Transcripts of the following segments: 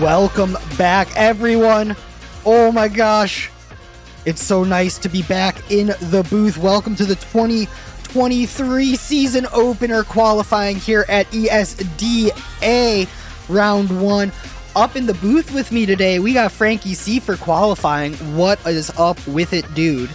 Welcome back, everyone. Oh my gosh. It's so nice to be back in the booth. Welcome to the 2023 season opener qualifying here at ESDA Round 1. Up in the booth with me today, we got Frankie C for qualifying. What is up with it, dude?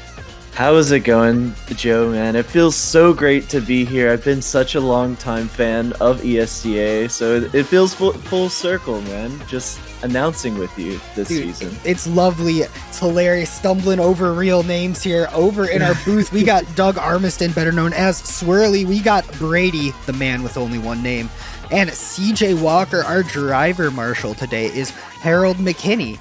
How is it going, Joe, man? It feels so great to be here. I've been such a long time fan of ESDA, so it feels full circle, man. Just announcing with you this season. It's lovely. It's hilarious stumbling over real names here. Over in our booth, we got Doug Armiston, better known as Swirly. We got Brady, the man with only one name. And CJ Walker, our driver marshal today, is Harold McKinney.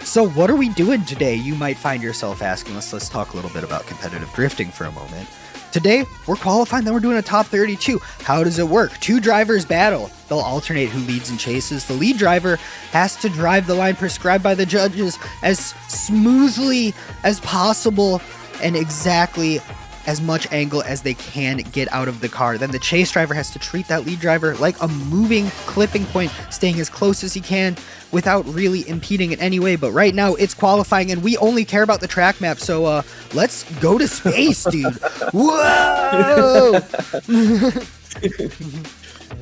So what are we doing today? You might find yourself asking us. Let's talk a little bit about competitive drifting for a moment. Today, we're qualifying, then we're doing a top 32. How does it work? Two drivers battle. They'll alternate who leads and chases. The lead driver has to drive the line prescribed by the judges as smoothly as possible and exactly as much angle as they can get out of the car. Then the chase driver has to treat that lead driver like a moving clipping point, staying as close as he can without really impeding in any way. But right now it's qualifying and we only care about the track map. So let's go to space, dude. Whoa!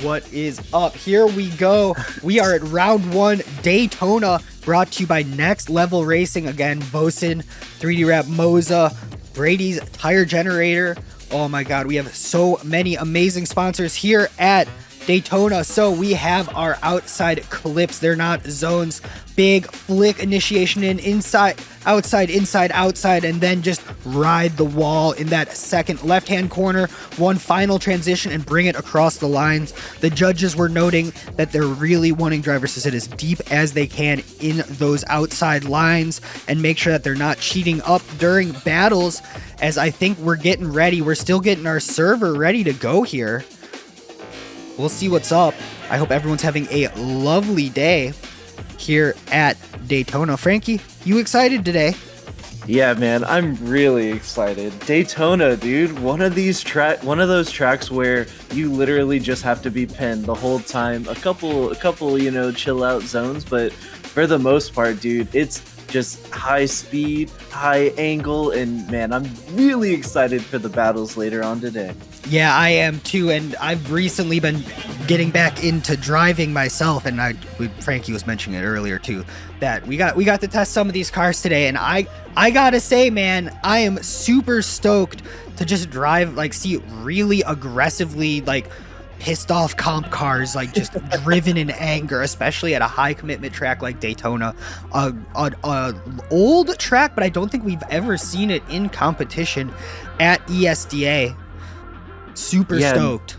What is up? Here we go. We are at round 1, Daytona, brought to you by Next Level Racing. Again, Vosan, 3D Wrap, Moza, Brady's Tire Generator. Oh my god, we have so many amazing sponsors here at Daytona. So we have our outside clips. They're not zones. Big flick initiation in, inside, outside, and then just ride the wall in that second left-hand corner. One final transition and bring it across the lines. The judges were noting that they're really wanting drivers to sit as deep as they can in those outside lines and make sure that they're not cheating up during battles, as I think we're getting ready. We're still getting our server ready to go here. We'll see what's up. I hope everyone's having a lovely day here at Daytona. Frankie, you excited today? Yeah, man, I'm really excited. Daytona, dude, one of those tracks where you literally just have to be pinned the whole time. A couple, chill out zones, but for the most part, dude, it's just high speed, high angle, and man, I'm really excited for the battles later on today. Yeah, I am too, and I've recently been getting back into driving myself, and Frankie was mentioning it earlier too, that we got to test some of these cars today, and I gotta say, man, I am super stoked to just drive, see really aggressively, pissed off comp cars, just driven in anger, especially at a high commitment track like Daytona. Old track, but I don't think we've ever seen it in competition at ESDA. Super stoked.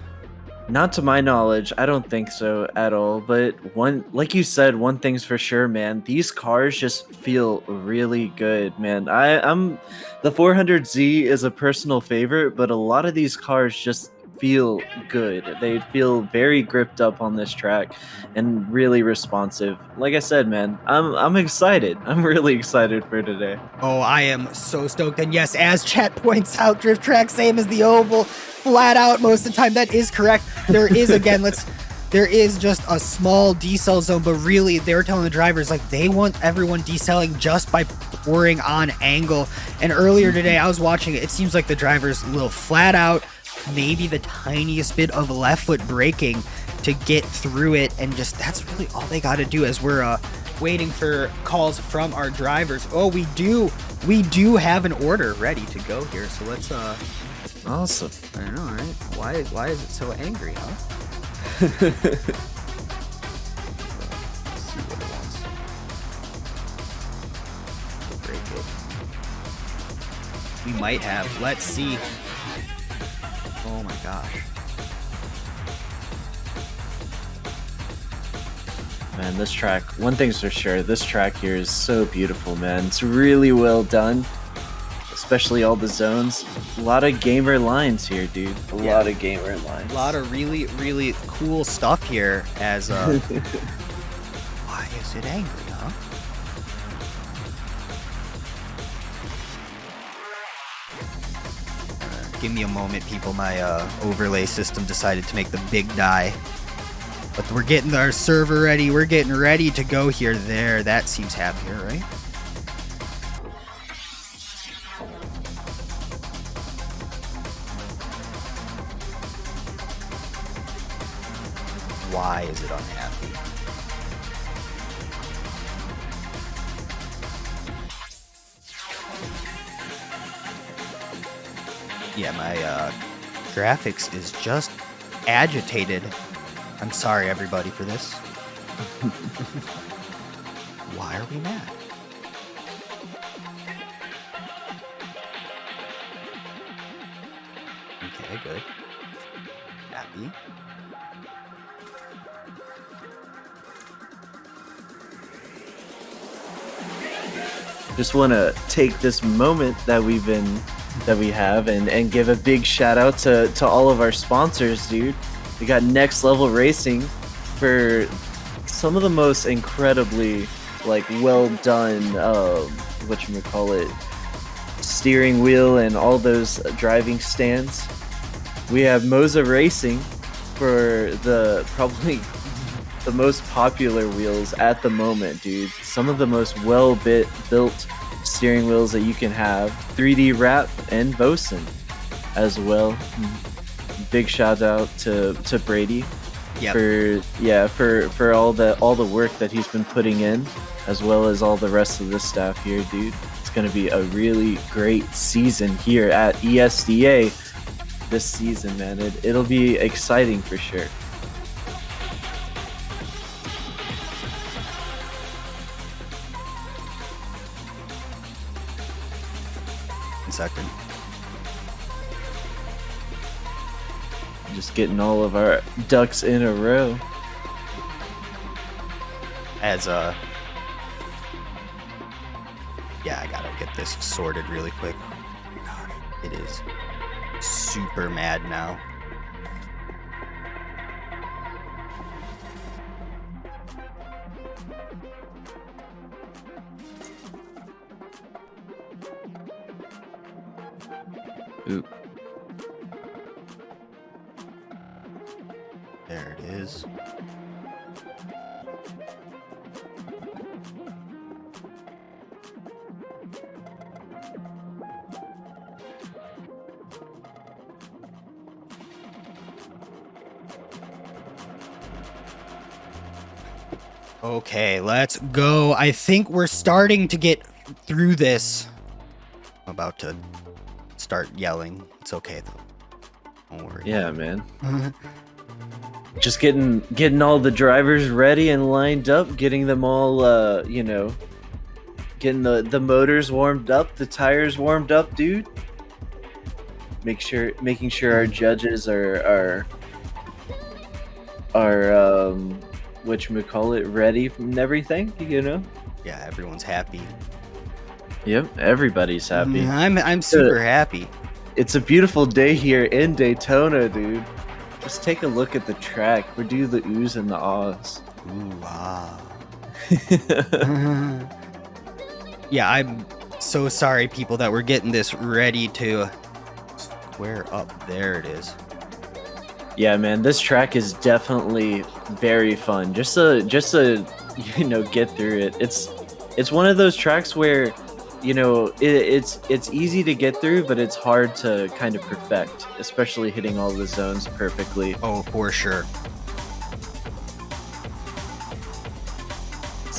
Not to my knowledge, I don't think so at all. But like you said, one thing's for sure, man. These cars just feel really good, man. I'm the 400Z is a personal favorite, but a lot of these cars just feel good. They feel very gripped up on this track and really responsive. Like I said, man, I'm excited. I'm really excited for today. Oh, I am so stoked. And yes, as chat points out, drift track same as the oval, flat out most of the time. That is correct. There is there is just a small decel zone, but really they were telling the drivers they want everyone decelling just by pouring on angle. And earlier today I was watching it. It seems like the drivers a little flat out, maybe the tiniest bit of left foot braking to get through it, and just that's really all they got to do as we're waiting for calls from our drivers. Oh, we do have an order ready to go here, so let's awesome. I know, right? Why is it so angry, huh? Let's see what it wants. We'll break it. We might have. Let's see. Oh my gosh. Man, this track, one thing's for sure, this track here is so beautiful, man. It's really well done, especially all the zones. A lot of gamer lines here, dude. A lot of gamer lines. A lot of really, really cool stuff here as why is it angry, huh? Give me a moment, people. My overlay system decided to make the big die But we're getting our server ready. We're getting ready to go here. There, that seems happier, right? Why is it unhappy? Yeah, my graphics is just agitated. I'm sorry, everybody, for this. Why are we mad? Okay, good. Happy. Just want to take this moment that we have and give a big shout out to all of our sponsors, dude. We got Next Level Racing for some of the most incredibly well done whatchamacallit steering wheel and all those driving stands. We have Moza Racing for probably the most popular wheels at the moment, dude. Some of the most built steering wheels that you can have. 3D Wrap and Vosan as well. Big shout out to Brady for all the work that he's been putting in, as well as all the rest of the staff here, dude. It's gonna be a really great season here at ESDA this season, man. It'll be exciting for sure. Second. Just getting all of our ducks in a row. Yeah, I gotta get this sorted really quick. God, it is super mad now. Ooh. There it is. Okay, let's go. I think we're starting to get through this. I'm about to start yelling. It's okay though. Don't worry. Yeah, man. Just getting all the drivers ready and lined up, getting them all getting the motors warmed up, the tires warmed up, dude. Making sure our judges are whatchamacallit, ready and everything, you know? Yeah, everyone's happy. Yep, everybody's happy. I'm super happy. It's a beautiful day here in Daytona, dude. Just take a look at the track. We do the oohs and the ahs. Ooh, ah. Yeah, I'm so sorry, people, that we're getting this ready to square up. There it is. Yeah, man, this track is definitely very fun. Just to get through it. It's one of those tracks where it's easy to get through, but it's hard to kind of perfect, especially hitting all the zones perfectly. Oh, for sure.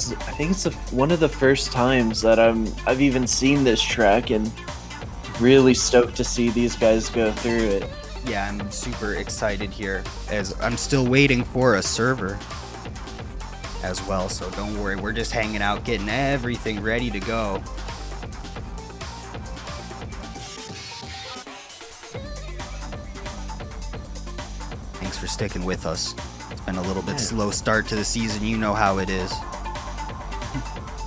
I think it's one of the first times that I've even seen this track, and really stoked to see these guys go through it. Yeah, I'm super excited here, as I'm still waiting for a server as well, so don't worry, we're just hanging out, getting everything ready to go. Thanks for sticking with us. It's been a little bit slow start to the season, you know how it is.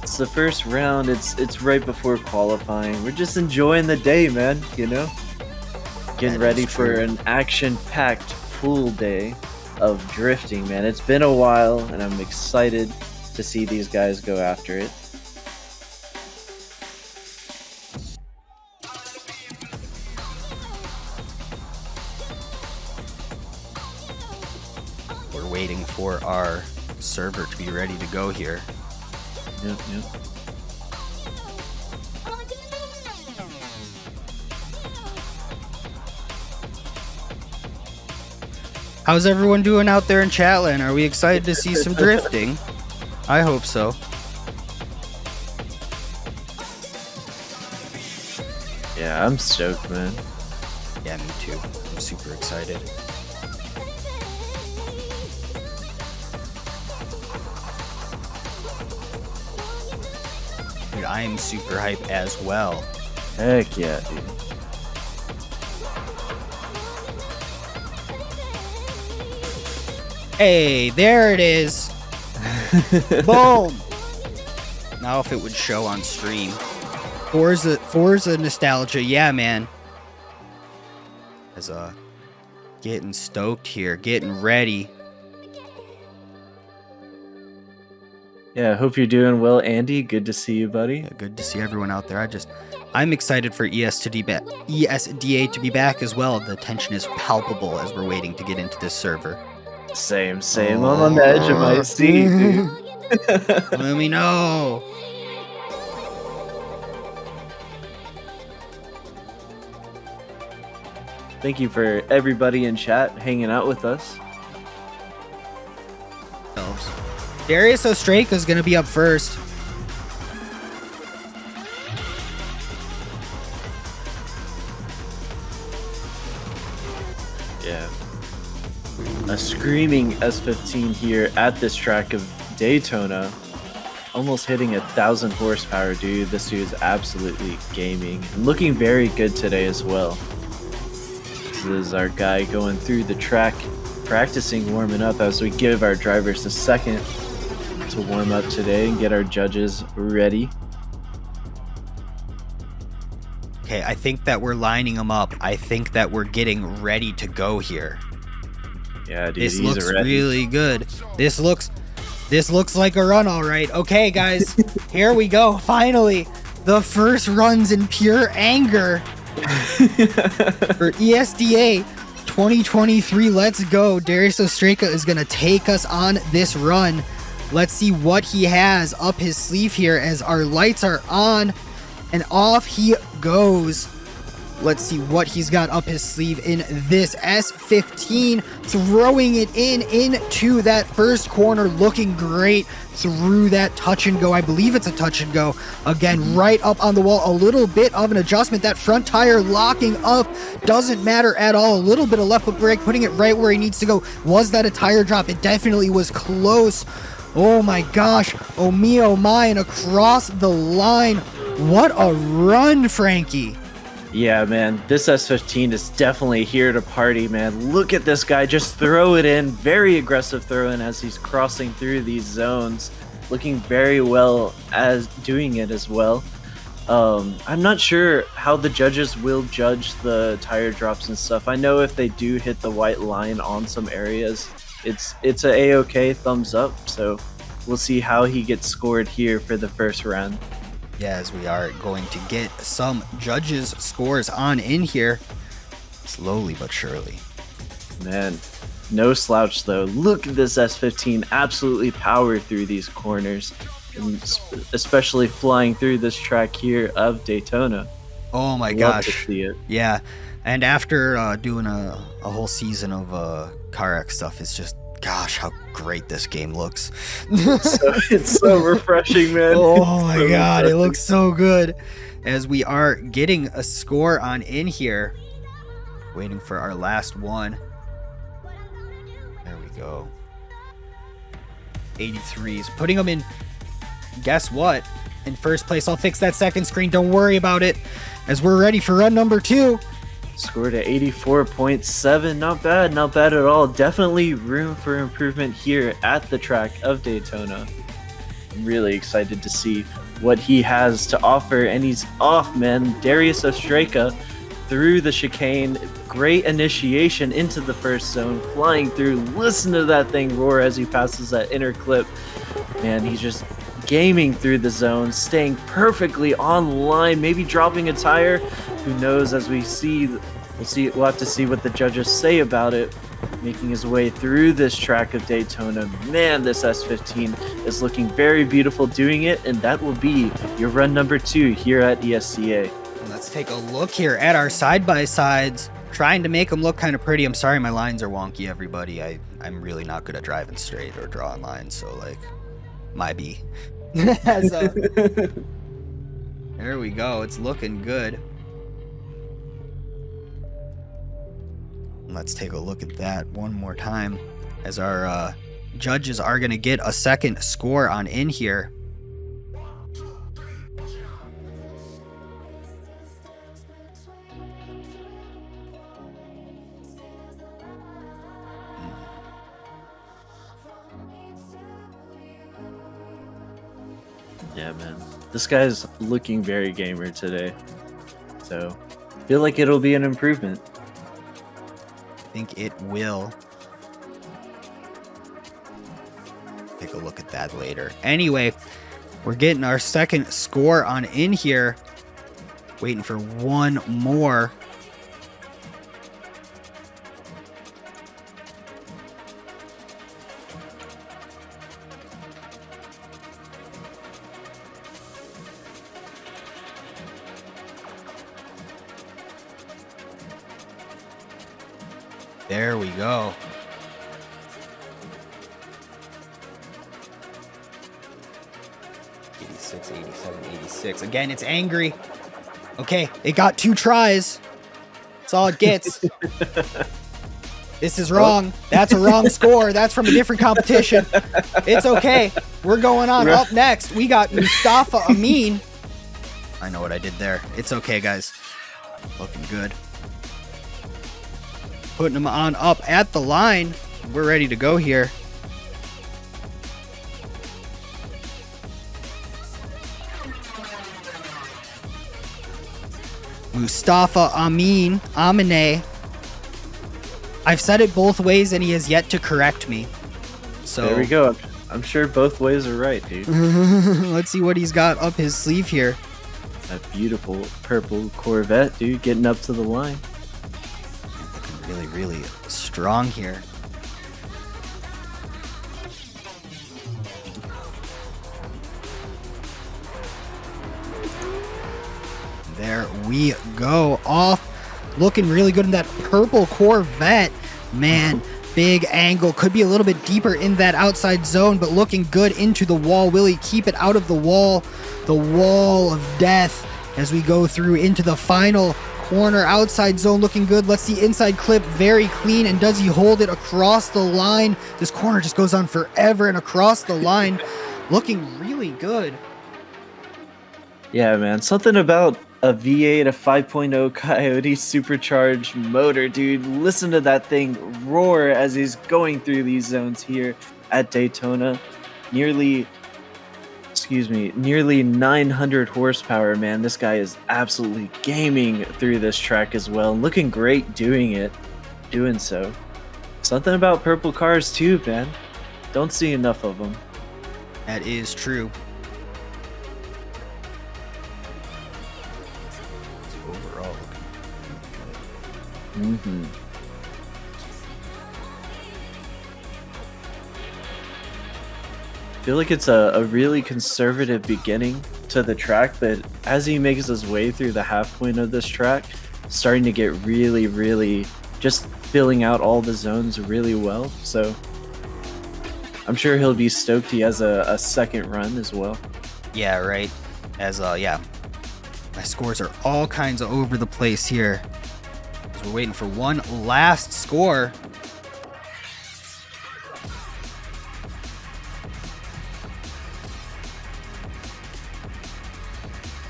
It's the first round, it's right before qualifying. We're just enjoying the day, man, you know? Getting ready for an action-packed full day of drifting, man. It's been a while, and I'm excited to see these guys go after it. We're we're waiting for our server to be ready to go here. Yep. How's everyone doing out there in Chatland? Are we excited to see some drifting? I hope so. Yeah, I'm stoked, man. Yeah, me too. I'm super excited. Dude, I am super hyped as well. Heck yeah, dude. Hey, there it is. Boom. Now if it would show on stream. Forza nostalgia, yeah, man. As getting stoked here, getting ready. Yeah, hope you're doing well, Andy. Good to see you, buddy. Yeah, good to see everyone out there. I'm excited for ESDA to be back as well. The tension is palpable as we're waiting to get into this server. Same. I'm on the edge of my seat, dude. Let me know. Thank you for everybody in chat hanging out with us. Darius Ostraka is going to be up first. Yeah. A screaming S15 here at this track of Daytona. Almost hitting 1,000 horsepower, dude. This dude is absolutely gaming. And looking very good today as well. This is our guy going through the track, practicing warming up as we give our drivers a second to warm up today and get our judges ready. Okay, I think that we're lining them up. I think that we're getting ready to go here. Yeah, dude, this he's looks ready. really good. This looks like a run, all right. Okay, guys, here we go. Finally, the first runs in pure anger for ESDA 2023. Let's go. Darius Ostraka is going to take us on this run. Let's see what he has up his sleeve here as our lights are on and off he goes. Let's see what he's got up his sleeve in this S15, throwing it into that first corner, looking great through that touch and go. I believe it's a touch and go. Again, right up on the wall, a little bit of an adjustment. That front tire locking up doesn't matter at all. A little bit of left foot brake, putting it right where he needs to go. Was that a tire drop? It definitely was close. Oh my gosh. Oh me, oh my, and across the line. What a run, Frankie. Yeah, man, this S15 is definitely here to party, man. Look at this guy just throw it in. Very aggressive throw in as he's crossing through these zones. Looking very well as doing it as well. I'm not sure how the judges will judge the tire drops and stuff. I know if they do hit the white line on some areas, it's a A-OK thumbs up. So we'll see how he gets scored here for the first round. Yeah, as we are going to get some judges' scores on in here, slowly but surely. Man, no slouch though. Look at this S15 absolutely powered through these corners, and especially flying through this track here of Daytona. Oh my Love gosh. to see it. Yeah, and after doing a whole season of car X stuff, it's just, gosh, how great this game looks. It's so refreshing, man. Oh my god, it looks so good. As we are getting a score on in here, waiting for our last one. There we go. 83s, putting them in, guess what, in first place. I'll fix that second screen, don't worry about it, as we're ready for run number 2. Scored at 84.7. Not bad at all. Definitely room for improvement here at the track of Daytona. I'm really excited to see what he has to offer, and he's off, man. Darius Ostraka through the chicane. Great initiation into the first zone, flying through. Listen to that thing roar as he passes that inner clip. Man, he's just gaming through the zone, staying perfectly on line, maybe dropping a tire. Who knows, as we see We'll have to see what the judges say about it. Making his way through this track of Daytona. Man, this S15 is looking very beautiful doing it, and that will be your run number 2 here at ESDA. Let's take a look here at our side-by-sides, trying to make them look kind of pretty. I'm sorry my lines are wonky, everybody. I'm really not good at driving straight or drawing lines, so like, might be. So, there we go. It's looking good. Let's take a look at that one more time as our judges are going to get a second score on in here. Yeah, man. This guy's looking very gamer today. So, feel like it'll be an improvement. I think it will. Take a look at that later. Anyway, we're getting our second score on in here. Waiting for one more. There we go. '86, '87, '86. Again, it's angry. Okay, it got 2 tries. That's all it gets. This is wrong. That's a wrong score. That's from a different competition. It's okay. We're going on. Up next, we got Mustafa Amin. I know what I did there. It's okay, guys. Looking good. Putting them on up at the line. We're ready to go here. Mustafa Amine. I've said it both ways and he has yet to correct me. So there we go. I'm sure both ways are right, dude. Let's see what he's got up his sleeve here. That beautiful purple Corvette, dude, getting up to the line. Really, really strong here. There we go. Off. Looking really good in that purple Corvette. Man, big angle. Could be a little bit deeper in that outside zone, but looking good into the wall. Will he keep it out of the wall? The wall of death as we go through into the final corner. Outside zone looking good. Let's see inside clip, very clean. And does he hold it across the line? This corner just goes on forever and across the line. Looking really good. Yeah, man. Something about a V8, a 5.0 Coyote supercharged motor, dude. Listen to that thing roar as he's going through these zones here at Daytona. Nearly 900 horsepower, man. This guy is absolutely gaming through this track as well. Looking great doing so. Something about purple cars too, man. Don't see enough of them. That is true. Overall, mm-hmm. I feel like it's a really conservative beginning to the track, but as he makes his way through the half point of this track, starting to get really, really just filling out all the zones really well. So I'm sure he'll be stoked he has a second run as well. Yeah, right. Yeah. My scores are all kinds of over the place here. As we're waiting for one last score.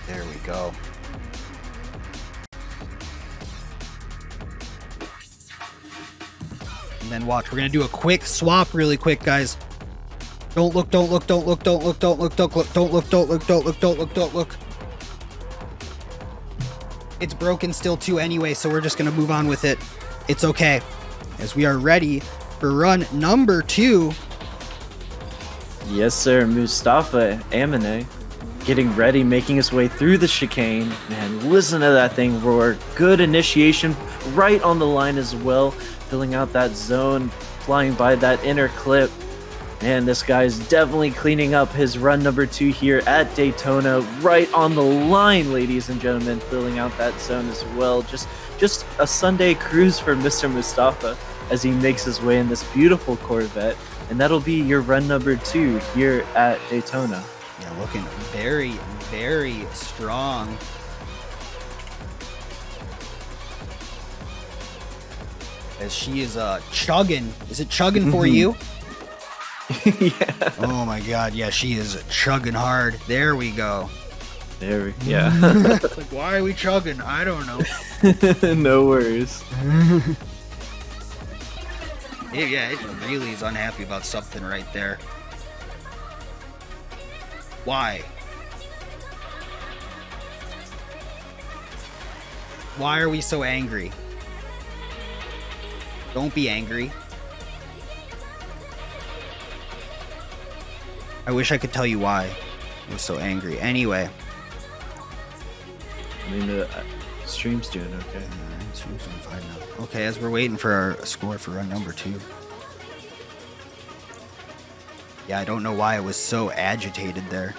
There we go. And then watch, we're gonna do a quick swap really quick, guys. Don't look. It's broken still too anyway, so we're just gonna move on with it. It's okay. As we are ready for run number 2. Yes, sir, Mustafa Amine. getting ready, making his way through the chicane. Man, listen to that thing roar. Good initiation, right on the line as well, filling out that zone, flying by that inner clip. Man, this guy's definitely cleaning up his run number 2 here at Daytona, right on the line, ladies and gentlemen, filling out that zone as well. Just a Sunday cruise for Mr. Mustafa as he makes his way in this beautiful Corvette, and that'll be your run number 2 here at Daytona. Yeah, looking very, very strong. As she is chugging. Is it chugging for you? Yeah. Oh my god, yeah, she is chugging hard. There we go. Yeah. It's like, why are we chugging? I don't know. No worries. Yeah, it really is unhappy about something right there. Why? Why are we so angry? Don't be angry. I wish I could tell you why I was so angry. Anyway. I mean, the stream's doing okay. Stream's doing fine now. Okay, as we're waiting for our score for run number 2. Yeah, I don't know why I was so agitated there.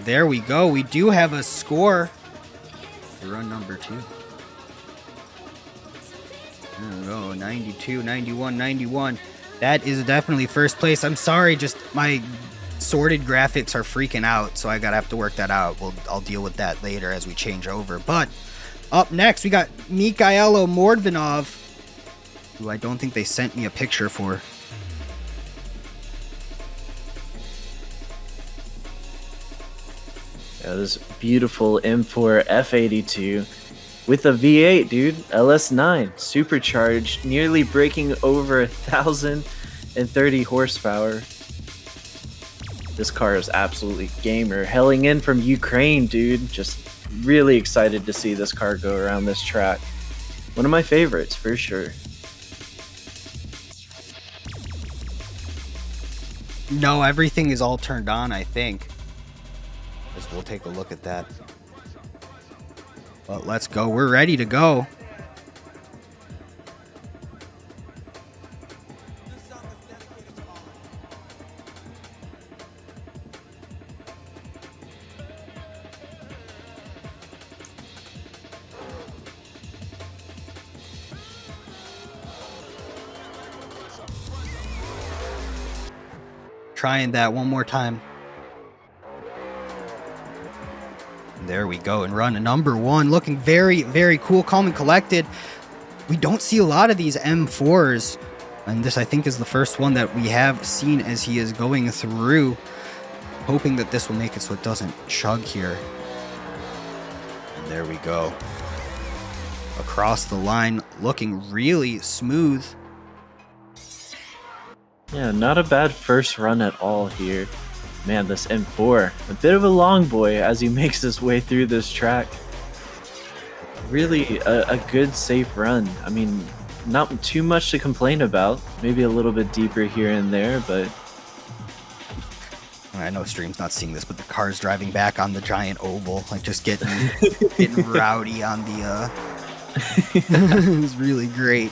There we go. We do have a score for run number 2. There we go. 92, 91, 91. That is definitely first place. I'm sorry, just my sorted graphics are freaking out, so I gotta have to work that out. I'll deal with that later as we change over. But up next, we got Mikhailo Mordvinov, who I don't think they sent me a picture for. Yeah, this beautiful M4 F82 with a V8, dude. LS9, supercharged, nearly breaking over 1,030 horsepower. This car is absolutely gamer. Hailing in from Ukraine, dude. Just really excited to see this car go around this track. One of my favorites, for sure. No, everything is all turned on, I think. We'll take a look at that. But let's go. We're ready to go. Trying that one more time. There we go, and run number 1, looking very, very cool, calm and collected. We don't see a lot of these M4s, and this I think is the first one that we have seen as he is going through. Hoping that this will make it so it doesn't chug here. And there we go. Across the line, looking really smooth. Yeah, not a bad first run at all here. Man, this M4, a bit of a long boy as he makes his way through this track. Really a good, safe run. I mean, not too much to complain about. Maybe a little bit deeper here and there, but... I know stream's not seeing this, but the car's driving back on the giant oval, like just getting rowdy on the... It was really great.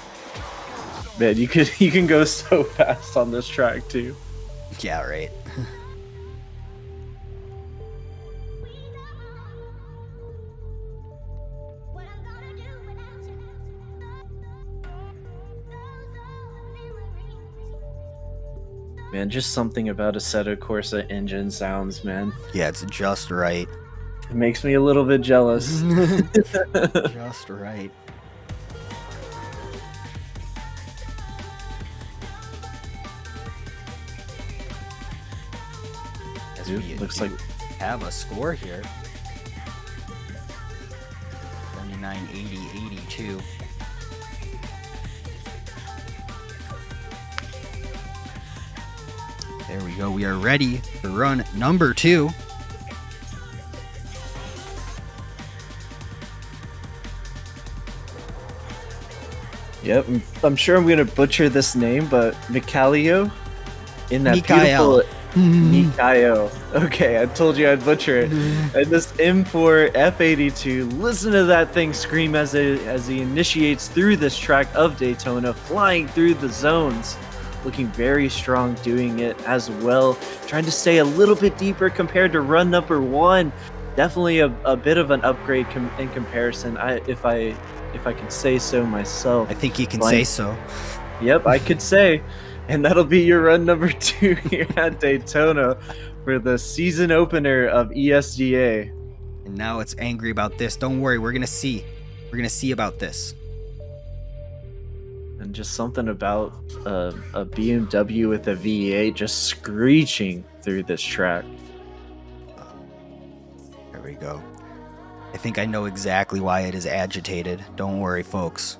Man, you can go so fast on this track too. Yeah, right. Man, just something about a Assetto Corsa engine sounds, man. Yeah, it's just right. It makes me a little bit jealous. Just right. Dude, looks like have a score here. 79, 80, 82. There we go. We are ready for run number 2. Yep, I'm sure I'm gonna butcher this name, but Mikhailo in that Mikhail. beautiful Mikayo. Okay, I told you I'd butcher it. And this M4 F82, listen to that thing scream as he initiates through this track of Daytona, flying through the zones. Looking very strong doing it as well. Trying to stay a little bit deeper compared to run number 1. Definitely a bit of an upgrade in comparison, if I can say so myself. I think you can say so. Yep, I could say. And that'll be your run number 2 here at Daytona for the season opener of ESDA. And now it's angry about this. Don't worry, we're going to see. We're going to see about this. And just something about a BMW with a V8 just screeching through this track. There we go. I think I know exactly why it is agitated. Don't worry, folks.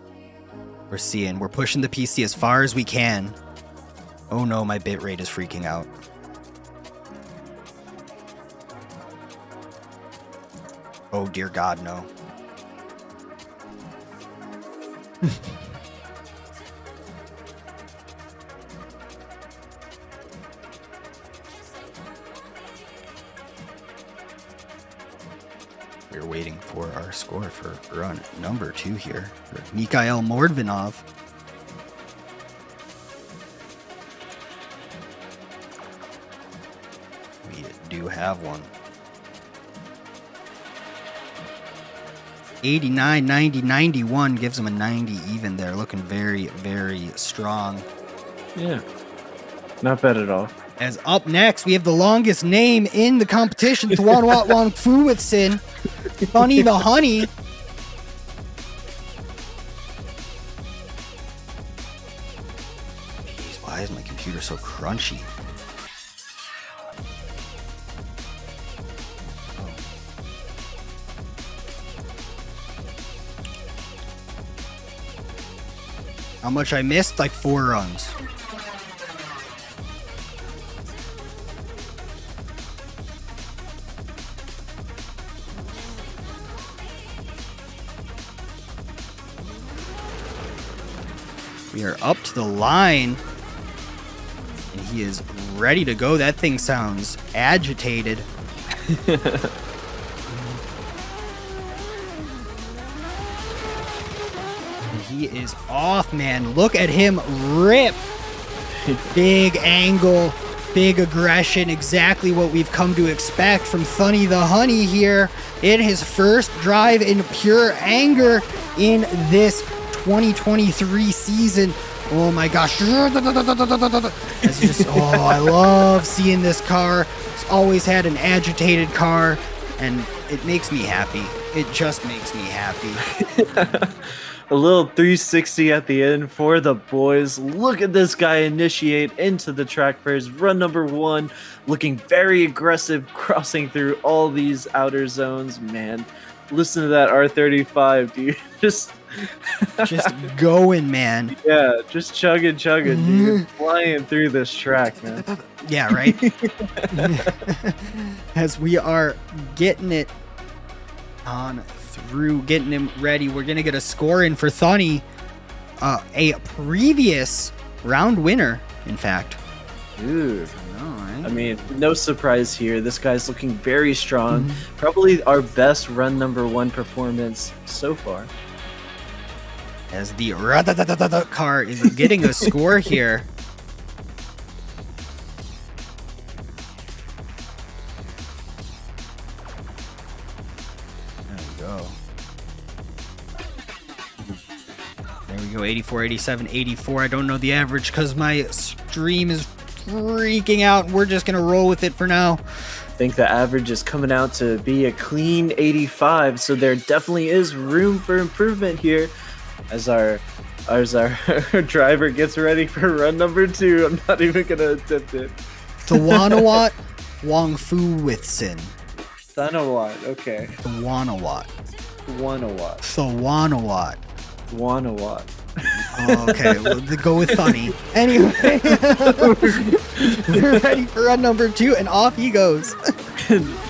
We're pushing the PC as far as we can. Oh no, my bitrate is freaking out. Oh dear God, no. We're waiting for our score for run number 2 here for Mikhail Mordvinov. We do have one. 89, 90, 91 gives him a 90 even there. Looking very, very strong. Yeah, not bad at all. As up next, we have the longest name in the competition, Thwanwat Wong Fuwitsin, Funny the Honey. Jeez, why is my computer so crunchy? How much I missed? Like 4 runs. We are up to the line, and he is ready to go. That thing sounds agitated. And he is off, man. Look at him rip. Big angle, big aggression, exactly what we've come to expect from Funny the Honey here in his first drive in pure anger in this 2023 season. Oh my gosh. It's just, oh, I love seeing this car. It's always had an agitated car, and it makes me happy. It just makes me happy. A little 360 at the end for the boys. Look at this guy initiate into the track for his run number 1. Looking very aggressive, crossing through all these outer zones. Man, listen to that R35, dude. Just going, man. Yeah, just chugging, dude. Flying through this track, man. Yeah, right? As we are getting it on through, getting him ready, we're going to get a score in for Thunny. A previous round winner, in fact. Dude. I know, right? I mean, no surprise here. This guy's looking very strong. Probably our best run number 1 performance so far. As the car is getting a score here. There we go. There we go, 84, 87, 84. I don't know the average because my stream is freaking out. We're just going to roll with it for now. I think the average is coming out to be a clean 85, so there definitely is room for improvement here. As our driver gets ready for run number 2, I'm not even gonna attempt it. Thwanawat Wongfuwitsin. Thwanawat, okay. Thwanawat. Oh, okay, well, go with funny. Anyway, we're ready for run number 2, and off he goes.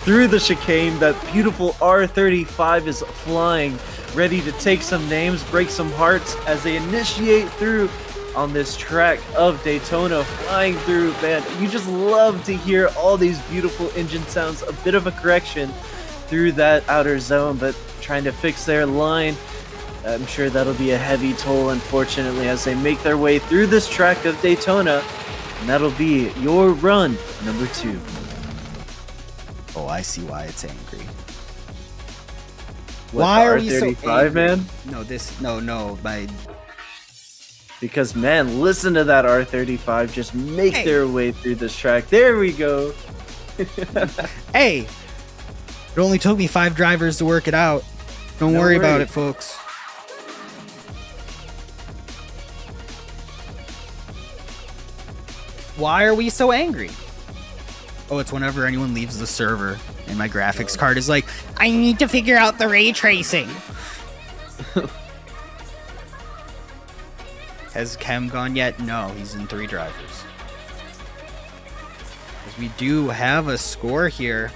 Through the chicane, that beautiful R35 is flying, ready to take some names, break some hearts as they initiate through on this track of Daytona, flying through, man. You just love to hear all these beautiful engine sounds. A bit of a correction through that outer zone, but trying to fix their line. I'm sure that'll be a heavy toll, unfortunately, as they make their way through this track of Daytona. And that'll be your run number 2. Oh, I see why it's angry. What, why the are we so R35, angry? man? No, Because, man, listen to that R35 just make their way through this track. There we go. Hey, it only took me 5 drivers to work it out. Don't worry about it, folks. Why are we so angry? Oh, it's whenever anyone leaves the server and my graphics card is like, I need to figure out the ray tracing. Has Chem gone yet? No, he's in 3 drivers. Because we do have a score here.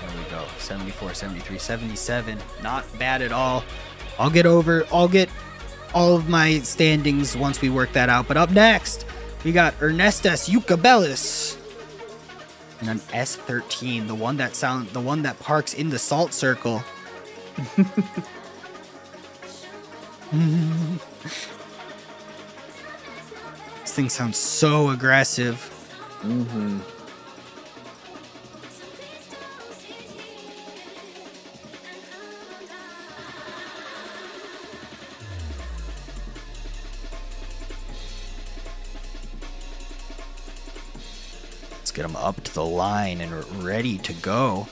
There we go. 74, 73, 77. Not bad at all. I'll get all of my standings once we work that out. But up next, we got Ernestas Yucabellis and an S13, the one that parks in the salt circle. This thing sounds so aggressive. Mm-hmm. Let's get him up to the line and ready to go.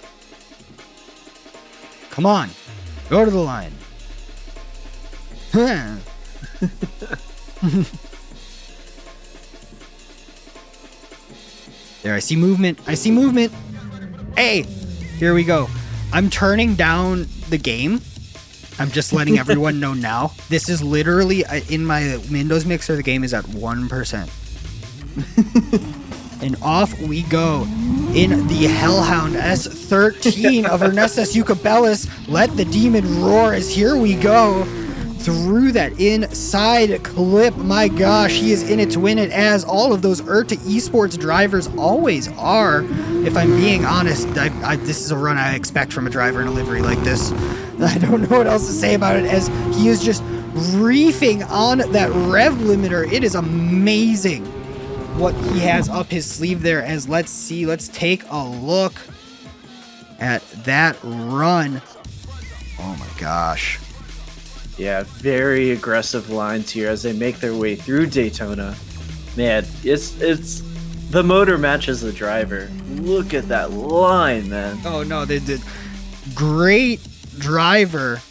Come on, go to the line. There, I see movement. Hey, here we go. I'm turning down the game. I'm just letting everyone know now. This is literally in my Windows mixer. The game is at 1%. And off we go in the Hellhound S13 of Ernestas Yucabellis. Let the demon roar as here we go through that inside clip. My gosh, he is in it to win it, as all of those IRTA esports drivers always are. If I'm being honest, this is a run I expect from a driver in a livery like this. I don't know what else to say about it, as he is just reefing on that rev limiter. It is amazing what he has up his sleeve there. As let's take a look at that run. Oh my gosh. Yeah, very aggressive lines here as they make their way through Daytona. Man, it's the motor matches the driver. Look at that line, man. Oh no, they did great driver.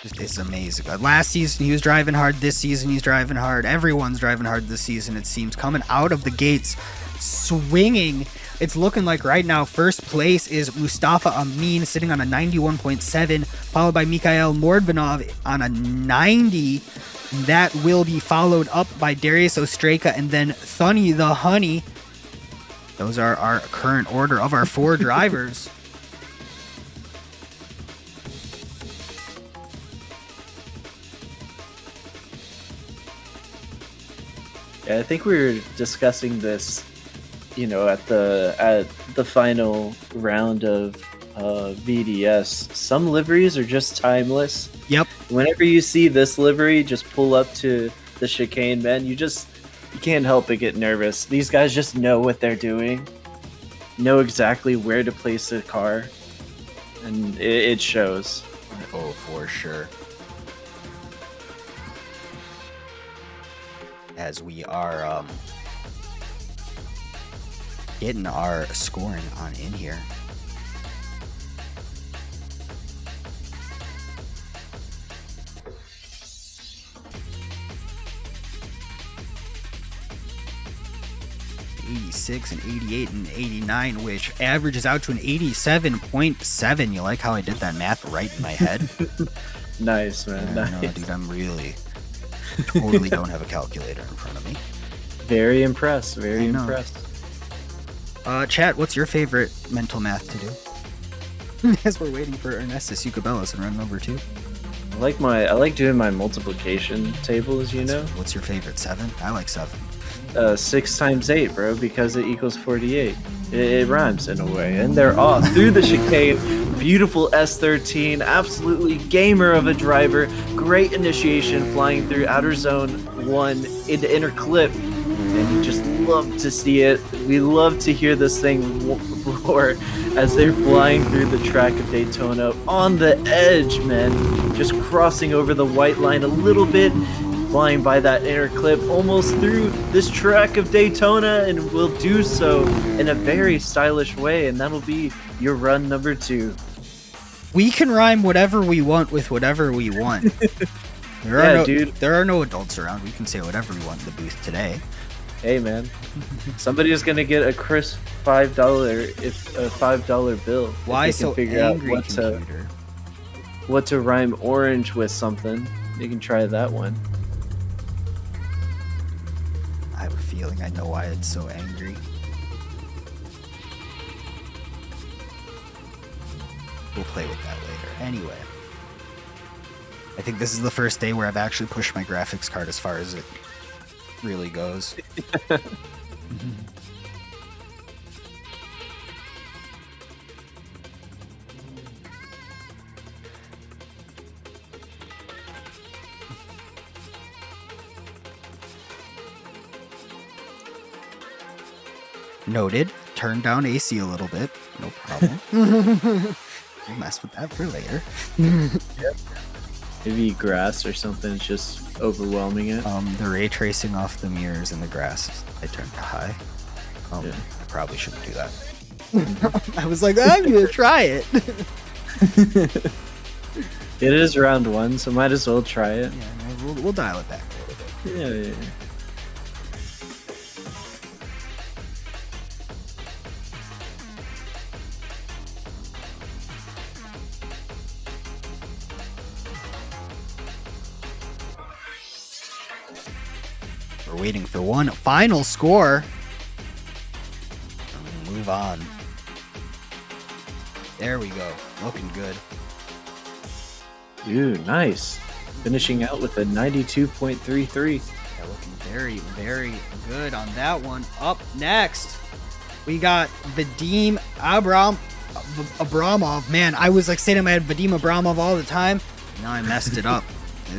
It's amazing. Last season he was driving hard. This season he's driving hard. Everyone's driving hard this season, it seems. Coming out of the gates, swinging. It's looking like right now first place is Mustafa Amin sitting on a 91.7, followed by Mikhail Mordvinov on a 90. That will be followed up by Darius Ostraka and then Thunny the Honey. Those are our current order of our 4 drivers. Yeah, I think we were discussing this, at the final round of VDS. Some liveries are just timeless. Yep. Whenever you see this livery, just pull up to the chicane, man. You can't help but get nervous. These guys just know what they're doing, know exactly where to place the car, and it shows. Oh, for sure. As we are getting our scoring on in here. '86 and '88 and '89, which averages out to an 87.7. You like how I did that math right in my head? Nice, man. Nice. No, dude, I'm really totally don't have a calculator in front of me. Very impressed. Very impressed. Chat, what's your favorite mental math to do? As we're waiting for Ernestas Yucabellis in run number 2. I like doing my multiplication tables, you know? What's your favorite? 7? I like 7. 6 times 8, bro, because it equals 48. It rhymes in a way. And they're off through the chicane. Beautiful S13. Absolutely gamer of a driver. Great initiation flying through outer zone 1 into inner clip. And you just love to see it. We love to hear this thing roar as they're flying through the track of Daytona on the edge, man. Just crossing over the white line a little bit, flying by that inner clip, almost through this track of Daytona, and will do so in a very stylish way, and that'll be your run number 2. We can rhyme whatever we want with whatever we want. There are no adults around. We can say whatever we want in the booth today. Hey, man. Somebody is gonna get a crisp $5 bill. Why if they can so figure angry, out computer? what to rhyme orange with something. You can try that one. I have a feeling I know why it's so angry. We'll play with that later. Anyway, I think this is the first day where I've actually pushed my graphics card as far as it really goes. Noted. Turn down AC a little bit. No problem. We'll mess with that for later. Maybe grass or something is just overwhelming it. The ray tracing off the mirrors in the grass, I turned to high. Yeah. I probably shouldn't do that. I was like, I'm gonna try it. It is round 1, so might as well try it. Yeah, we'll dial it back a little bit. Yeah. We're waiting for one final score. Move on. There we go. Looking good. Ooh, nice. Finishing out with a 92.33. Yeah, looking very, very good on that one. Up next, we got Vadim Abramov. Man, I was like saying in my head Vadim Abramov all the time. Now I messed it up.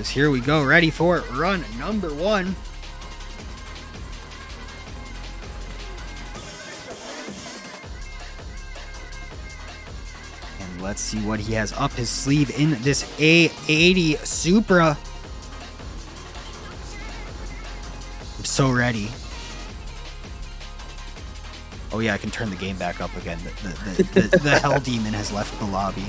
Here we go. Ready for it. Run number 1. Let's see what he has up his sleeve in this A80 Supra. I'm so ready. Oh yeah, I can turn the game back up again. The Hell Demon has left the lobby.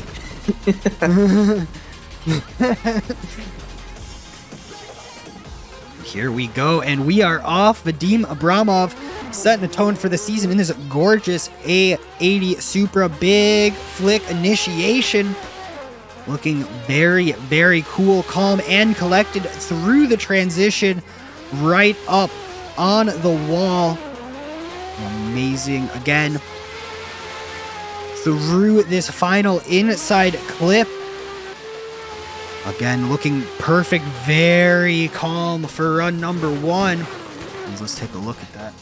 Here we go, and we are off. Vadim Abramov setting a tone for the season in this gorgeous A80 Supra. Big flick initiation. Looking very, very cool, calm, and collected through the transition. Right up on the wall. Amazing. Again, through this final inside clip. Again, looking perfect, very calm for run number 1. Let's take a look at that.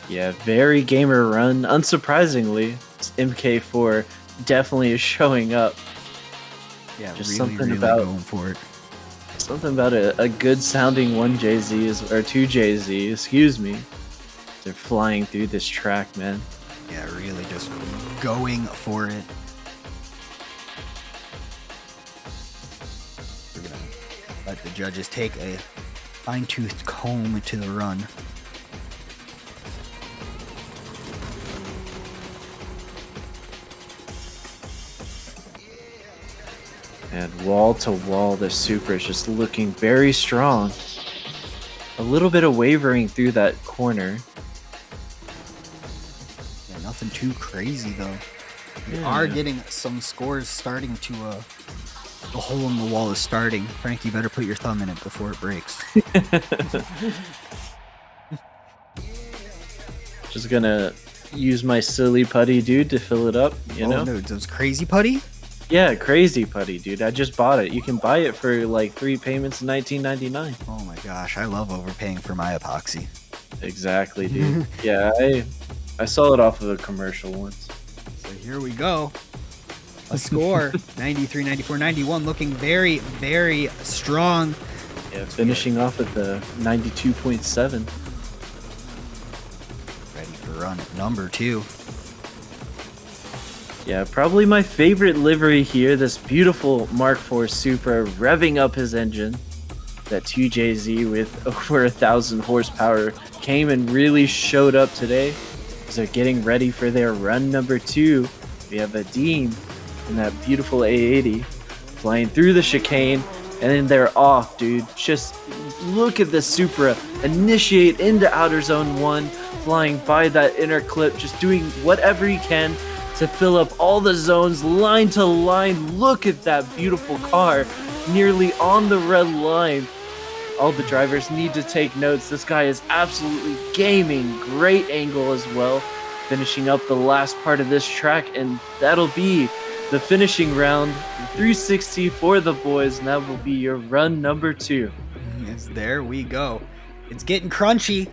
Yeah, very gamer run. Unsurprisingly, MK4 definitely is showing up. Yeah, just really, something really about going for it. Something about a good sounding 1JZ or 2JZ, excuse me. They're flying through this track, man. Yeah, really just going for it. We're gonna let the judges take a fine-toothed comb to the run. And wall to wall, the Supra is just looking very strong. A little bit of wavering through that corner. Yeah, nothing too crazy though. We Yeah. are getting some scores starting to the hole in the wall is starting. Frank, you better put your thumb in it before it breaks. Just gonna use my silly putty, dude, to fill it up, you know? No, those crazy putty? Yeah, crazy putty, dude. I just bought it. You can buy it for like 3 payments in $19.99. Oh my gosh, I love overpaying for my epoxy. Exactly, dude. Yeah, I saw it off of a commercial once. So here we go. A score 93, 94, 91, looking very, very strong. Yeah, finishing off at the 92.7. Ready for run number 2. Yeah, probably my favorite livery here. This beautiful Mark IV Supra revving up his engine. That 2JZ with over 1,000 horsepower came and really showed up today as they're getting ready for their run number 2. We have a Dean in that beautiful A80 flying through the chicane, and then they're off, dude. Just look at the Supra initiate into outer zone 1, flying by that inner clip, just doing whatever he can to fill up all the zones line to line. Look at that beautiful car nearly on the red line. All the drivers need to take notes. This guy is absolutely gaming. Great angle as well. Finishing up the last part of this track, and that'll be the finishing round. 360 for the boys, and that will be your run number 2. Yes, there we go. It's getting crunchy.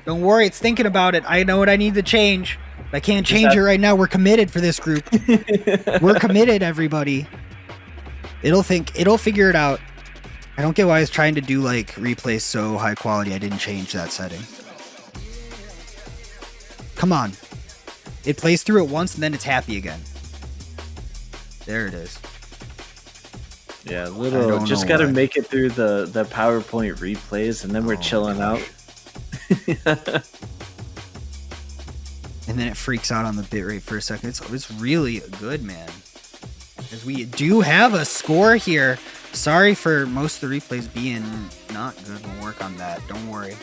Don't worry, it's thinking about it. I know what I need to change. I can't change it right now. We're committed for this group. We're committed, everybody. It'll figure it out. I don't get why I was trying to do like replays so high quality. I didn't change that setting. Come on. It plays through it once and then it's happy again. There it is. Yeah, just got to make it through the PowerPoint replays, and then we're chilling out. And then it freaks out on the bitrate for a second. It's really good, man. As we do have a score here. Sorry for most of the replays being not good. We'll work on that. Don't worry.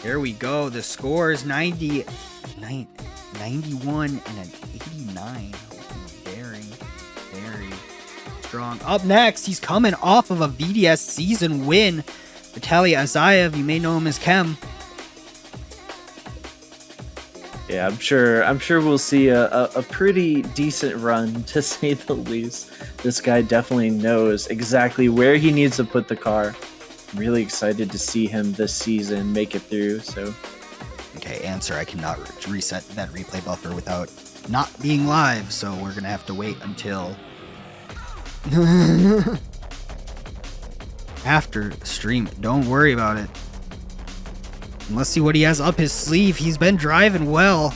Here we go. The score is 91 and an 89. Very, very strong. Up next, he's coming off of a VDS season win. Vitaly Azayev, you may know him as Kem. Yeah, I'm sure we'll see a pretty decent run, to say the least. This guy definitely knows exactly where he needs to put the car. I'm really excited to see him this season make it through. So, okay, answer. I cannot reset that replay buffer without not being live, so we're gonna have to wait until after stream. Don't worry about it. And let's see what he has up his sleeve. He's been driving well.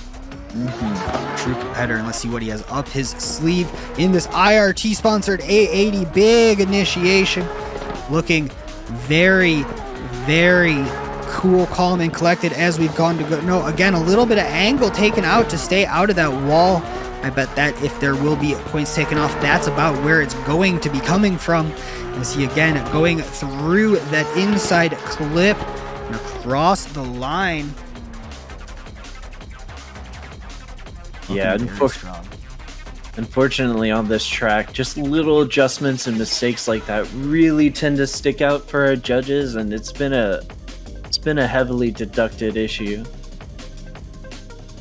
True competitor. And let's see what he has up his sleeve in this IRT sponsored A80. Big initiation. Looking very, very cool, calm, and collected as we've gone to go. No, again, a little bit of angle taken out to stay out of that wall. I bet that if there will be points taken off, that's about where it's going to be coming from. As he again going through that inside clip. Across the line. Yeah, unfortunately on this track, just little adjustments and mistakes like that really tend to stick out for our judges, and it's been a heavily deducted issue.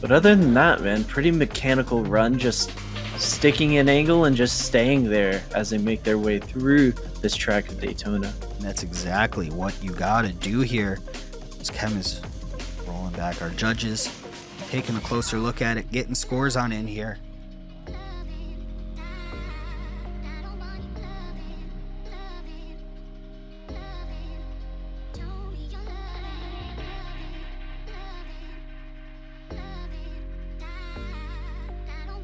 But other than that, man, pretty mechanical run, just sticking an angle and just staying there as they make their way through this track at Daytona. And that's exactly what you gotta do here. As Kem is rolling back, our judges taking a closer look at it, getting scores on in here.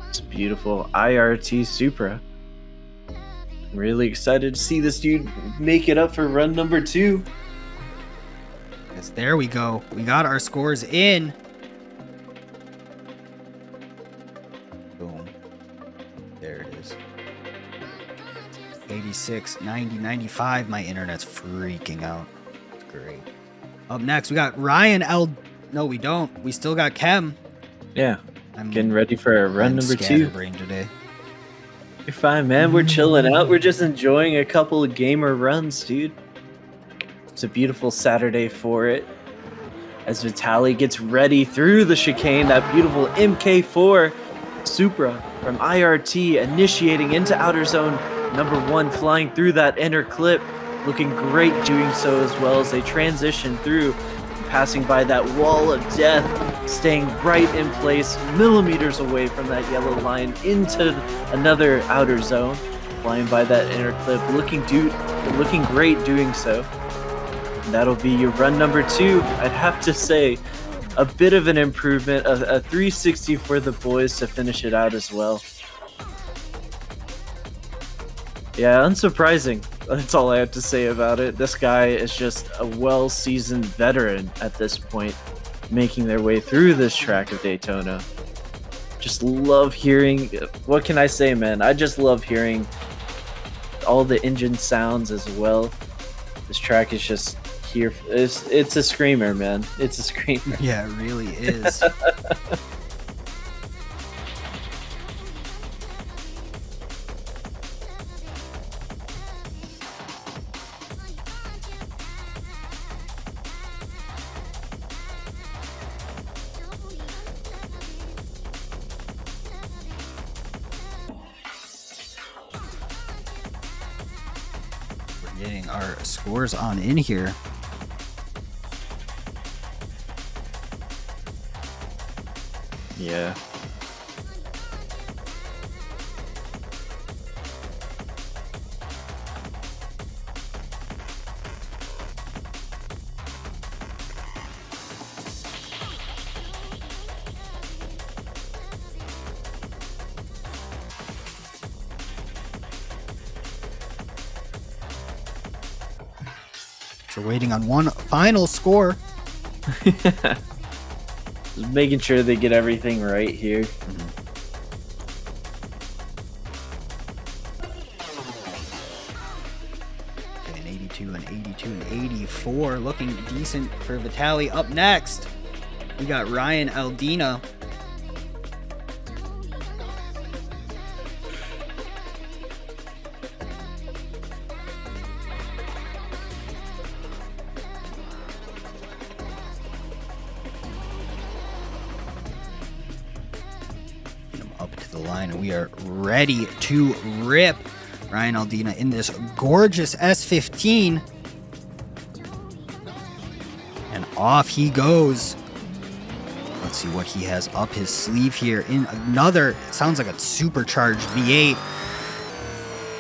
It's beautiful IRT Supra. I'm really excited to see this dude make it up for run number 2. Yes, there we go. We got our scores in. Boom. There it is. 86, 90, 95. My internet's freaking out. It's great. Up next, we got Ryan L. No, we don't. We still got Kem. Yeah. I'm getting ready for a run number 2. Brain today. You're fine, man. We're chilling out. We're just enjoying a couple of gamer runs, dude. It's a beautiful Saturday for it. As Vitaly gets ready through the chicane, that beautiful MK4 Supra from IRT initiating into outer zone number 1, flying through that inner clip, looking great doing so, as well as they transition through, passing by that wall of death, staying right in place, millimeters away from that yellow line into another outer zone, flying by that inner clip, looking great doing so. And that'll be your run number 2. I'd have to say, a bit of an improvement, a 360 for the boys to finish it out as well. Yeah, unsurprising. That's all I have to say about it. This guy is just a well-seasoned veteran at this point, making their way through this track of Daytona. Just love hearing, what can I say, man? I just love hearing all the engine sounds as well. This track is just here. It's a screamer, man. It's a screamer. Yeah, it really is. We're getting our scores on in here. Yeah. So waiting on one final score. Just making sure they get everything right here. Okay, an 82, an 82, an 84. Looking decent for Vitali. Up next, we got Ryan Aldina. Up to the line, and we are ready to rip. Ryan Aldina in this gorgeous S15, and off he goes. Let's see what he has up his sleeve here in another, it sounds like a supercharged V8.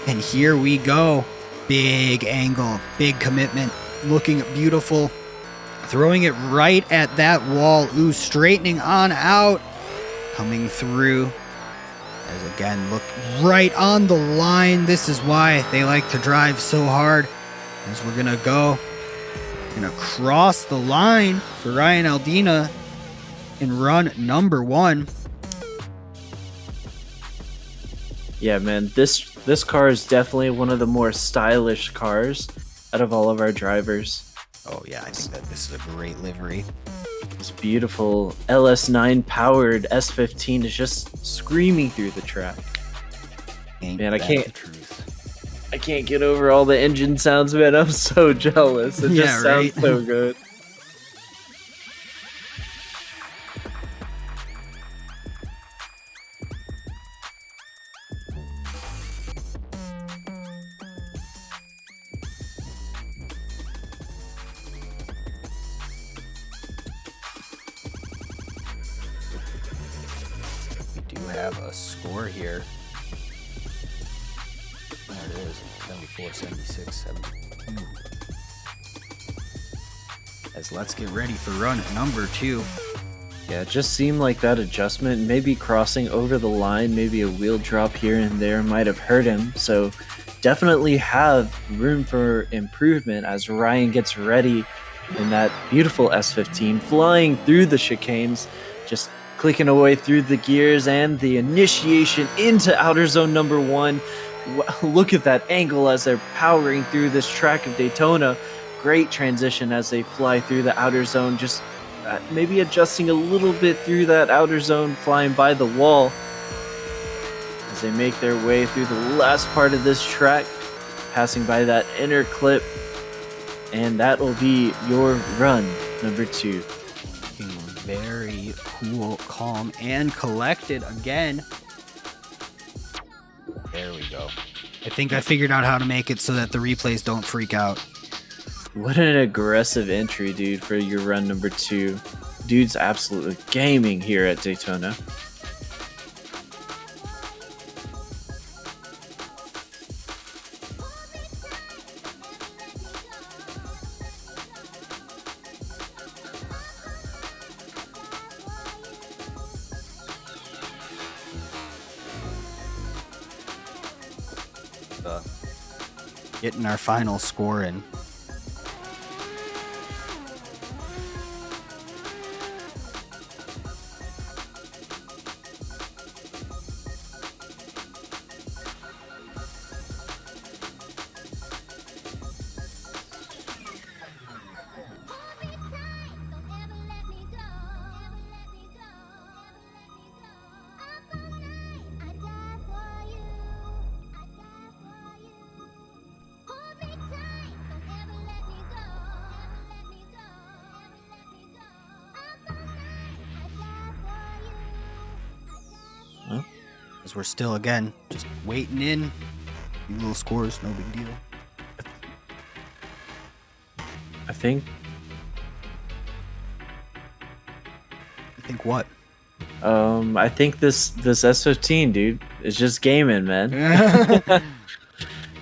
And here we go. Big angle, big commitment, looking beautiful, throwing it right at that wall. Ooh, straightening on out, coming through. As again, look right on the line. This is why they like to drive so hard. As we're gonna cross the line for Ryan Aldina in run number 1. Yeah, man, this car is definitely one of the more stylish cars out of all of our drivers. Oh yeah, I think that this is a great livery. This beautiful LS9 powered S15 is just screaming through the track. Man, I can't get over all the engine sounds, man. I'm so jealous. It just sounds so good. Have a score here. There it is, 74, 76, 72. As let's get ready for run number 2. Yeah, it just seemed like that adjustment, maybe crossing over the line, maybe a wheel drop here and there might have hurt him. So definitely have room for improvement as Ryan gets ready in that beautiful S15, flying through the chicanes, just clicking away through the gears and the initiation into outer zone number 1. Look at that angle as they're powering through this track of Daytona. Great transition as they fly through the outer zone, just maybe adjusting a little bit through that outer zone, flying by the wall as they make their way through the last part of this track, passing by that inner clip. And that will be your run number 2. Very very cool, calm, and collected again. There we go. I think I figured out how to make it so that the replays don't freak out. What an aggressive entry, dude, for your run number 2. Dude's absolutely gaming here at Daytona. Getting our final score in. As we're still, again, just waiting in. Few little scores, no big deal. I think what? I think this S15, dude, is just gaming, man.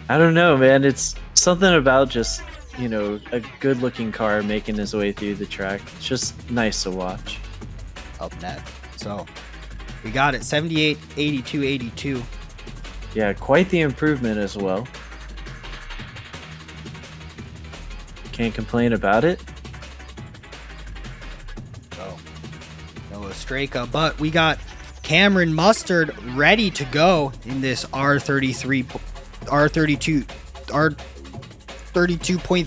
I don't know, man. It's something about just, you know, a good-looking car making his way through the track. It's just nice to watch. Up net. So we got it, 78, 82, 82. Yeah, quite the improvement as well. Can't complain about it. So, Noah Straka, but we got Cameron Mustard ready to go in this R32, R32.3,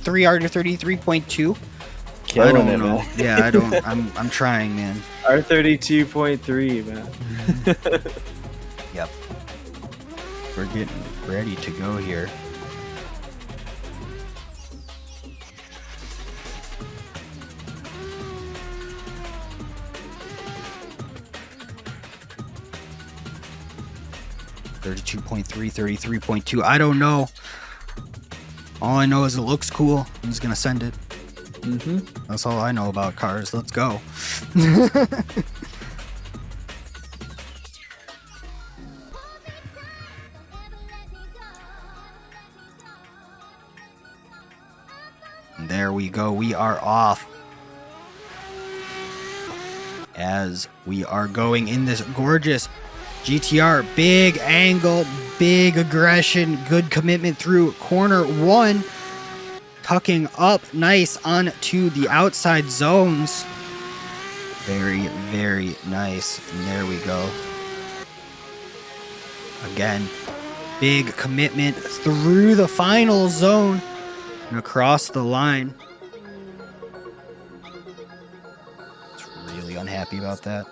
R33.2. Killing I don't it, know. man. Yeah, I don't. I'm trying, man. R32.3, man. Yep. We're getting ready to go here. .3, 33.2. I don't know. All I know is it looks cool. I'm just gonna send it. That's all I know about cars. Let's go. And there we go. We are off. As we are going in this gorgeous GTR, big angle, big aggression, good commitment through corner 1. Tucking up nice onto the outside zones. Very, very nice. And there we go. Again, big commitment through the final zone and across the line. Really unhappy about that.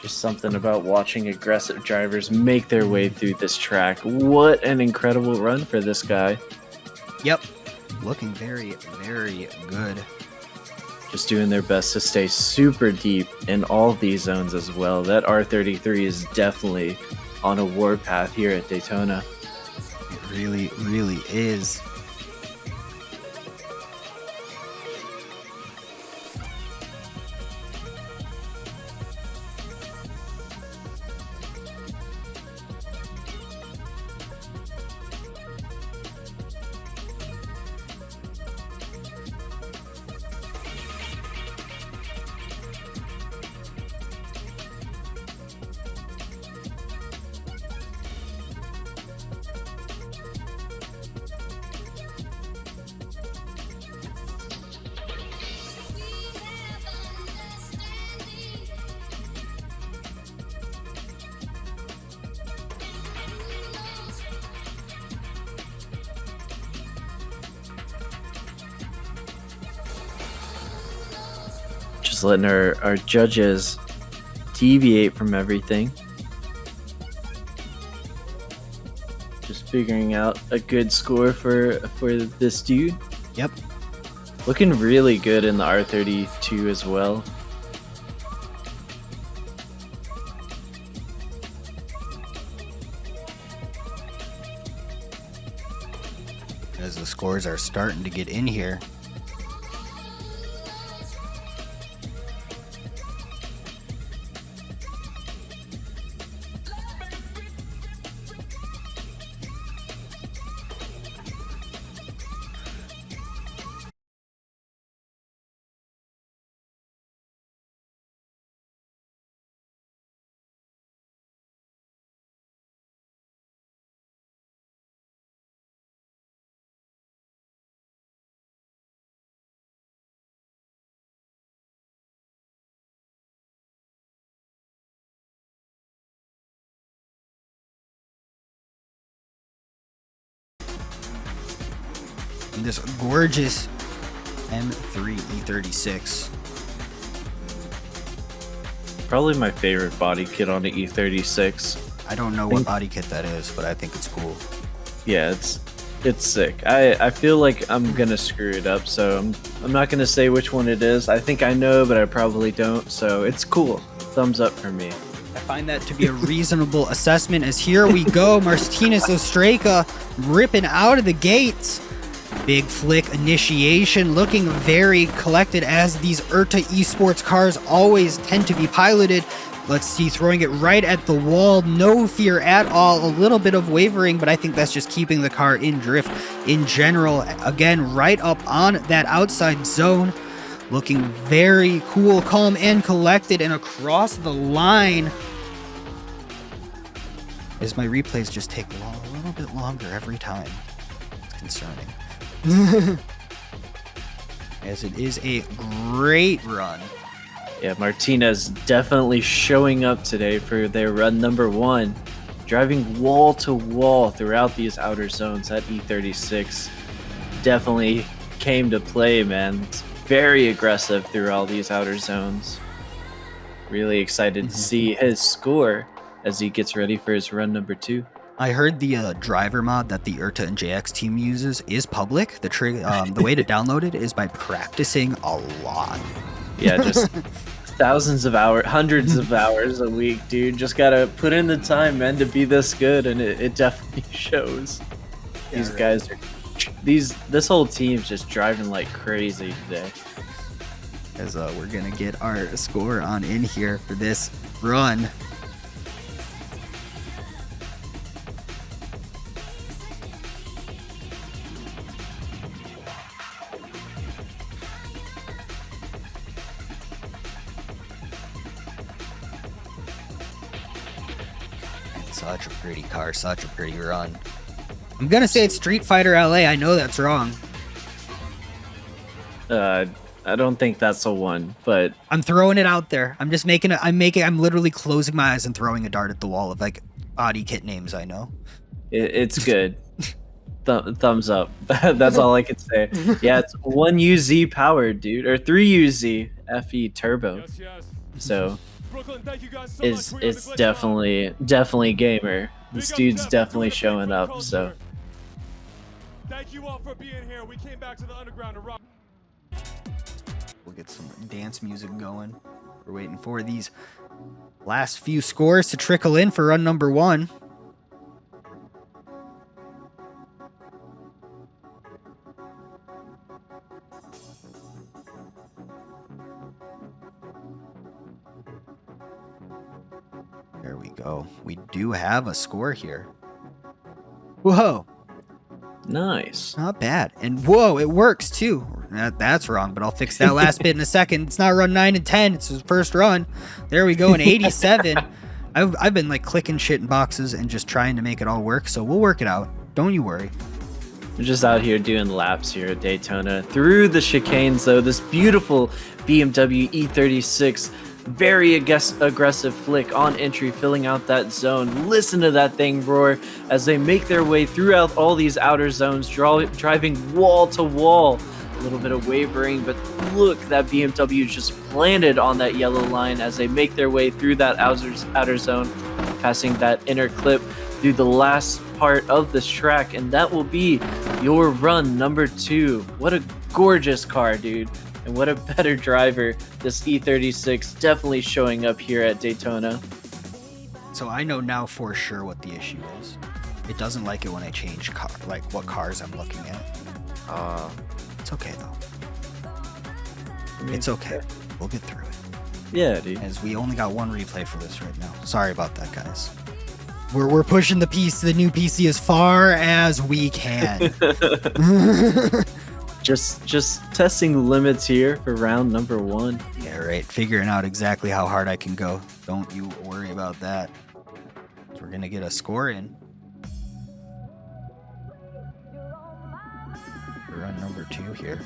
Just something about watching aggressive drivers make their way through this track. What an incredible run for this guy. Yep. Looking very, very good. Just doing their best to stay super deep in all these zones as well. That R33 is definitely on a warpath here at Daytona. It really, really is. Just letting our judges deviate from everything. Just figuring out a good score for this dude. Yep. Looking really good in the R32 as well. As the scores are starting to get in here. This gorgeous M3 E36. Probably my favorite body kit on the E36. I don't know what body kit that is, but I think it's cool. Yeah, it's sick. I feel like I'm gonna screw it up, so I'm not gonna say which one it is. I think I know, but I probably don't. So it's cool. Thumbs up for me. I find that to be a reasonable assessment. As here we go, Martinez Ostraka ripping out of the gates. Big flick initiation, looking very collected as these IRTA esports cars always tend to be piloted. Let's see, throwing it right at the wall, no fear at all, a little bit of wavering, but I think that's just keeping the car in drift in general. Again, right up on that outside zone, looking very cool, calm, and collected, and across the line. As my replays just take a little bit longer every time. It's concerning. As it is a great run. Yeah, Martinez definitely showing up today for their run number 1. Driving wall to wall throughout these outer zones at E36. Definitely came to play, man. It's very aggressive through all these outer zones. Really excited to see his score as he gets ready for his run number 2. I heard the driver mod that the IRTA and JX team uses is public. The way to download it is by practicing a lot. Yeah, just thousands of hours, hundreds of hours a week, dude. Just gotta put in the time, man, to be this good, and it definitely shows. Yeah, these guys are, this whole team's just driving like crazy today. As we're gonna get our score on in here for this run. Such a pretty car, such a pretty run. I'm gonna say it's Street Fighter LA. I know that's wrong. I don't think that's a one, but I'm throwing it out there. I'm just making it. I'm literally closing my eyes and throwing a dart at the wall of like body kit names I know. It's good. Thumbs up. That's all I can say. Yeah, it's 1UZ powered, dude, or 3UZ FE turbo. So it's definitely gamer. This dude's definitely showing up. So thank you all for being here. We came back to the underground to rock. We'll get some dance music going. We're waiting for these last few scores to trickle in for run number 1. There we go. We do have a score here. Whoa. nice. Not bad. And whoa, it works too. That's wrong, but I'll fix that last bit in a second. It's not run 9 and 10. It's his first run. There we go, an 87. I've been like clicking shit in boxes and just trying to make it all work, so we'll work it out. Don't you worry. We're just out here doing laps here at Daytona through the chicanes, though. This beautiful BMW E36, very aggressive flick on entry, filling out that zone. Listen to that thing roar as they make their way throughout all these outer zones, driving wall to wall. little bit of wavering, but look, that BMW just planted on that yellow line as they make their way through that outer zone, passing that inner clip through the last part of this track, and that will be your run number 2. What a gorgeous car, dude, and what a better driver. This E36 definitely showing up here at Daytona. So I know now for sure what the issue is. It doesn't like it when I change what cars I'm looking at. It's okay though. It's okay. We'll get through it. Yeah, dude. As we only got one replay for this right now. Sorry about that, guys. We're pushing the new PC as far as we can. just testing limits here for round number 1. Yeah, right. Figuring out exactly how hard I can go. Don't you worry about that. We're gonna get a score in. Run number 2 here.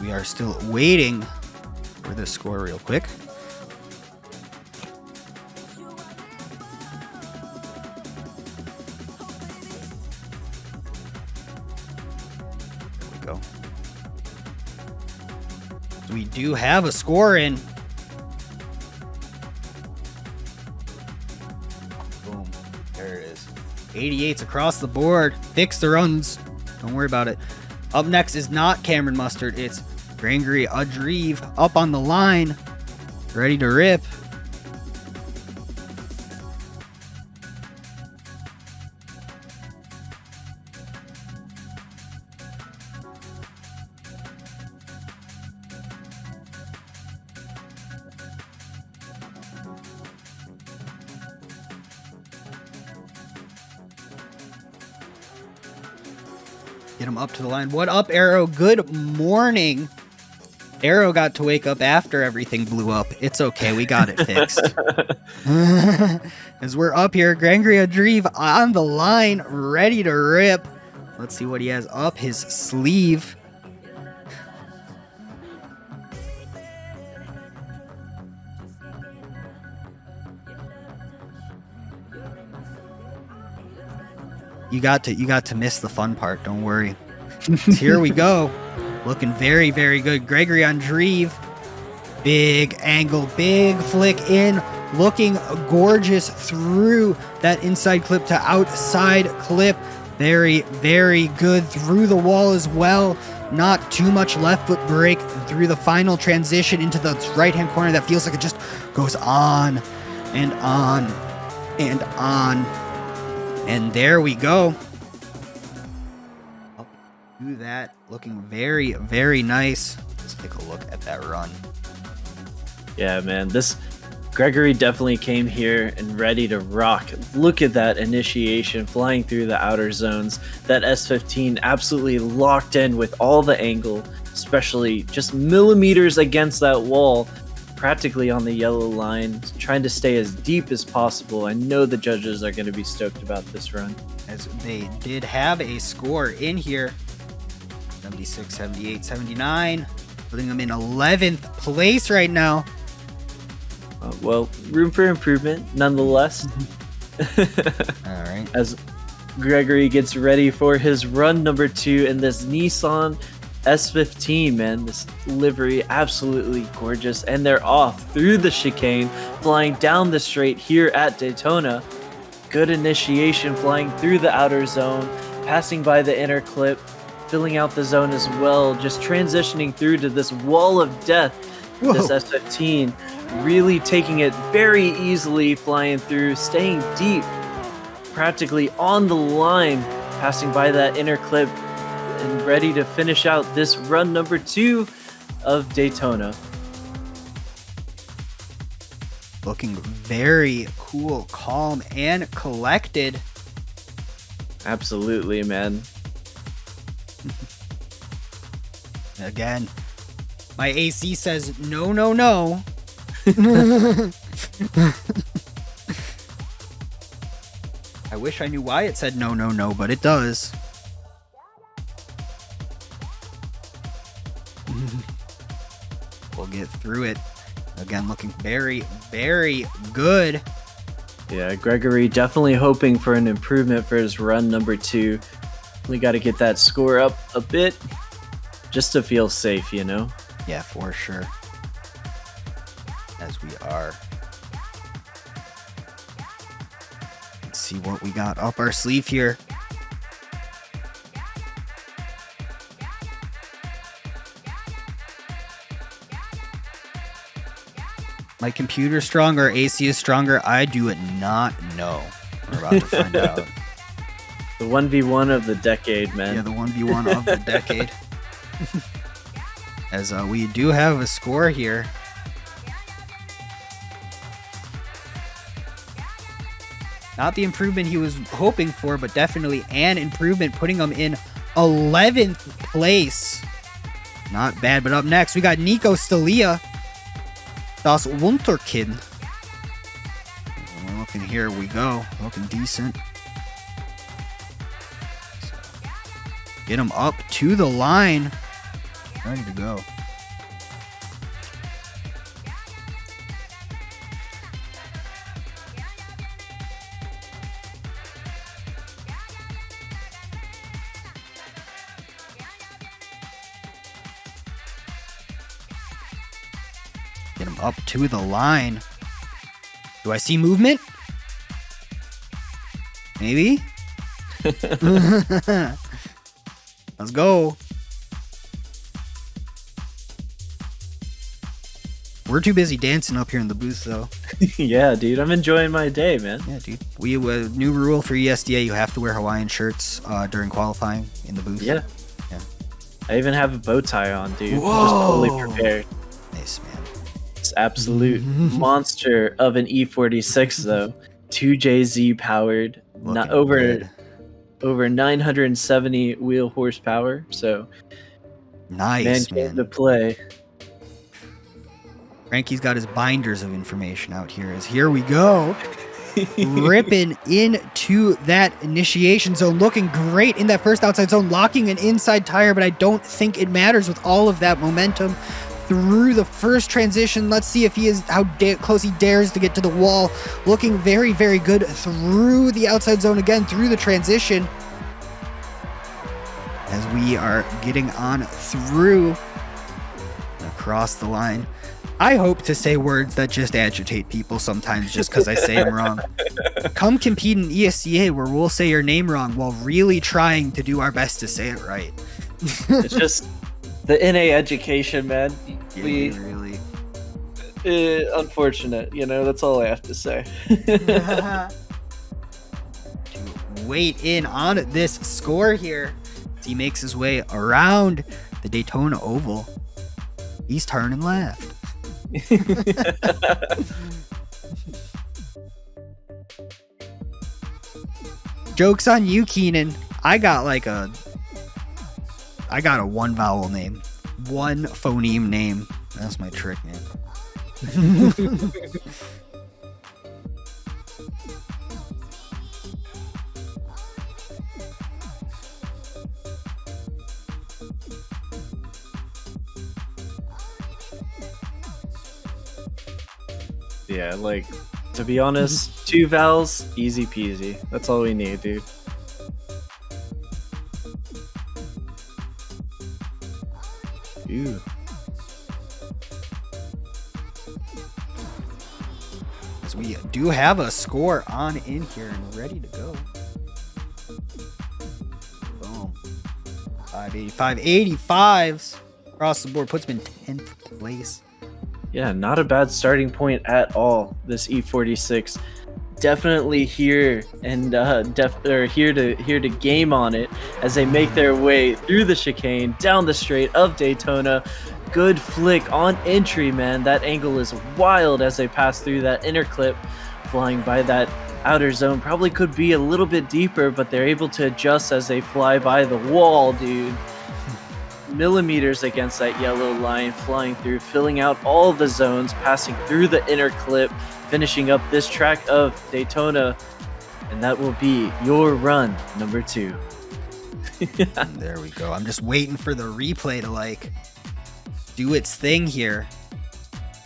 We are still waiting for this score real quick. There we go. We do have a score in. Boom. There it is. 88s across the board. Fix the runs. Don't worry about it. Up next is not Cameron Mustard. It's Gregory Adrive up on the line. Ready to rip. Get him up to the line. What up, Arrow? Good morning. Arrow got to wake up after everything blew up. It's okay. We got it fixed. As we're up here, Gregory Adrive on the line, ready to rip. Let's see what he has up his sleeve. You got to miss the fun part. Don't worry. Here we go. Looking very, very good. Gregory Adrive. Big angle, big flick in. Looking gorgeous through that inside clip to outside clip. Very, very good through the wall as well. Not too much left foot brake through the final transition into the right-hand corner. That feels like it just goes on and on and on. And there we go. Up to that, looking very, very nice. Let's take a look at that run. Yeah, man, this Gregory definitely came here and ready to rock. Look at that initiation flying through the outer zones. That S15 absolutely locked in with all the angle, especially just millimeters against that wall, practically on the yellow line, trying to stay as deep as possible. I know the judges are going to be stoked about this run. As they did have a score in here, 76, 78, 79, putting them in 11th place right now. Well, room for improvement nonetheless. All right. As Gregory gets ready for his run number 2 in this Nissan S15, man. This livery absolutely gorgeous, and they're off through the chicane, flying down the straight here at Daytona. Good initiation, flying through the outer zone, passing by the inner clip, filling out the zone as well, just transitioning through to this wall of death. Whoa. This S15 really taking it very easily, flying through, staying deep, practically on the line, passing by that inner clip and ready to finish out this run number 2 of Daytona. Looking very cool, calm, and collected. Absolutely, man. Again, my AC says no, no, no. I wish I knew why it said no, no, no, but it does. We'll get through it. Again, looking very, very good. Yeah, Gregory definitely hoping for an improvement for his run number 2. We got to get that score up a bit just to feel safe, you know? Yeah, for sure. As we are. Let's see what we got up our sleeve here. My computer's stronger, AC is stronger. I do not know. We're about to find out. The 1v1 of the decade, man. Yeah, the 1v1 of the decade. As we do have a score here. Not the improvement he was hoping for, but definitely an improvement, putting him in 11th place. Not bad, but up next, we got Nico Stalia. Das Wunterkind. We're looking, here we go. Looking decent. So, get him up to the line. Ready to go. Get him up to the line. Do I see movement? Maybe? Let's go. We're too busy dancing up here in the booth, though. Yeah, dude, I'm enjoying my day, man. Yeah, dude. We new rule for ESDA: you have to wear Hawaiian shirts during qualifying in the booth. Yeah. Yeah. I even have a bow tie on, dude. Whoa. Just fully prepared. Nice, man. It's absolute monster of an E46, though. 2JZ powered, not over 970 wheel horsepower. So, nice, man. man. To play. Frankie's got his binders of information out here. As here we go. Ripping into that initiation zone. Looking great in that first outside zone. Locking an inside tire, but I don't think it matters with all of that momentum through the first transition. Let's see if he is how close he dares to get to the wall. Looking very, very good through the outside zone again, through the transition. As we are getting on through across the line. I hope to say words that just agitate people sometimes just because I say them wrong. Come compete in ESCA where we'll say your name wrong while really trying to do our best to say it right. It's just the NA education, man. Yeah, We really. Unfortunate, you know, that's all I have to say. To wait in on this score here as he makes his way around the Daytona Oval. He's turning left. Joke's on you, Keenan. I got a one vowel name. One phoneme name. That's my trick name. Yeah, like, to be honest, 2 vowels, easy peasy. That's all we need, dude. Ooh. As we do have a score on in here and ready to go. Boom. 585. 85s across the board puts him in 10th place. Yeah, not a bad starting point at all. This E46 definitely here and here to game on it as they make their way through the chicane down the straight of Daytona. Good flick on entry, man. That angle is wild as they pass through that inner clip, flying by that outer zone. Probably could be a little bit deeper, but they're able to adjust as they fly by the wall, dude. Millimeters against that yellow line, flying through, filling out all the zones, passing through the inner clip, finishing up this track of Daytona, and that will be your run number 2. There we go. I'm just waiting for the replay to like do its thing here.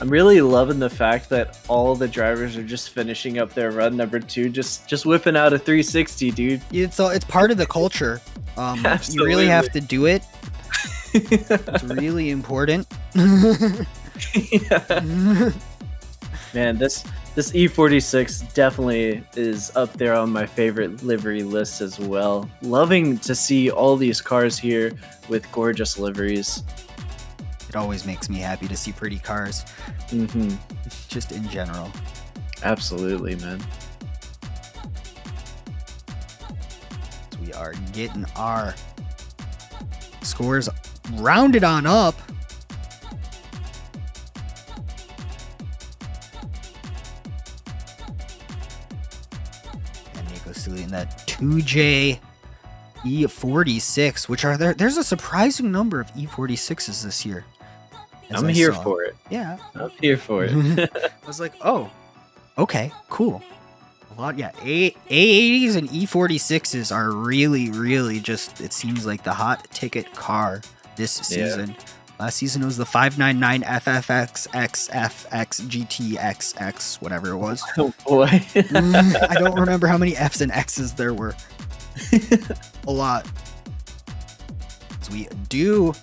I'm really loving the fact that all the drivers are just finishing up their run number 2, just whipping out a 360, dude. It's part of the culture. You really have to do it. It's really important. Yeah. Man, this E46 definitely is up there on my favorite livery list as well. Loving to see all these cars here with gorgeous liveries. It always makes me happy to see pretty cars. Just in general. Absolutely, man. So we are getting our scores rounded on up. And Nico Stewart in that 2J E46, which are there's a surprising number of E46s this year. I'm here for it. Yeah. I'm here for it. I was like, oh, okay, cool. A lot, yeah. A80s and E46s are really, really just, it seems like the hot ticket car this season. Last season it was the 599 FFX GTXX, whatever it was. Oh boy. I don't remember how many F's and X's there were. A lot. So we do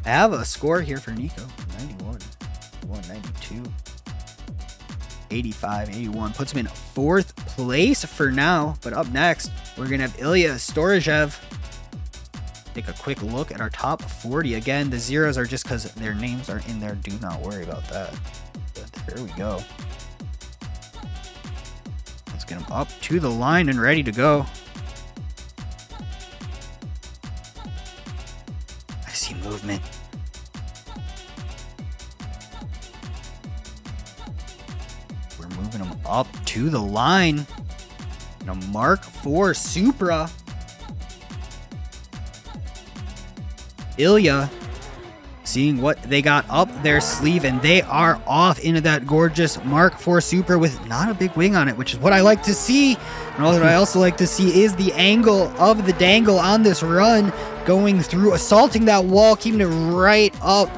have a score here for Nico. 91, 192, 85, 81. Puts him in 4th place for now. But up next, we're going to have Ilya Storajev. Take a quick look at our top 40. Again, the zeros are just because their names are in there. Do not worry about that. But there we go. Let's get him up to the line and ready to go. I see movement. We're moving him up to the line. And a Mark IV Supra. Ilya seeing what they got up their sleeve, and they are off into that gorgeous Mark IV Supra with not a big wing on it, which is what I like to see. And what I also like to see is the angle of the dangle on this run, going through, assaulting that wall, keeping it right up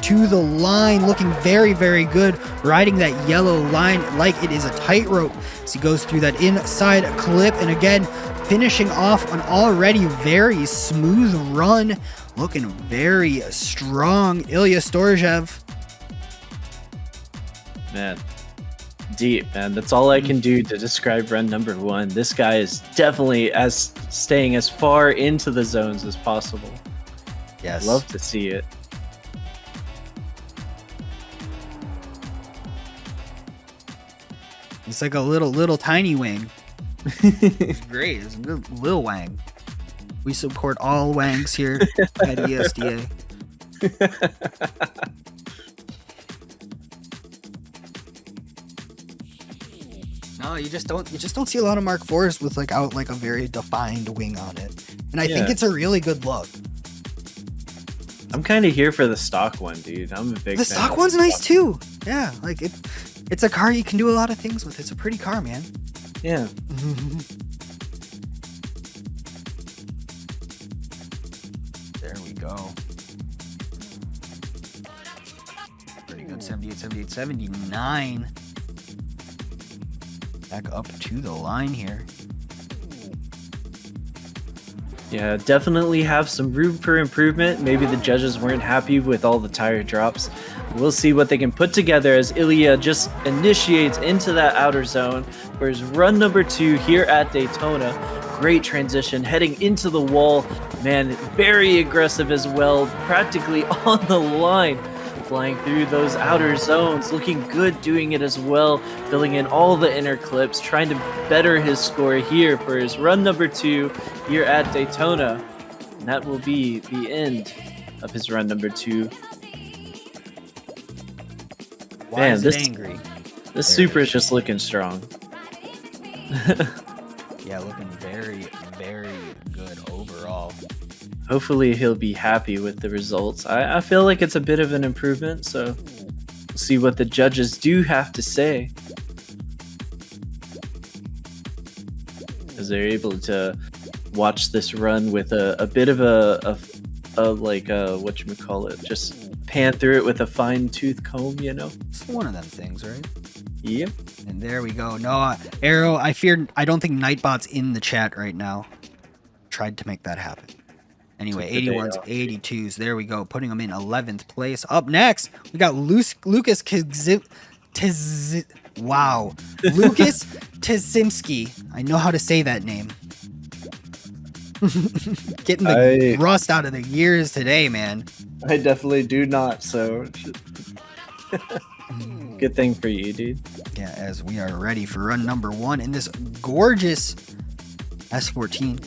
to the line, looking very, very good, riding that yellow line like it is a tightrope as he goes through that inside clip, and again, finishing off an already very smooth run. Looking very strong, Ilya Storajev. Man, deep, man. That's all I can do to describe run number 1. This guy is definitely staying as far into the zones as possible. Yes. Love to see it. It's like a little tiny wing. It's great. It's a good Lil Wang. We support all Wangs here at ESDA. No, you just don't see a lot of Mark IVs with out a very defined wing on it. And I think it's a really good look. I'm kind of here for the stock one, dude. I'm a big fan. The stock one's nice too. Yeah, it's a car you can do a lot of things with. It's a pretty car, man. Yeah. There we go. Pretty good. 78, 78, 79. Back up to the line here. Yeah, definitely have some room for improvement. Maybe the judges weren't happy with all the tire drops. We'll see what they can put together as Ilya just initiates into that outer zone for his run number 2 here at Daytona. Great transition, heading into the wall. Man, very aggressive as well, practically on the line. Flying through those outer zones, looking good doing it as well, filling in all the inner clips, trying to better his score here for his run number 2 here at Daytona. And that will be the end of his run number 2 Why Man, is this- it angry? This There super it is just looking strong. Yeah, looking very, very good overall. Hopefully he'll be happy with the results. I feel like it's a bit of an improvement, so we'll see what the judges do have to say. Because they're able to watch this run with a bit of a whatchamacallit, just pan through it with a fine tooth comb, you know? It's one of them things, right? Yep. And there we go. No, Arrow, I don't think Nightbot's in the chat right now. Tried to make that happen. Anyway, Took the day 81s, off. 82s. There we go. Putting them in 11th place. Up next, we got Lucas Wow. Lucas Tizimski. I know how to say that name. Getting the rust out of the gears today, man. I definitely do not, so good thing for you, dude. Yeah, as we are ready for run number 1 in this gorgeous S14.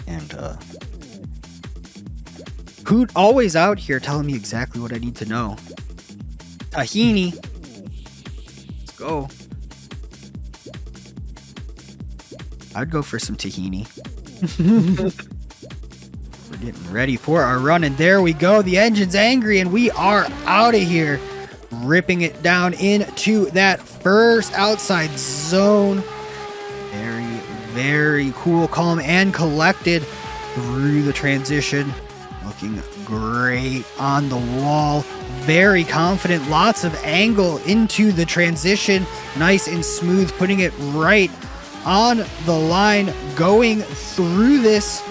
And Hoot always out here telling me exactly what I need to know. Tahini. Let's go. I'd go for some tahini. We're getting ready for our run, and there we go. The engine's angry, and we are out of here. Ripping it down into that first outside zone. Very, very cool, calm, and collected through the transition. Looking great on the wall. Very confident. Lots of angle into the transition. Nice and smooth, putting it right on the line, going through this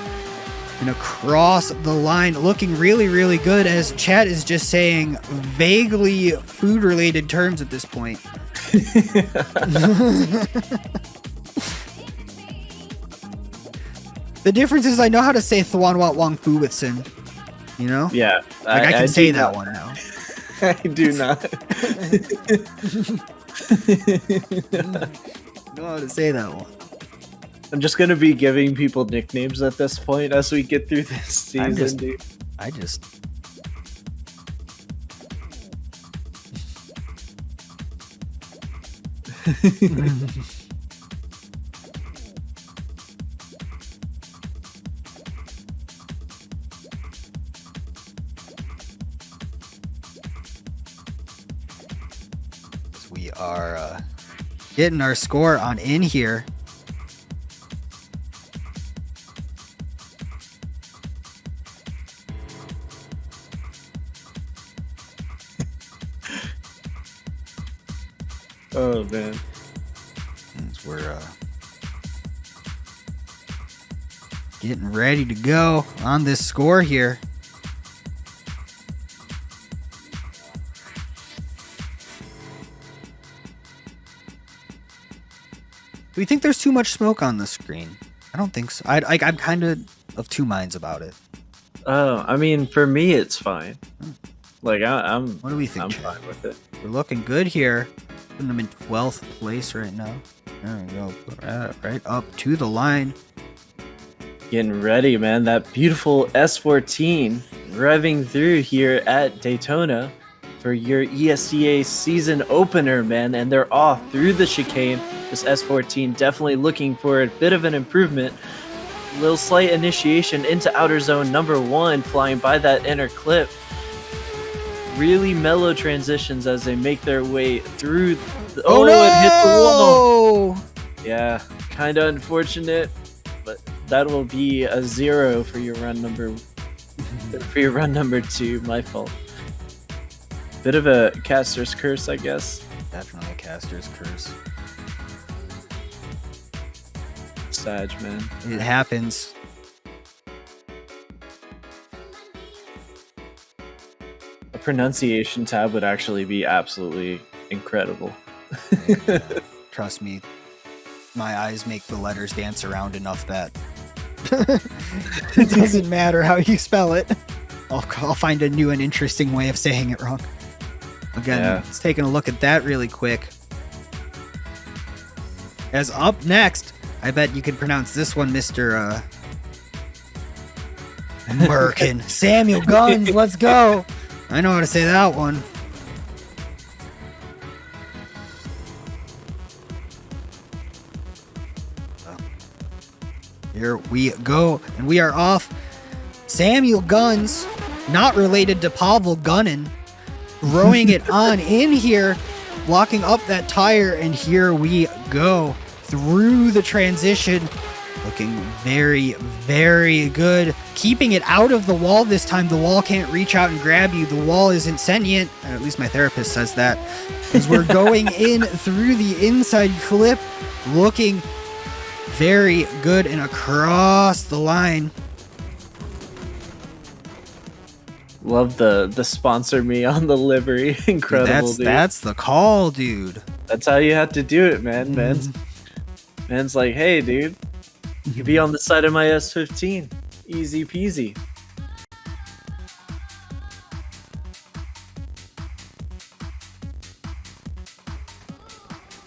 and across the line, looking really, really good, as chat is just saying vaguely food related terms at this point. The difference is I know how to say Thwan Wat Wong Fu with Sin, you know? Yeah. Like I can say that not. one now. I do not. I know how to say that one. I'm just gonna be giving people nicknames at this point as we get through this season, dude. I just we are getting our score on in here. Oh man. As we're getting ready to go on this score here. Do we think there's too much smoke on the screen? I don't think so. I'm kind of two minds about it. Oh, I mean, for me, it's fine. Like I'm. What do we think, I'm Chad? fine with it. We're looking good here. Putting them in 12th place right now. There we go. Right up to the line. Getting ready, man. That beautiful S14 revving through here at Daytona for your ESDA season opener, man. And they're off through the chicane. This S14 definitely looking for a bit of an improvement. Little slight initiation into outer zone number 1, flying by that inner clip. Really mellow transitions as they make their way through. Oh no! It hit the wall. Yeah, kind of unfortunate, but that will be a 0 for your run number 2. My fault. Bit of a caster's curse, I guess. Definitely a caster's curse. Sag, man. It happens. A pronunciation tab would actually be absolutely incredible. Trust me, my eyes make the letters dance around enough that it doesn't matter how you spell it. I'll find a new and interesting way of saying it wrong. Again, Yeah. Let's take a look at that really quick. As up next, I bet you can pronounce this one, Mr. Merkin. Samuel Guns, let's go. I know how to say that one. Here we go, and we are off. Samuel Guns, not related to Pavel Gunnin, throwing it on in here, blocking up that tire, and here we go through the transition. Looking very, very good. Keeping it out of the wall this time. The wall can't reach out and grab you. The wall isn't sentient. At least my therapist says that. As we're going in through the inside clip. Looking very good and across the line. Love the sponsor me on the livery. Incredible, dude. That's the call, dude. That's how you have to do it, man. Man's like, hey, dude. You could be on the side of my S15. Easy peasy.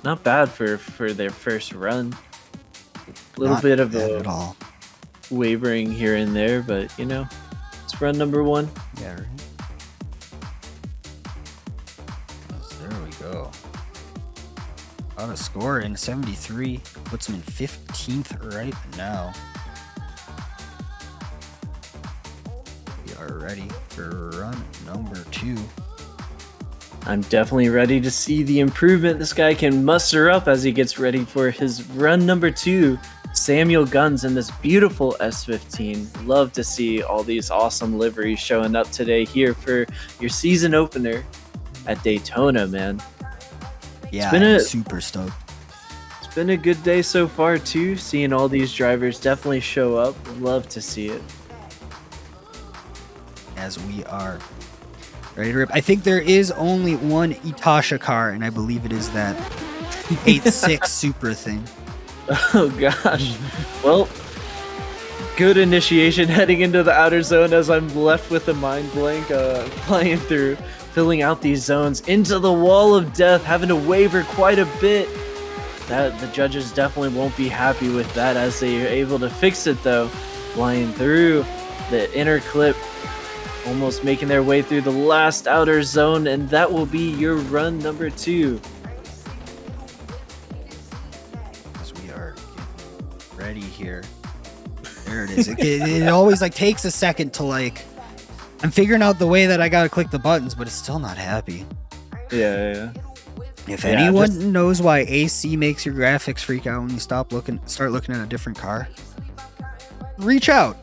Not bad for their first run. A little bit of a wavering here and there, but you know, it's run number 1. Yeah, right. There we go. Got a score in 73. Puts him in 15th right now. We are ready for run number 2. I'm definitely ready to see the improvement this guy can muster up as he gets ready for his run number 2. Samuel Guns in this beautiful S15. Love to see all these awesome liveries showing up today here for your season opener at Daytona, man. Yeah, I'm super stoked. It's been a good day so far too, seeing all these drivers definitely show up. Love to see it. As we are ready to rip. I think there is only one Itasha car, and I believe it is that 8.6 Supra thing. Oh gosh. Well, good initiation heading into the outer zone as I'm left with a mind blank, flying through, filling out these zones into the wall of death, having to waver quite a bit. That the judges definitely won't be happy with that as they are able to fix it though. Flying through the inner clip, almost making their way through the last outer zone, and that will be your run number 2. Ready here. There it is. It always like takes a second to like. I'm figuring out the way that I gotta click the buttons, but it's still not happy. Yeah. If anyone knows why AC makes your graphics freak out when you start looking at a different car, reach out.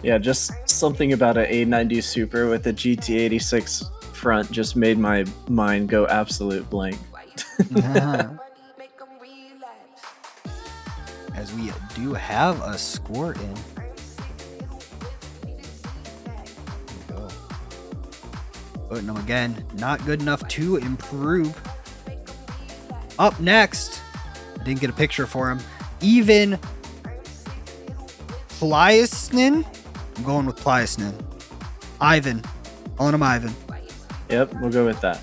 Yeah, just something about an A90 Super with a GT86 front just made my mind go absolute blank. As we do have a score in. Here we go. Putting them again. Not good enough to improve. Up next. I didn't get a picture for him. Even Pliasnin. I'm going with Pliasnin. Ivan. Calling him Ivan. Yep, we'll go with that.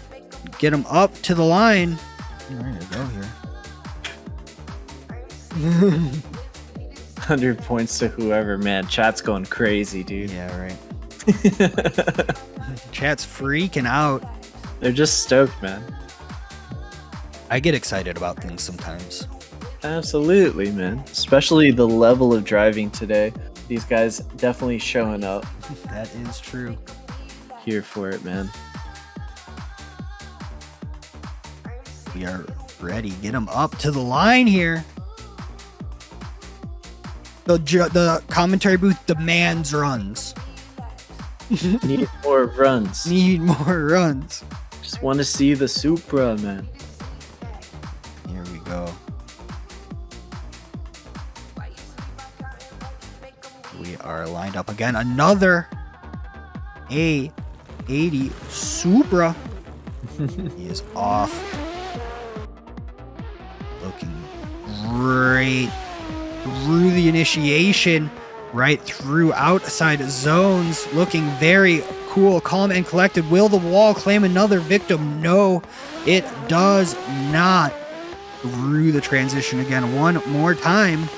Get him up to the line. Ready to go here. 100 points to whoever, man. Chat's going crazy, dude. Yeah, right. Chat's freaking out. They're just stoked, man. I get excited about things sometimes. Absolutely, man. Especially the level of driving today. These guys definitely showing up. That is true. Here for it, man. We are ready. Get him up to the line here. The commentary booth demands runs. Need more runs. Need more runs. Just want to see the Supra, man. Here we go. We are lined up again. Another A80 Supra. He is off. Looking great. Through the initiation, right through outside zones, looking very cool, calm, and collected. Will the wall claim another victim? No, it does not. Through the transition again one more time.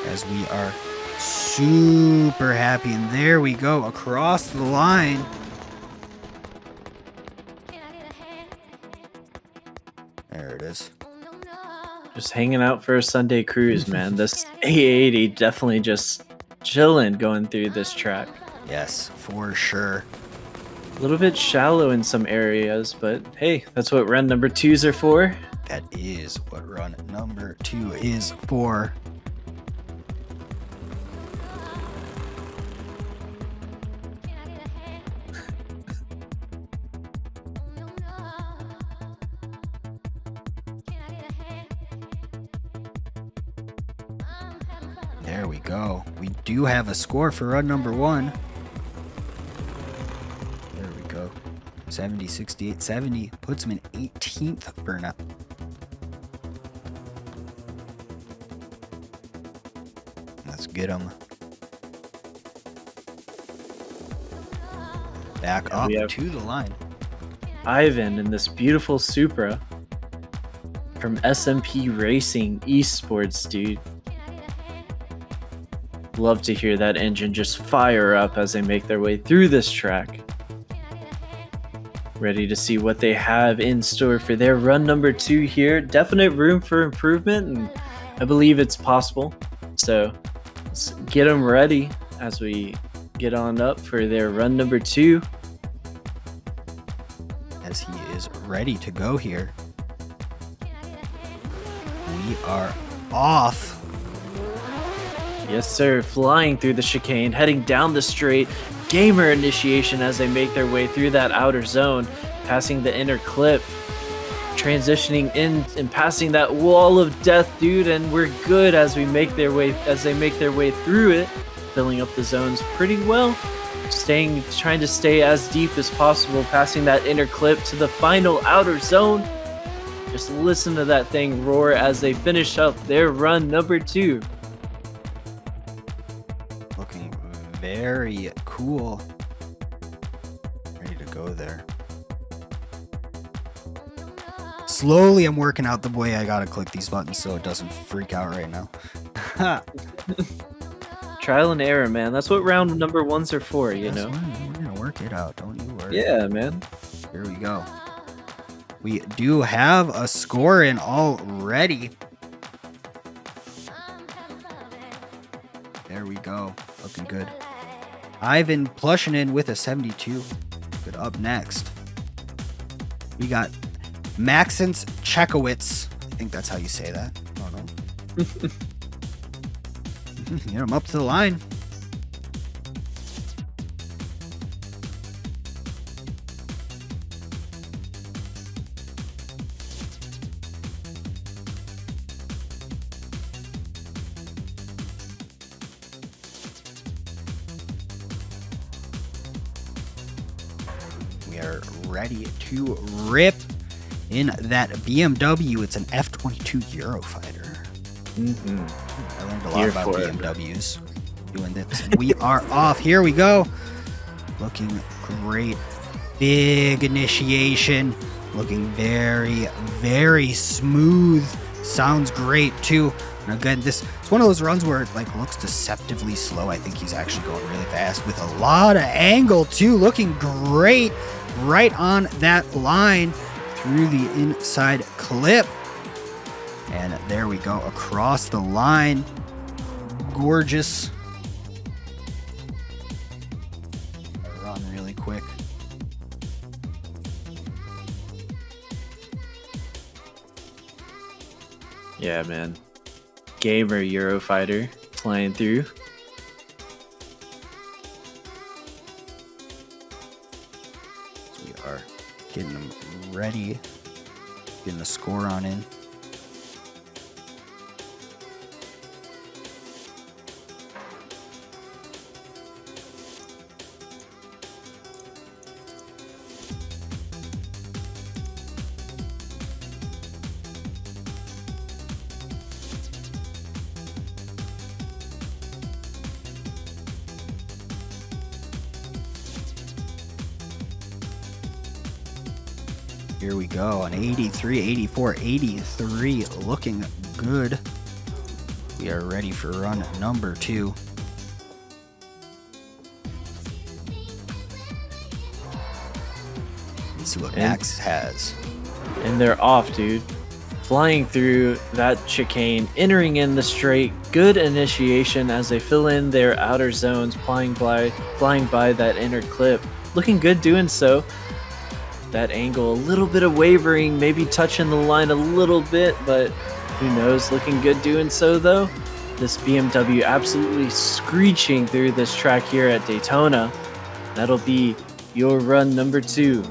As we are super happy. And there we go, across the line. There it is. Just hanging out for a Sunday cruise, man. This A80 definitely just chilling going through this track. Yes, for sure. A little bit shallow in some areas, but hey, that's what run number 2s are for. That is what run number 2 is for. There we go. We do have a score for run number 1. There we go. 70, 68, 70. Puts him in 18th for now. Let's get him back up to the line. Ivan in this beautiful Supra from SMP Racing Esports, dude. Love to hear that engine just fire up as they make their way through this track. Ready to see what they have in store for their run number 2 here. Definite room for improvement, and I believe it's possible. So let's get them ready as we get on up for their run number 2. As he is ready to go here. We are off. Yes, sir. Flying through the chicane, heading down the straight. Gamer initiation as they make their way through that outer zone, passing the inner clip, transitioning in and passing that wall of death, dude. And we're good as they make their way through it, filling up the zones pretty well. Trying to stay as deep as possible, passing that inner clip to the final outer zone. Just listen to that thing roar as they finish up their run number 2. Looking very cool. Ready to go there. Slowly I'm working out the way I gotta click these buttons so it doesn't freak out right now. Trial and error, man. That's what round number 1s are for, you know? We're gonna work it out, don't you worry. Yeah, man. Here we go. We do have a score in already. There we go. Looking good. Ivan Plushinin with a 72. Good. Up next, we got Maxence Chekowitz. I think that's how you say that. I don't know. Get him up to the line. We are ready to rip in that BMW. It's an F22 Eurofighter. I learned a lot about BMWs doing this. We are off. Here we go. Looking great. Big initiation. Looking very, very smooth. Sounds great too. And again, this it's one of those runs where it like looks deceptively slow. I think he's actually going really fast with a lot of angle too. Looking great right on that line through the inside clip. And there we go, across the line. Gorgeous. Run really quick. Yeah, man. Gamer Eurofighter flying through. So we are getting them ready. Getting the score on in. Here we go, an 83, 84, 83, looking good. We are ready for run number 2. Let's see what Max has. And they're off, dude. Flying through that chicane, entering in the straight. Good initiation as they fill in their outer zones, flying by that inner clip. Looking good doing so. That angle, a little bit of wavering, maybe touching the line a little bit, but who knows? Looking good doing so, though. This BMW absolutely screeching through this track here at Daytona. That'll be your run number 2.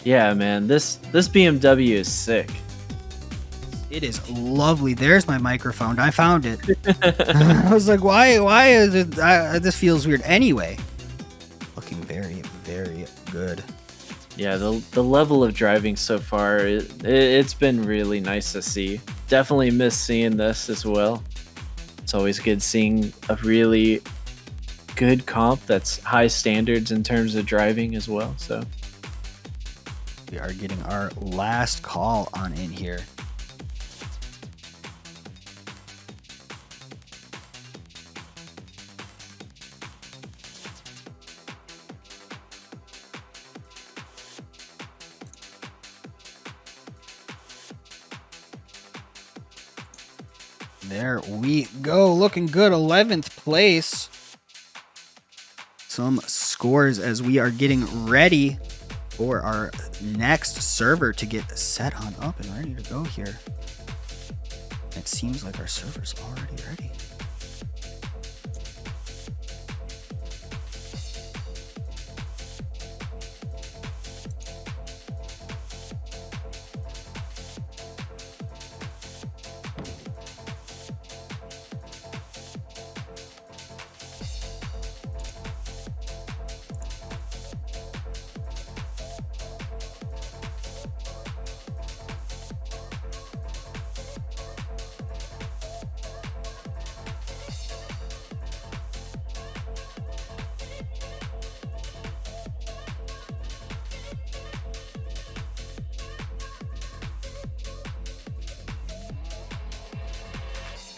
Yeah, man, this BMW is sick. It is lovely. There's my microphone. I found it. I was like, why is it? This feels weird. Anyway, looking very, very good. Yeah, the level of driving so far, it's been really nice to see. Definitely miss seeing this as well. It's always good seeing a really good comp that's high standards in terms of driving as well. So we are getting our last call on in here. There we go. Looking good. 11th place. Some scores as we are getting ready for our next server to get set on up and ready to go here. It seems like our server's already ready.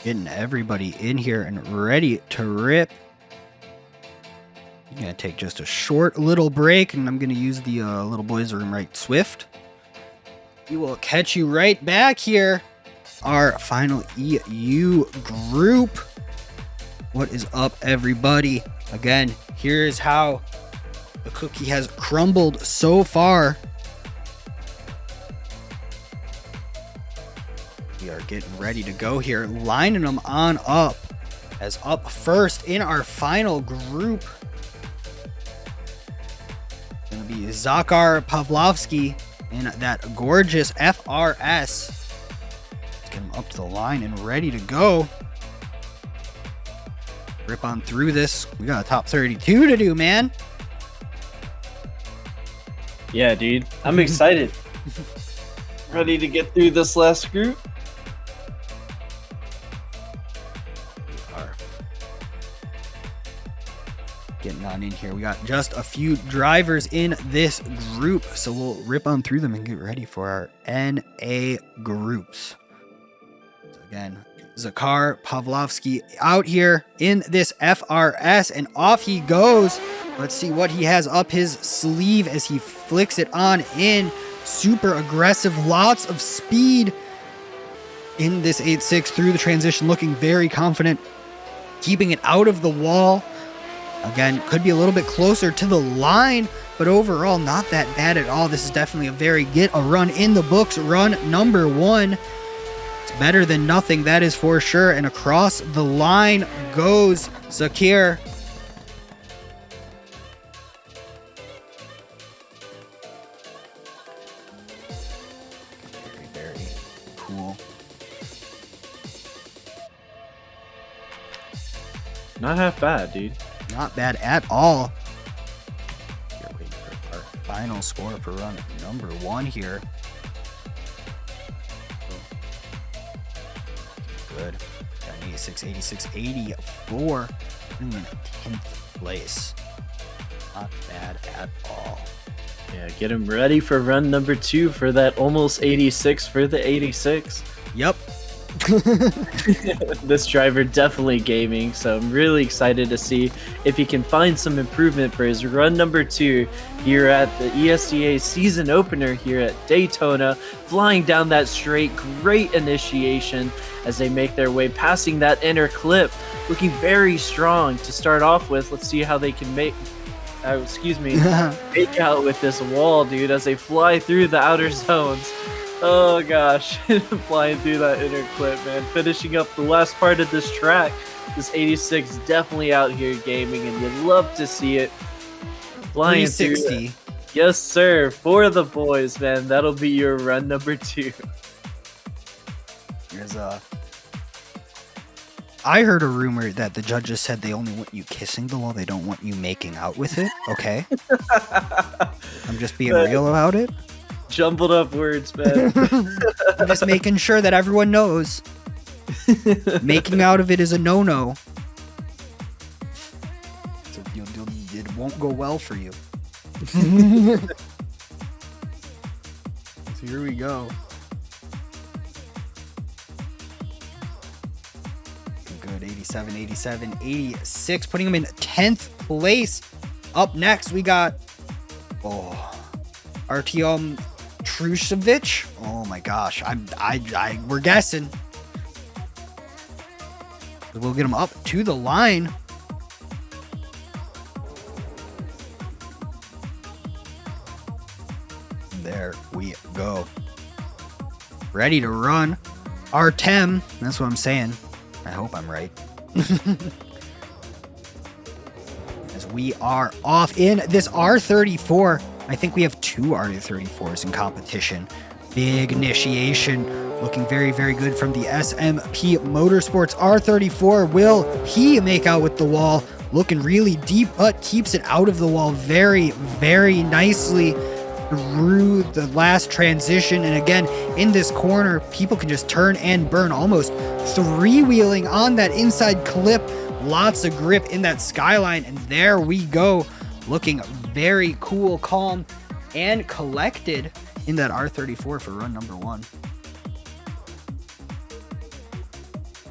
Getting everybody in here and ready to rip. I'm gonna take just a short little break, and I'm gonna use the little boys room right swift. We will catch you right back here. Our final EU group. What is up, everybody? Again, here's how the cookie has crumbled so far. We are getting ready to go here, lining them on up. As up first in our final group, gonna be Zakhar Pavlovsky in that gorgeous FRS. Let's get him up to the line and ready to go. Rip on through this. We got a top 32 to do, man. yeah, dude, I'm excited. Ready to get through this last group. Getting on in here. We got just a few drivers in this group, so we'll rip on through them and get ready for our NA groups. So again, Zakhar Pavlovsky out here in this FRS, and off he goes. Let's see what he has up his sleeve as he flicks it on in. Super aggressive, lots of speed in this 8.6 through the transition, looking very confident, keeping it out of the wall. Again, could be a little bit closer to the line, but overall not that bad at all. This is definitely a very get a run in the books, run number 1. It's better than nothing, that is for sure. And across the line goes Zakir. Very, very cool. Not half bad, dude. Not bad at all. We're waiting for our final score for run number 1 here. Good. Got an 86, 86, 84. In 10th place. Not bad at all. Yeah, get him ready for run number 2 for that almost 86 for the 86. Yep. This driver definitely gaming, so I'm really excited to see if he can find some improvement for his run number 2 here at the ESDA season opener here at Daytona. Flying down that straight, great initiation as they make their way, passing that inner clip, looking very strong to start off with. Let's see how they can make out with this wall, dude, as they fly through the outer zones. Oh gosh, flying through that inner clip, man. Finishing up the last part of this track. This 86 definitely out here gaming, and you'd love to see it. Flying 360. Yes, sir. For the boys, man. That'll be your run number 2. There's I heard a rumor that the judges said they only want you kissing the wall. They don't want you making out with it. Okay. I'm just being real about it. Jumbled up words, man. I'm just making sure that everyone knows. Making out of it is a no-no. So it won't go well for you. So here we go. Good, 87, 87, 86, putting him in 10th place. Up next, we got Artyom Trushevich. Oh my gosh, we're guessing. We'll get him up to the line. There we go. Ready to run. Artem. That's what I'm saying. I hope I'm right. As we are off in this R34. I think we have 2 R34s in competition. Big initiation. Looking very, very good from the SMP Motorsports R34. Will he make out with the wall? Looking really deep, but keeps it out of the wall very, very nicely through the last transition. And again, in this corner, people can just turn and burn, almost 3-wheeling on that inside clip. Lots of grip in that skyline. And there we go. Looking very cool, calm, and collected in that R34 for run number 1.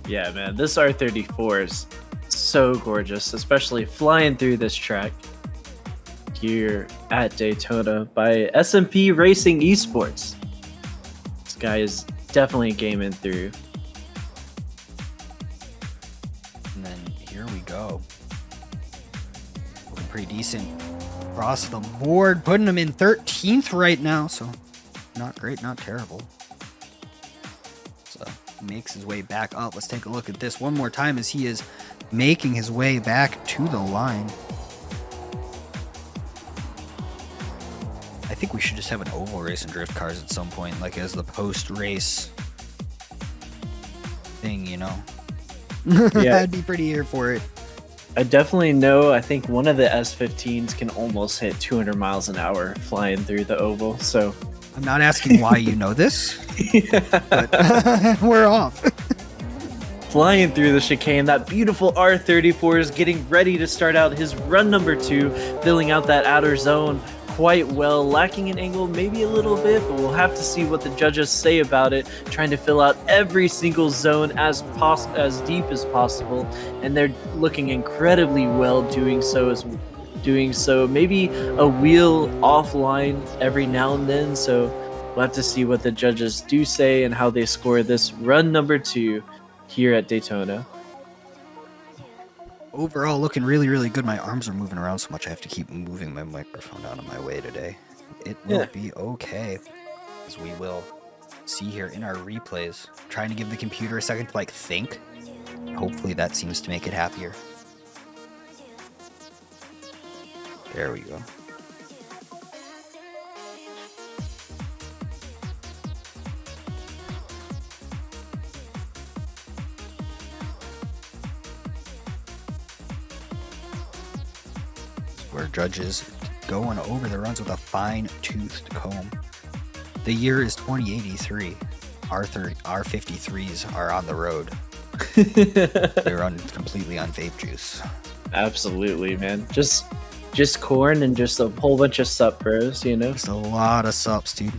Yeah, man, this R34 is so gorgeous, especially flying through this track here at Daytona by SMP Racing Esports. This guy is definitely gaming through. And then here we go. Looking pretty decent across the board, putting him in 13th right now, so not great, not terrible. So makes his way back up. Let's take a look at this one more time as he is making his way back to the line. I think we should just have an oval race and drift cars at some point, like as the post-race thing, you know? Yeah. I'd be pretty here for it. I definitely know. I think one of the S15s can almost hit 200 miles an hour flying through the oval. So I'm not asking why you know this, but we're off. Flying through the chicane, that beautiful R34 is getting ready to start out his run number 2, filling out that outer zone quite well, lacking an angle maybe a little bit, but we'll have to see what the judges say about it, trying to fill out every single zone as deep as possible, and they're looking incredibly well doing so. Maybe a wheel offline every now and then, so we'll have to see what the judges do say and how they score this run number 2 here at Daytona. Overall, looking really, really good. My arms are moving around so much I have to keep moving my microphone out of my way today. It will be okay, as we will see here in our replays. Trying to give the computer a second to think. Hopefully that seems to make it happier. There we go. Where judges going over the runs with a fine-toothed comb. The year is 2083. R53s are on the road. They run completely on vape juice. Absolutely, man. Just Just corn and just a whole bunch of sup bros, you know? There's a lot of sups, dude.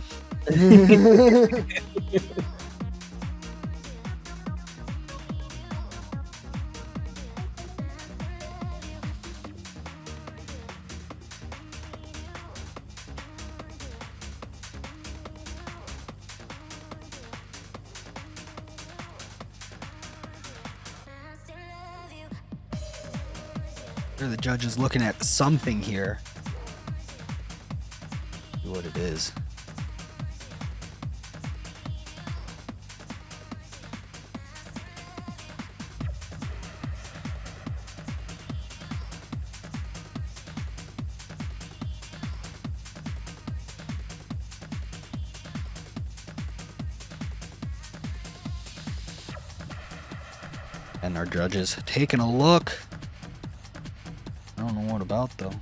The judge is looking at something here. See what it is. And our judge is taking a look. I don't know what about though.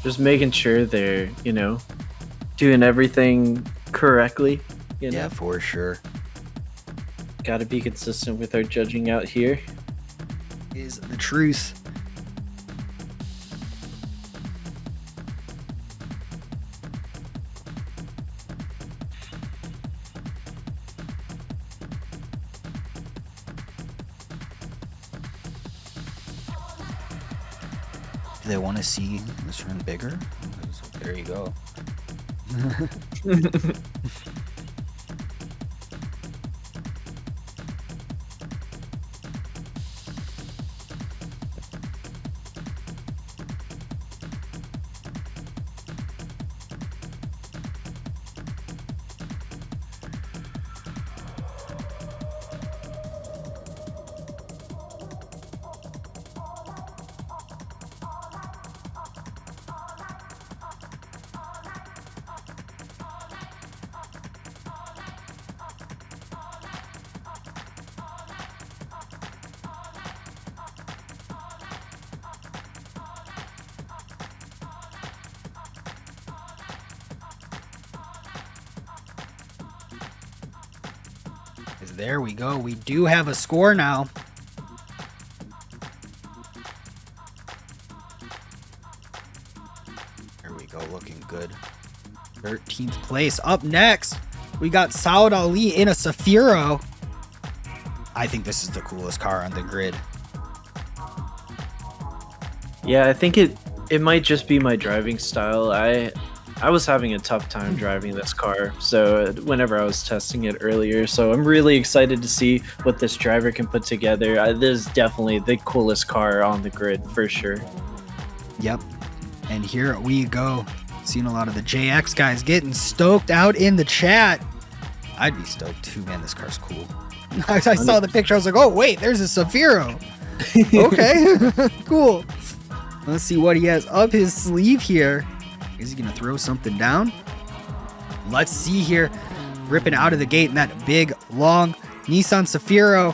Just making sure they're, you know, doing everything correctly, you know? Yeah, for sure. Gotta be consistent with our judging out here. Is the truth. Do they want to see this run bigger? So there you go. There we go. We do have a score now. There we go. Looking good. 13th place. Up next, we got Saud Ali in a Safiro. I think this is the coolest car on the grid. Yeah, I think it might just be my driving style. I was having a tough time driving this car, so whenever I was testing it earlier, so I'm really excited to see what this driver can put together. This is definitely the coolest car on the grid for sure. Yep. And here we go. Seeing a lot of the JX guys getting stoked out in the chat. I'd be stoked too, man. This car's cool. I saw the picture. I was like, oh, wait, there's a Safiro. Okay, cool. Let's see what he has up his sleeve here. Is he going to throw something down? Let's see here. Ripping out of the gate in that big, long Nissan Safiro.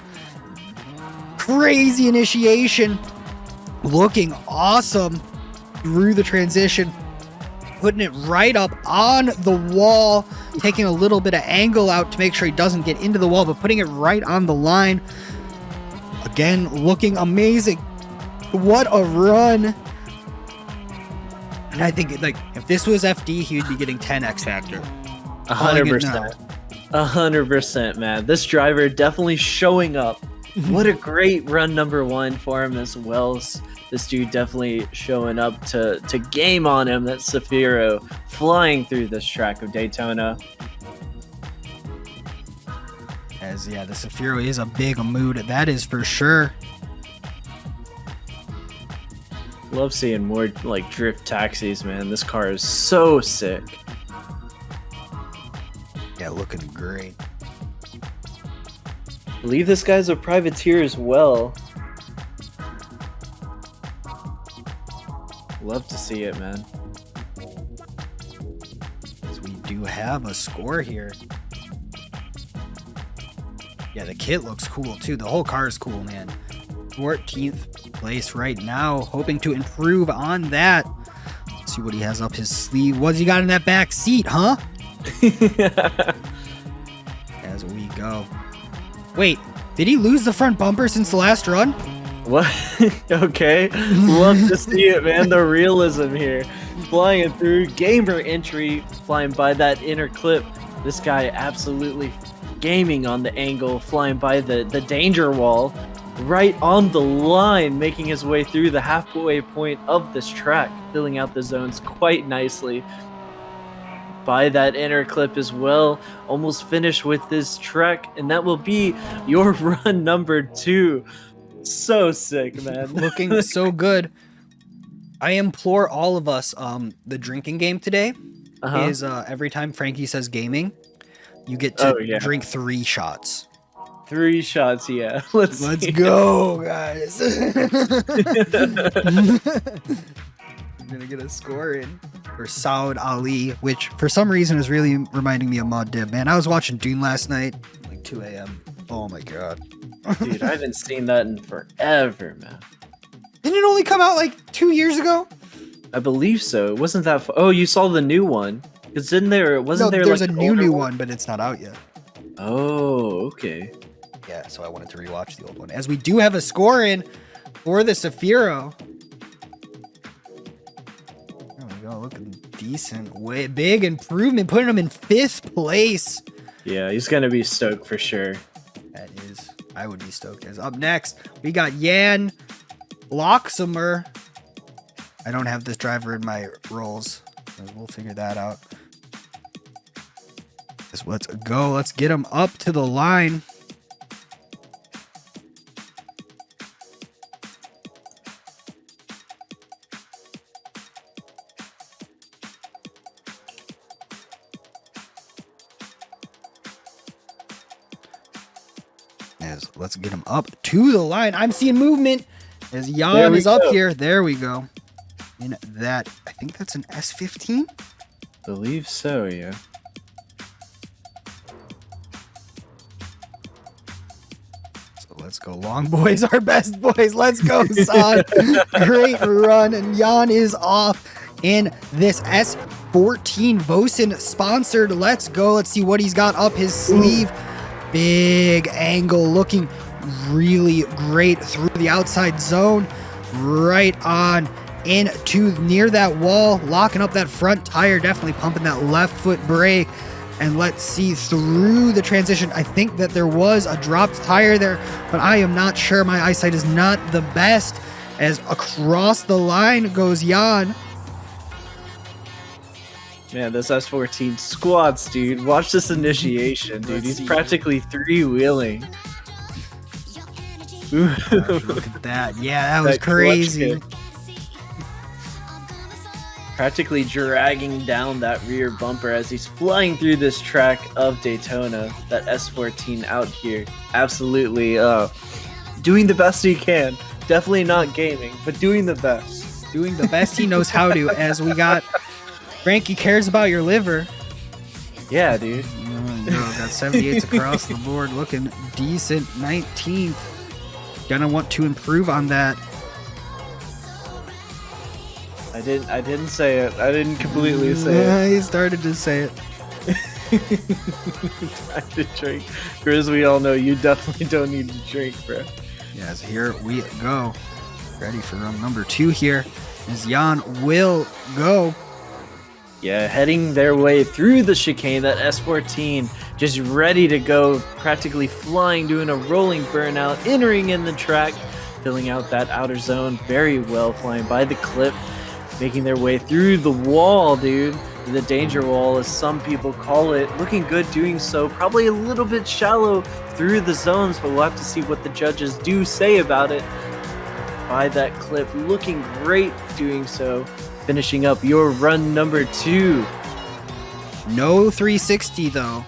Crazy initiation. Looking awesome through the transition. Putting it right up on the wall. Taking a little bit of angle out to make sure he doesn't get into the wall, but putting it right on the line. Again, looking amazing. What a run. And I think, like, if this was FD, he would be getting 10 X Factor. 100%. 100%, man. This driver definitely showing up. What a great run number one for him as well. This dude definitely showing up to game on him. That Safiro flying through this track of Daytona. As, yeah, the Safiro is a big mood. That is for sure. Love seeing more like drift taxis, man. This car is so sick. Yeah, looking great. I believe this guy's a privateer as well. Love to see it, man. As we do have a score here. Yeah, the kit looks cool too. The whole car is cool, man. 14th place right now. Hoping to improve on that. Let's see what he has up his sleeve. What's he got in that back seat, huh? As we go. Wait, Did he lose the front bumper since the last run? What? Okay. Love to see it, man. The realism here. Flying it through. Gamer entry. Flying by that inner clip. This guy absolutely gaming on the angle. Flying by the danger wall. Right on the line. Making his way through the halfway point of this track. Filling out the zones quite nicely. By that inner clip as well. Almost finished with this track. And that will be your run number 2. So sick, man. Looking so good. I implore all of us, the drinking game today is every time Frankie says gaming, you get to drink 3 shots. 3 shots, yeah. Let's go, guys. I'm gonna get a score in for Saud Ali, which for some reason is really reminding me of Mod Dib. Man, I was watching Dune last night, like 2 a.m. Oh my god. Dude, I haven't seen that in forever, man. Didn't it only come out like 2 years ago? I believe so. It wasn't that oh, you saw the new one? Because there's a new one, but it's not out yet. Oh, okay. Yeah, so I wanted to rewatch the old one. As we do have a score in for the Safiro. There we go, looking decent. Way big improvement, putting him in 5th place. Yeah, he's gonna be stoked for sure. That is, I would be stoked. As up next, we got Jan Loxamer. I don't have this driver in my rolls, so we'll figure that out. So let's go. Let's get him up to the line. Let's get him up to the line. I'm seeing movement as Jan is up here. There we go. In that, I think that's an S15? Believe so, yeah. So let's go. Long boys, our best boys. Let's go, son. Great run. And Jan is off in this S14 Vosan sponsored. Let's go. Let's see what he's got up his sleeve. Big angle, looking really great through the outside zone, right on into near that wall, locking up that front tire, definitely pumping that left foot brake. And let's see through the transition. I think that there was a dropped tire there, but I am not sure. My eyesight is not the best. As across the line goes Jan. Man, this S14 squats, dude. Watch this initiation, dude. He's practically 3-wheeling. Look at that. Yeah, that was crazy. Practically dragging down that rear bumper as he's flying through this track of Daytona. That S14 out here. Absolutely doing the best he can. Definitely not gaming, but doing the best. Doing the best he knows how to, as we got... Frankie cares about your liver. Yeah, dude. Got 78s across the board, looking decent. 19th. Gonna want to improve on that. I didn't say it. I didn't completely say it. He started to say it. Time to drink. Grizz, we all know you definitely don't need to drink, bro. Yes, here we go. Ready for run number 2 here. As Jan will go. Yeah, heading their way through the chicane, that S14 just ready to go, practically flying, doing a rolling burnout, entering in the track, filling out that outer zone very well, flying by the clip, making their way through the wall, dude. The danger wall, as some people call it. Looking good doing so, probably a little bit shallow through the zones, but we'll have to see what the judges do say about it. By that clip, looking great doing so. Finishing up your run number 2. No 360 though.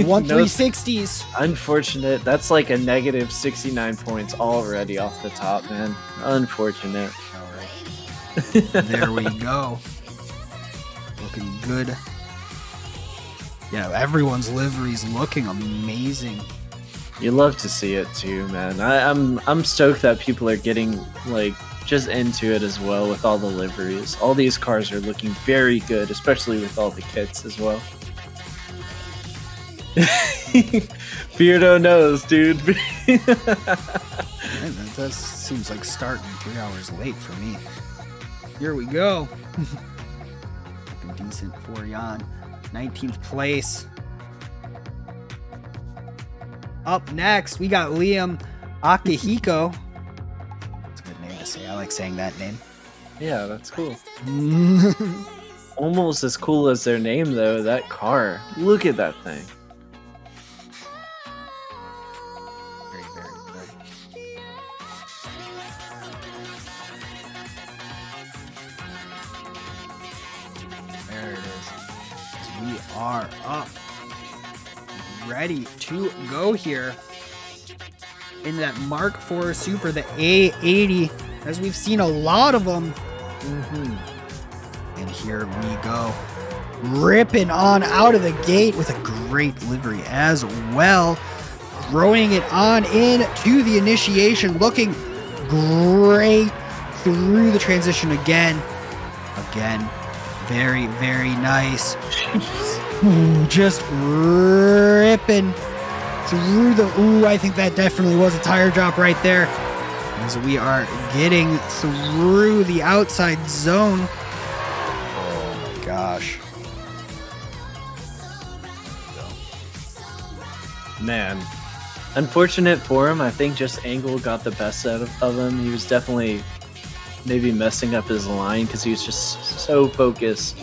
One 360s. Unfortunate. That's like a negative 69 points already off the top, man. Unfortunate. All right. There we go. Looking good. Yeah, everyone's livery's looking amazing. You love to see it too, man. I'm stoked that people are getting like just into it as well with all the liveries. All these cars are looking very good, especially with all the kits as well. Beardo knows, dude. That seems like starting 3 hours late for me. Here we go. Looking decent for Jan. 19th place. Up next, we got Liam Akihiko. That's a good name to say. I like saying that name. Yeah, that's cool. Almost as cool as their name, though. That car. Look at that thing. Very, very good. There it is. We are up. Ready to go here. In that Mark IV Super, the A80, as we've seen a lot of them. And here we go. Ripping on out of the gate with a great livery as well. Throwing it on into the initiation. Looking great through the transition again. Very, very nice. Just ripping through the... Ooh, I think that definitely was a tire drop right there. As we are getting through the outside zone. Oh my gosh. Man. Unfortunate for him. I think just Angle got the best out of him. He was definitely maybe messing up his line because he was just so focused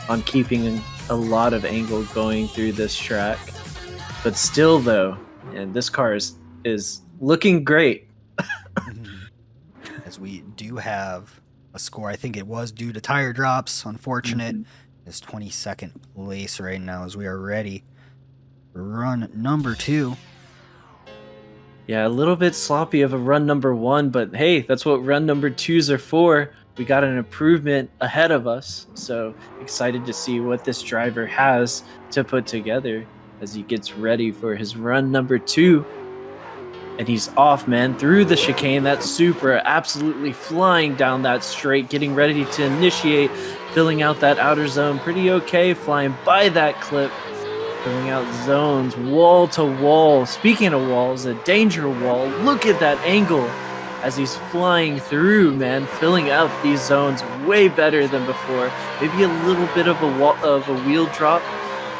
on keeping a lot of angle going through this track. But still, though, and this car is looking great. As we do have a score, I think it was due to tire drops. Unfortunate. It's 22nd place right now as we are ready for run number 2. Yeah, a little bit sloppy of a run number 1, but hey, that's what run number 2s are for. We got an improvement ahead of us, so excited to see what this driver has to put together as he gets ready for his run number 2. And he's off, man, through the chicane. That Supra absolutely flying down that straight, getting ready to initiate, filling out that outer zone pretty okay, flying by that clip. Filling out zones, wall to wall. Speaking of walls, a danger wall. Look at that angle as he's flying through, man. Filling out these zones way better than before. Maybe a little bit of a wheel drop,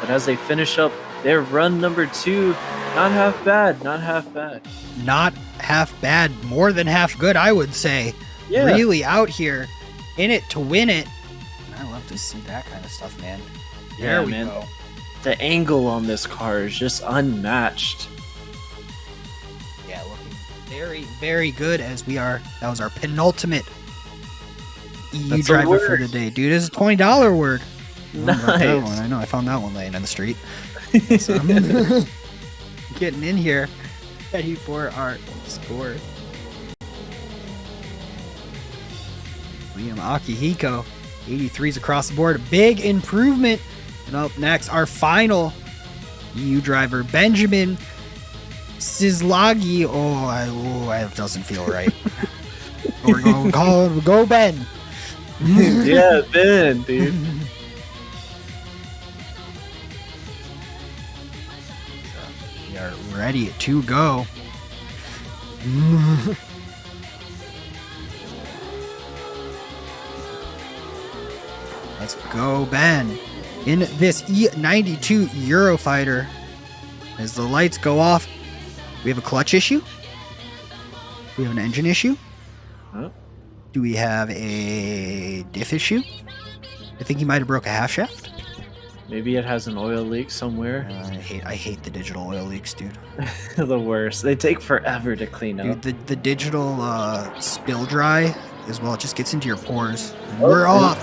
but as they finish up their run number 2, not half bad. Not half bad. Not half bad. More than half good, I would say. Yeah. Really out here, in it to win it. I love to see that kind of stuff, man. There we go. The angle on this car is just unmatched. Yeah, looking very, very good as we are. That was our penultimate EU That's driver for the day. Dude, this is a $20 word. Nice. That one. I know, I found that one laying in the street. So I'm getting in here, ready for our score. Liam Akihiko, 83s across the board. Big improvement. And up next, our final EU driver, Benjamin Sislagi. That doesn't feel right. We're going to call him Go Ben. Yeah, Ben, dude. We are ready to go. Let's go, Ben. In this E92 Eurofighter, as the lights go off, we have a clutch issue. We have an engine issue. Huh? Do we have a diff issue? I think he might have broke a half shaft. Maybe it has an oil leak somewhere. I hate the digital oil leaks, dude. The worst. They take forever to clean up. Dude, the digital spill dry as well. It just gets into your pores. And we're off.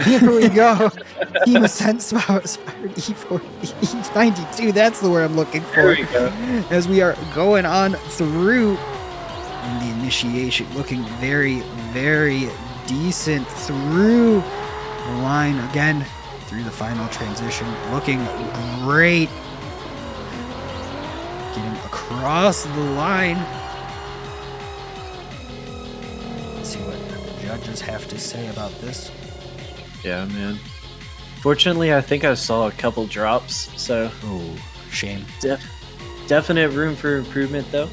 Here we go. Team Ascent Spider E40 E92. That's the word I'm looking for. There we go. As we are going on through in the initiation, looking very, very decent through the line again. Through the final transition, looking great. Getting across the line. Let's see what the judges have to say about this. Yeah, man. Fortunately, I think I saw a couple drops, so... Oh, Shame. Definite room for improvement, though.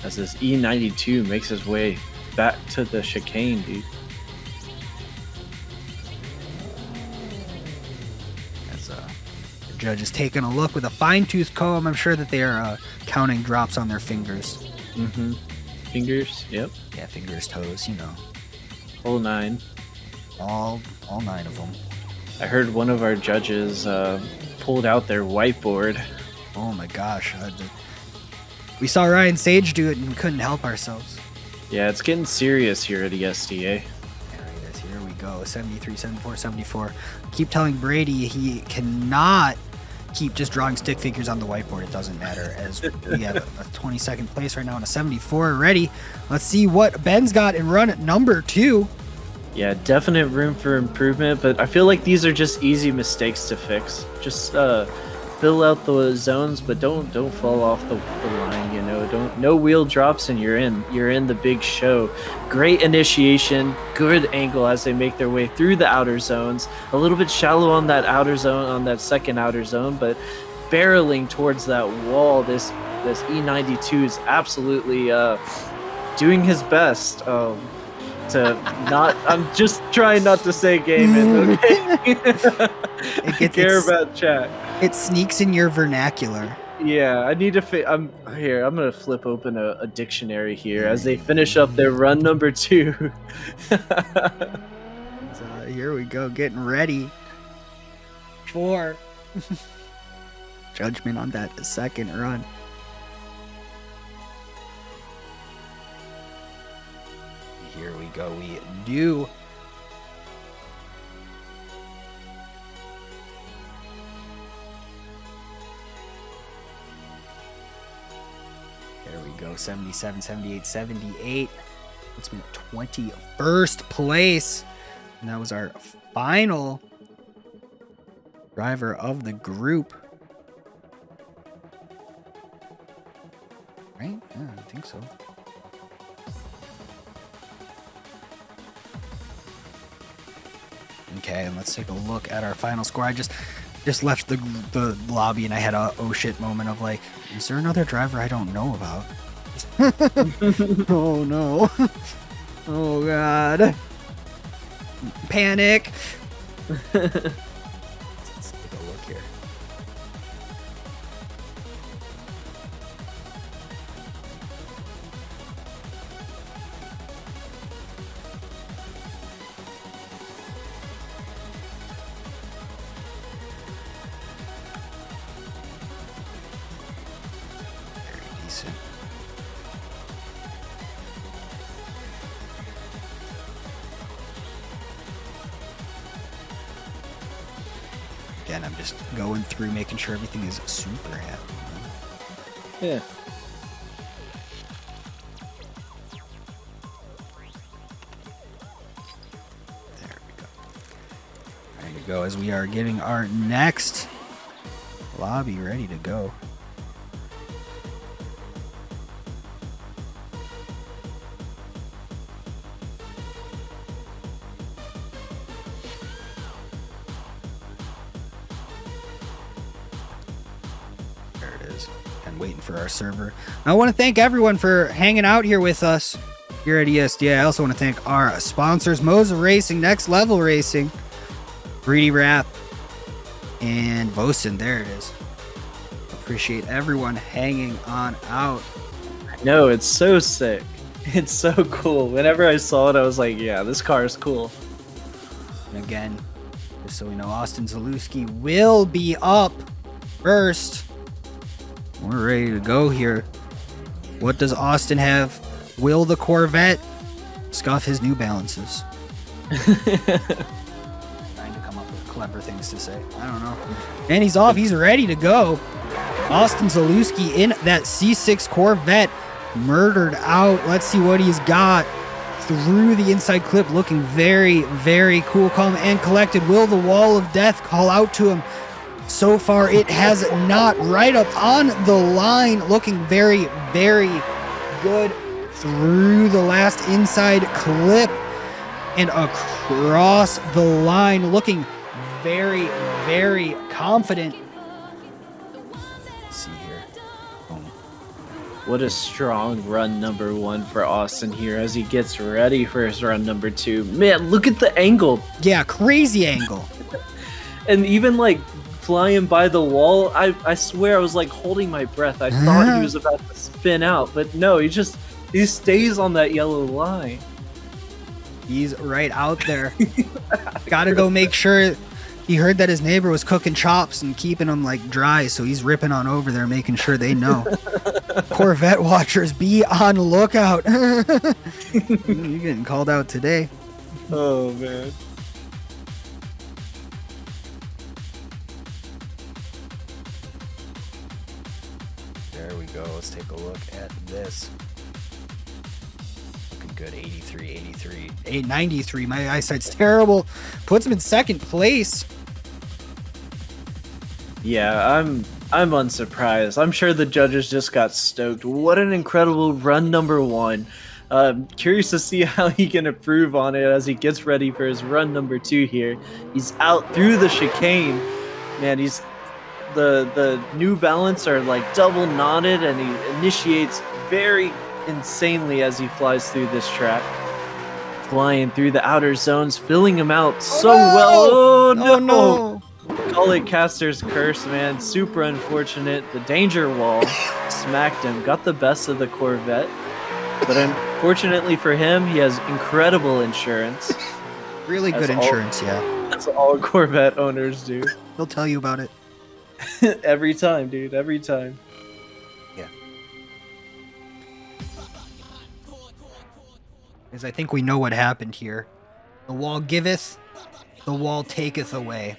As this E92 makes his way back to the chicane, dude. As the judge is taking a look with a fine-tooth comb, I'm sure that they are counting drops on their fingers. Mm-hmm. Fingers, yep. Yeah, fingers, toes, you know. Whole 9. All 9 of them. I heard one of our judges pulled out their whiteboard. Oh my gosh. We saw Ryan Sage do it and couldn't help ourselves. Yeah, it's getting serious here at ESDA. Alright, here we go. 73, 74, 74. Keep telling Brady he cannot keep just drawing stick figures on the whiteboard. It doesn't matter, as we have a 22nd place right now and a 74 ready. Let's see what Ben's got in run number 2. Yeah, definite room for improvement, but I feel like these are just easy mistakes to fix. Just fill out the zones, but don't fall off the line, you know. No wheel drops and you're in the big show. Great initiation, good angle as they make their way through the outer zones. A little bit shallow on that outer zone, on that second outer zone, but barreling towards that wall. This E92 is absolutely doing his best. I'm just trying not to say gaming, okay? About chat. It sneaks in your vernacular. Yeah, I need to I'm gonna flip open a dictionary here as they finish up their run number 2. Here we go, getting ready for judgment on that second run. Here we go. We do. There we go. 77, 78, 78. Puts me at 21st place. And that was our final driver of the group. Right? Yeah, I think so. Okay, and let's take a look at our final score. I just left the lobby and I had a oh shit moment of like, is there another driver I don't know about? Oh no. Oh god. Panic. Let's take a look here. Again, I'm just going through making sure everything is super happy. Yeah. There we go. Ready to go as we are getting our next lobby ready to go. Waiting for our server. I want to thank everyone for hanging out here with us here at ESDA. I also want to thank our sponsors, Moza Racing, Next Level Racing, Greedy Rap, and Vosan. There it is. Appreciate everyone hanging on out. No, it's so sick. It's so cool. Whenever I saw it, I was like, yeah, this car is cool. And again, just so we know, Austin Zalewski will be up first. We're ready to go here. What does Austin have? Will the Corvette scuff his New Balances? Trying to come up with clever things to say. I don't know. And he's off. He's ready to go. Austin Zalewski in that C6 Corvette. Murdered out. Let's see what he's got. Through the inside clip. Looking very, very cool, calm, and collected. Will the Wall of Death call out to him? So far, it has not. Right up on the line, looking very, very good through the last inside clip and across the line, looking very, very confident. Let's see here. Boom. What a strong run number 1 for Austin here as he gets ready for his run number 2. Man, look at the angle. Yeah, crazy angle. And even like flying by the wall, I swear I was like holding my breath. I thought he was about to spin out, but no, he stays on that yellow line. He's right out there. Gotta go make sure. He heard that his neighbor was cooking chops and keeping them like dry, so he's ripping on over there, making sure they know. Corvette watchers, be on lookout. You're getting called out today. Oh man. There we go. Let's take a look at this. Looking good. 83, 83. 893. My eyesight's terrible. Puts him in second place. Yeah, I'm unsurprised. I'm sure the judges just got stoked. What an incredible run number 1. Curious to see how he can improve on it as he gets ready for his run number 2 here. He's out through the chicane. Man, he's the New Balance are like double knotted, and he initiates very insanely as he flies through this track. Flying through the outer zones, filling him out so well. Oh no! Call it Caster's curse, man. Super unfortunate. The danger wall smacked him, got the best of the Corvette. But unfortunately for him, he has incredible insurance. Really good insurance, yeah. That's all Corvette owners do. He'll tell you about it. Every time, dude. Every time. Yeah. Because I think we know what happened here. The wall giveth, the wall taketh away.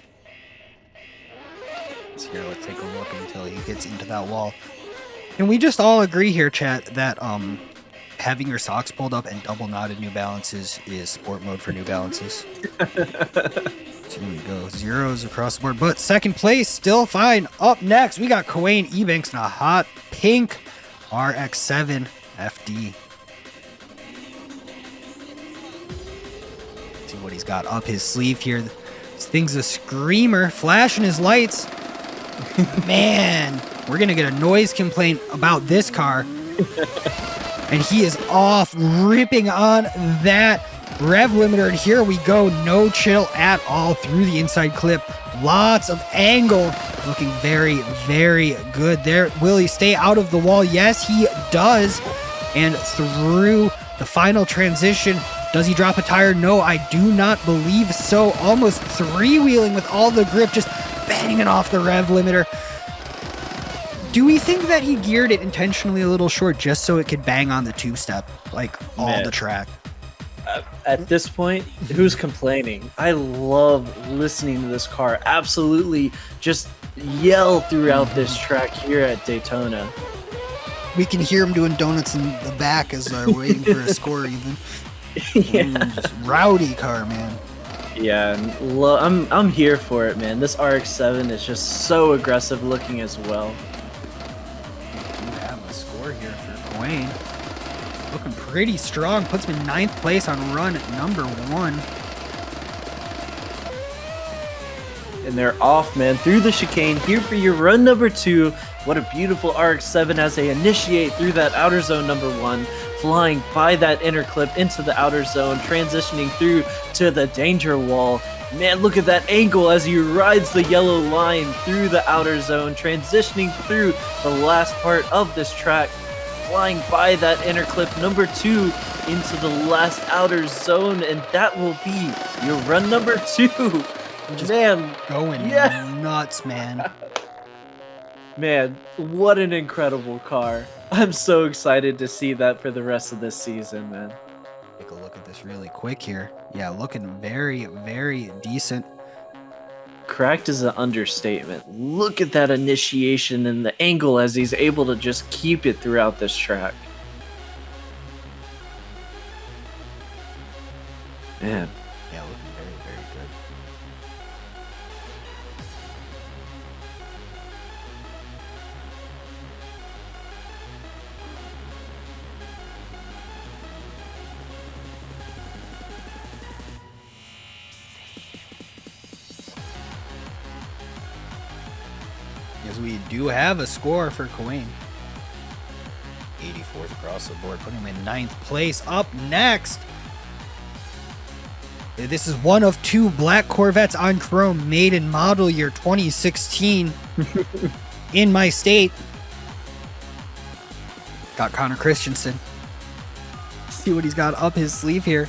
Here, let's take a look until he gets into that wall. Can we just all agree here, chat, that having your socks pulled up and double knotted New Balances is sport mode for New Balances? So here we go, zeros across the board, but second place still fine. Up next, we got Kawayne Ebanks in a hot pink RX-7 FD. See what he's got up his sleeve here. This thing's a screamer, flashing his lights. Man, we're gonna get a noise complaint about this car. And he is off, ripping on that rev limiter. And here we go, no chill at all through the inside clip. Lots of angle, looking very, very good there. Will he stay out of the wall? Yes, he does. And through the final transition, does he drop a tire? No, I do not believe so. Almost three-wheeling with all the grip, just banging off the rev limiter. Do we think that he geared it intentionally a little short just so it could bang on the two-step, like all the track? At this point, who's complaining? I love listening to this car absolutely just yell throughout this track here at Daytona. We can hear him doing donuts in the back as they're waiting for a score even. Yeah. Just rowdy car, man. Yeah, I'm here for it, man. This RX-7 is just so aggressive looking as well. We do have a score here for Kawayne. Looking pretty strong. Puts him in 9th place on run number 1. And they're off, man, through the chicane here for your run number 2. What a beautiful RX-7 as they initiate through that outer zone number 1. Flying by that inner clip into the outer zone, transitioning through to the danger wall. Man, look at that angle as he rides the yellow line through the outer zone, transitioning through the last part of this track, flying by that inner clip number 2 into the last outer zone, and that will be your run number 2. Just man, going nuts, man. Man, what an incredible car. I'm so excited to see that for the rest of this season, man. Take a look at this really quick here. Yeah, looking very, very decent. Cracked is an understatement. Look at that initiation and the angle as he's able to just keep it throughout this track. Man. Yeah, looking very, very good. As we do have a score for Queen. 84th across the board, putting him in 9th place. Up next, this is one of 2 black Corvettes on chrome made in model year 2016 in my state. Got Connor Christensen. See what he's got up his sleeve here.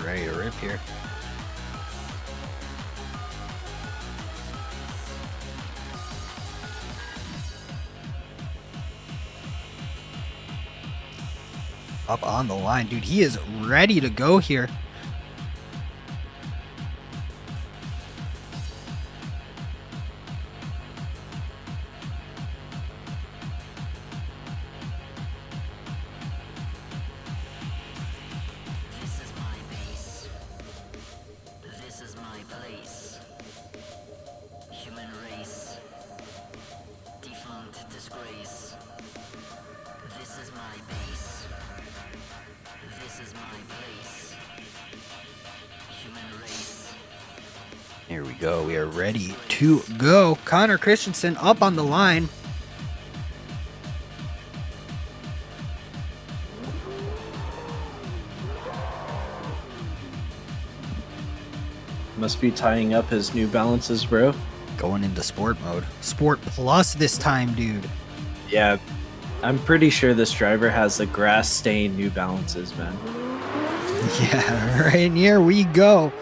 Ready to rip here. Up on the line, dude. He is ready to go here. Here we go. We are ready to go. Connor Christensen up on the line. Must be tying up his New Balances, bro. Going into sport mode. Sport plus this time, dude. Yeah, I'm pretty sure this driver has the grass stained New Balances, man. Yeah, right. And here we go.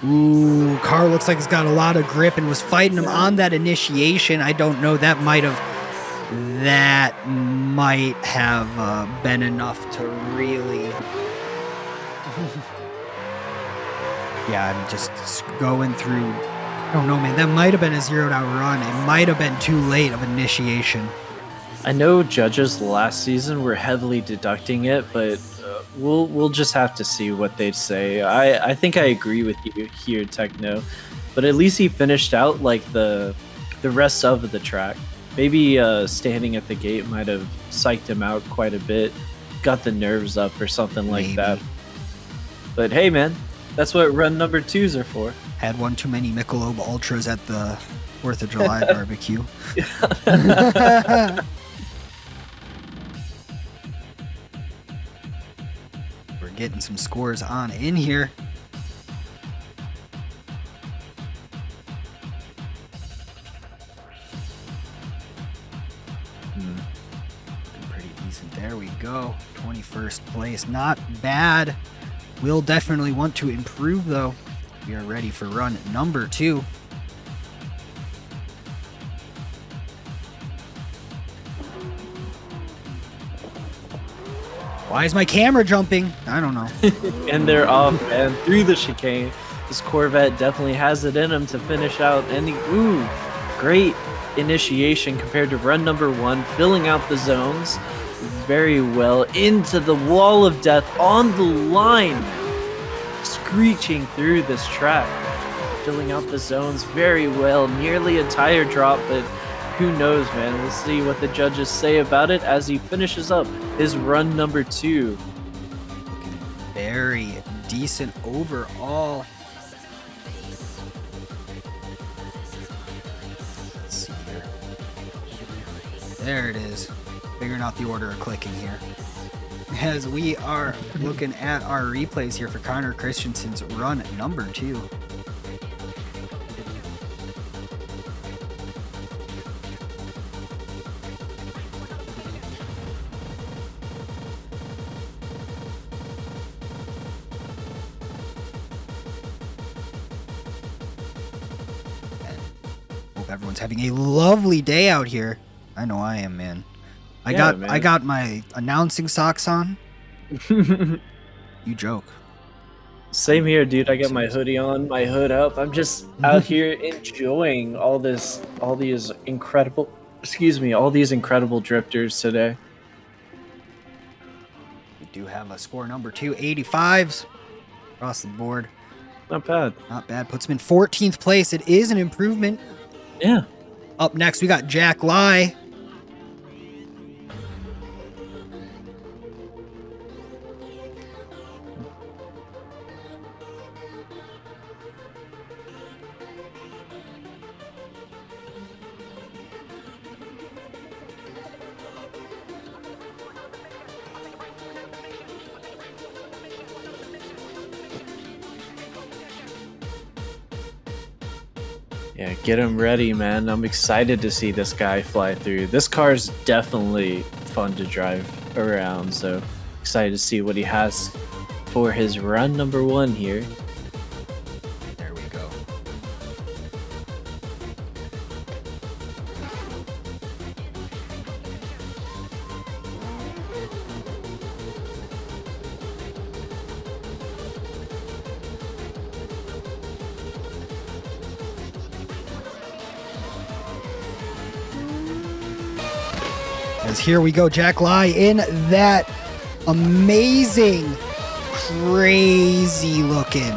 Ooh, car looks like it's got a lot of grip and was fighting him on that initiation. I don't know. That might have been enough to really. Yeah, I'm just going through. I don't know, man. That might have been a zeroed out run. It might have been too late of initiation. I know judges last season were heavily deducting it, but we'll just have to see what they say. I think I agree with you here, Techno, but at least he finished out like the rest of the track. Maybe standing at the gate might have psyched him out quite a bit, got the nerves up or something like that. But hey, man, that's what run number 2s are for. Had one too many Michelob Ultras at the 4th of July barbecue. We're getting some scores on in here. Pretty decent. There we go. 21st place. Not bad. We'll definitely want to improve, though. We are ready for run number 2. Why is my camera jumping? I don't know. And they're off, and through the chicane. This Corvette definitely has it in him to finish out any. Ooh, great initiation compared to run number 1, filling out the zones very well into the wall of death on the line, screeching through this track, filling out the zones very well, nearly a tire drop, but who knows, man. We'll see what the judges say about it as he finishes up his run number 2. Looking very decent overall. Let's see here. There it is. Figuring out the order of clicking here. As we are looking at our replays here for Connor Christensen's run number 2. Hope everyone's having a lovely day out here. I know I am, man. I got my announcing socks on. You joke. Same here, dude. I got my hoodie on, my hood up. I'm just out here enjoying all these incredible drifters today. We do have a score number 2, 85s across the board. Not bad. Not bad. Puts him in 14th place. It is an improvement. Yeah. Up next, we got Jack Lai. Yeah, get him ready, man. I'm excited to see this guy fly through. This car is definitely fun to drive around, so excited to see what he has for his run number 1 here. There we go. As here we go, Jack Lai in that amazing, crazy looking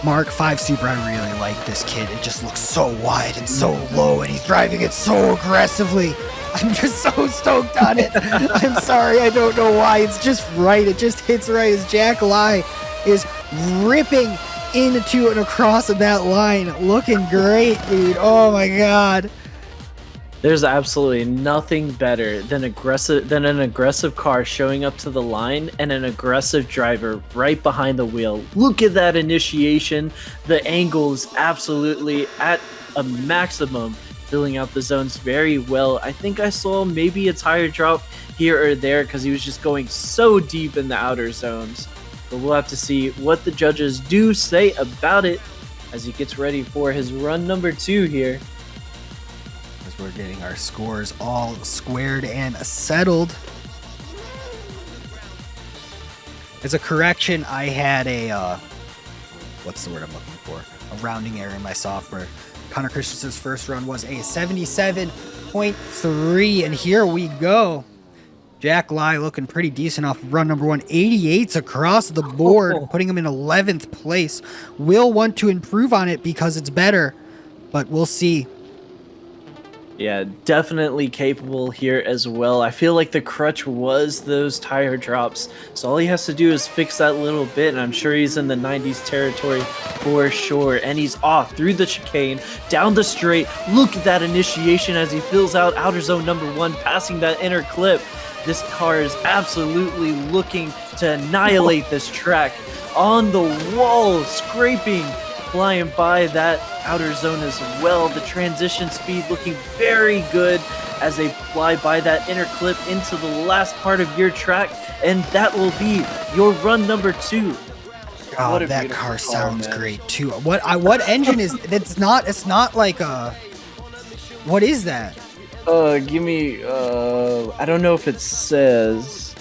Mark 5 Super. I really like this kid. It just looks so wide and so low, and he's driving it so aggressively. I'm just so stoked on it. I'm sorry, I don't know why. It's just right. It just hits right as Jack Lai is ripping into and across that line. Looking great, dude. Oh my God. There's absolutely nothing better than an aggressive car showing up to the line and an aggressive driver right behind the wheel. Look at that initiation. The angle is absolutely at a maximum, filling out the zones very well. I think I saw maybe a tire drop here or there because he was just going so deep in the outer zones. But we'll have to see what the judges do say about it as he gets ready for his run number 2 here. We're getting our scores all squared and settled. As a correction, I had a, what's the word I'm looking for? A rounding error in my software. Connor Christensen's first run was a 77.3, and here we go. Jack Lai looking pretty decent off run number 1. 88s across the board, putting him in 11th place. Will want to improve on it because it's better, but we'll see. Yeah, definitely capable here as well. I feel like the crutch was those tire drops, so all he has to do is fix that little bit, and I'm sure he's in the 90s territory for sure. And he's off through the chicane, down the straight. Look at that initiation as he fills out outer zone number 1, passing that inner clip. This car is absolutely looking to annihilate this track. On the wall, scraping, flying by that outer zone as well. The transition speed looking very good as they fly by that inner clip into the last part of your track, and that will be your run number 2. Oh, that car sounds great too. What engine is it's not like a, what is that? Give me I don't know if it says.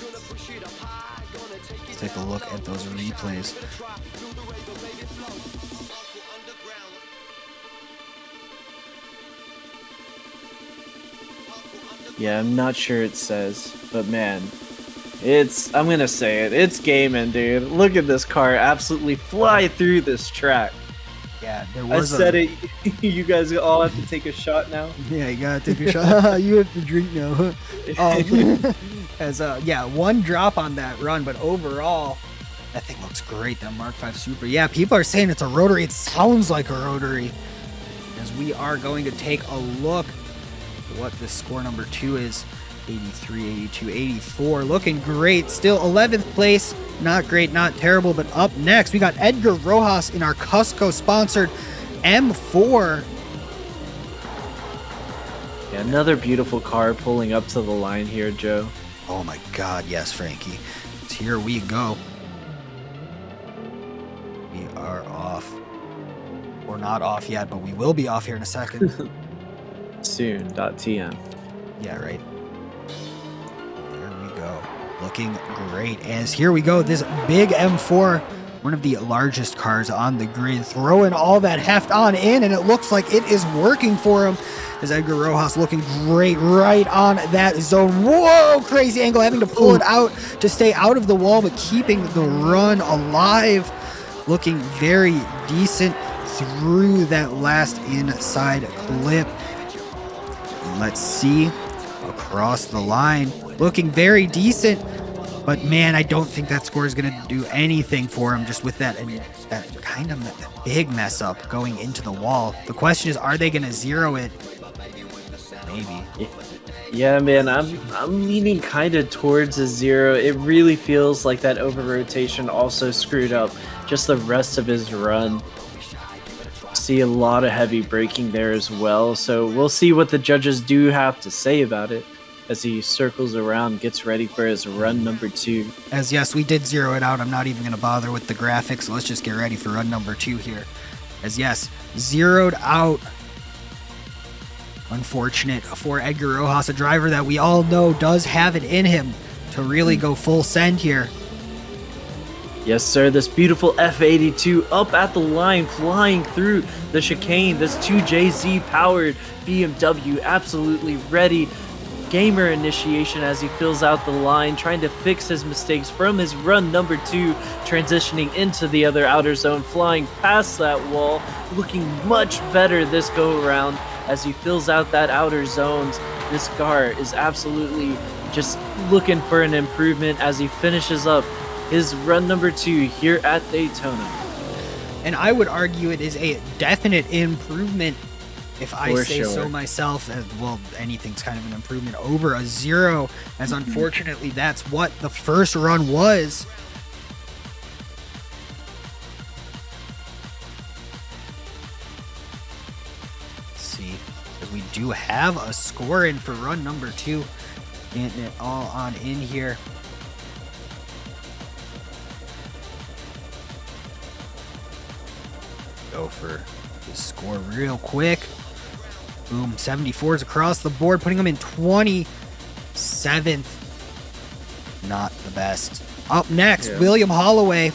Let's take a look at those replays. Yeah, I'm not sure it says, but man, I'm gonna say it. It's gaming, dude. Look at this car absolutely fly through this track. Yeah, there was I said it. You guys all have to take a shot now. Yeah, you gotta take a shot. You have to drink now. Yeah, one drop on that run, but overall, that thing looks great. That Mark 5 Super. Yeah, people are saying it's a rotary. It sounds like a rotary. As we are going to take a look at what the score number 2 is. 83, 82, 84. Looking great. Still 11th place. Not great, not terrible. But up next, we got Edgar Rojas in our Cusco-sponsored M4. Yeah, another beautiful car pulling up to the line here, Joe. Oh my God, yes, Frankie. Here we go. We are off. We're not off yet, but we will be off here in a second. Soon.tm. Yeah, right. There we go. Looking great. As here we go, this big M4, one of the largest cars on the grid, throwing all that heft on in, and it looks like it is working for him. As Edgar Rojas looking great right on that zone. Whoa, crazy angle, having to pull it out to stay out of the wall, but keeping the run alive. Looking very decent through that last inside clip. Let's see, across the line, looking very decent, but man, I don't think that score is going to do anything for him just with that kind of big mess up going into the wall. The question is, are they going to zero it? Maybe. Yeah, man, I'm leaning kind of towards a 0. It really feels like that over rotation also screwed up just the rest of his run. See a lot of heavy braking there as well, so we'll see what the judges do have to say about it as he circles around, gets ready for his run number 2. As yes, we did zero it out. I'm not even going to bother with the graphics. So let's just get ready for run number 2 here. As yes, zeroed out. Unfortunate for Edgar Rojas, a driver that we all know does have it in him to really go full send here. Yes, sir. This beautiful F82 up at the line, flying through the chicane. This 2JZ powered BMW absolutely ready. Gamer initiation as he fills out the line, trying to fix his mistakes from his run number 2, transitioning into the other outer zone, flying past that wall, looking much better this go around as he fills out that outer zones. This car is absolutely just looking for an improvement as he finishes up his run number 2 here at Daytona. And I would argue it is a definite improvement, if I say so myself. Well, anything's kind of an improvement over a 0, as unfortunately that's what the first run was. Let's see, because we do have a score in for run number 2. Getting it all on in here. Go for his score real quick. Boom, 74s across the board, putting him in 27th. Not the best. Up next, William Holloway.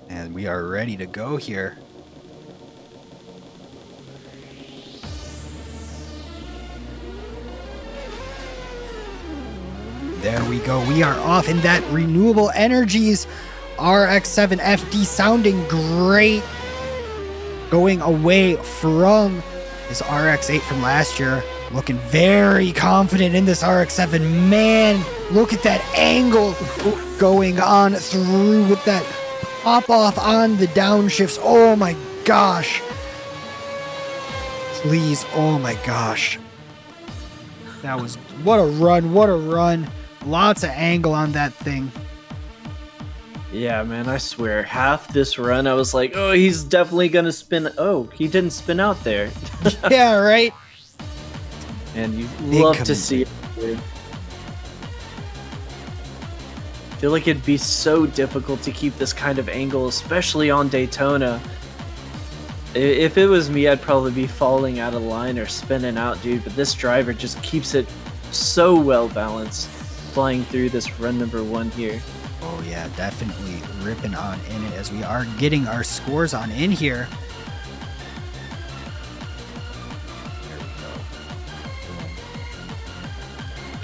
And we are ready to go here. There we go. We are off in that Renewable Energies RX-7 FD, sounding great. Going away from his RX-8 from last year. Looking very confident in this RX-7. Man, look at that angle going on through with that pop off on the downshifts. Oh my gosh. Please, oh my gosh. That was, what a run, what a run. Lots of angle on that thing. Yeah, man, I swear, half this run, I was like, oh, he's definitely going to spin. Oh, he didn't spin out there. Yeah, right? And you love to see it, dude. I feel like it'd be so difficult to keep this kind of angle, especially on Daytona. If it was me, I'd probably be falling out of line or spinning out, dude. But this driver just keeps it so well balanced, flying through this run number 1 here. Oh yeah, definitely ripping on in it as we are getting our scores on in here. There we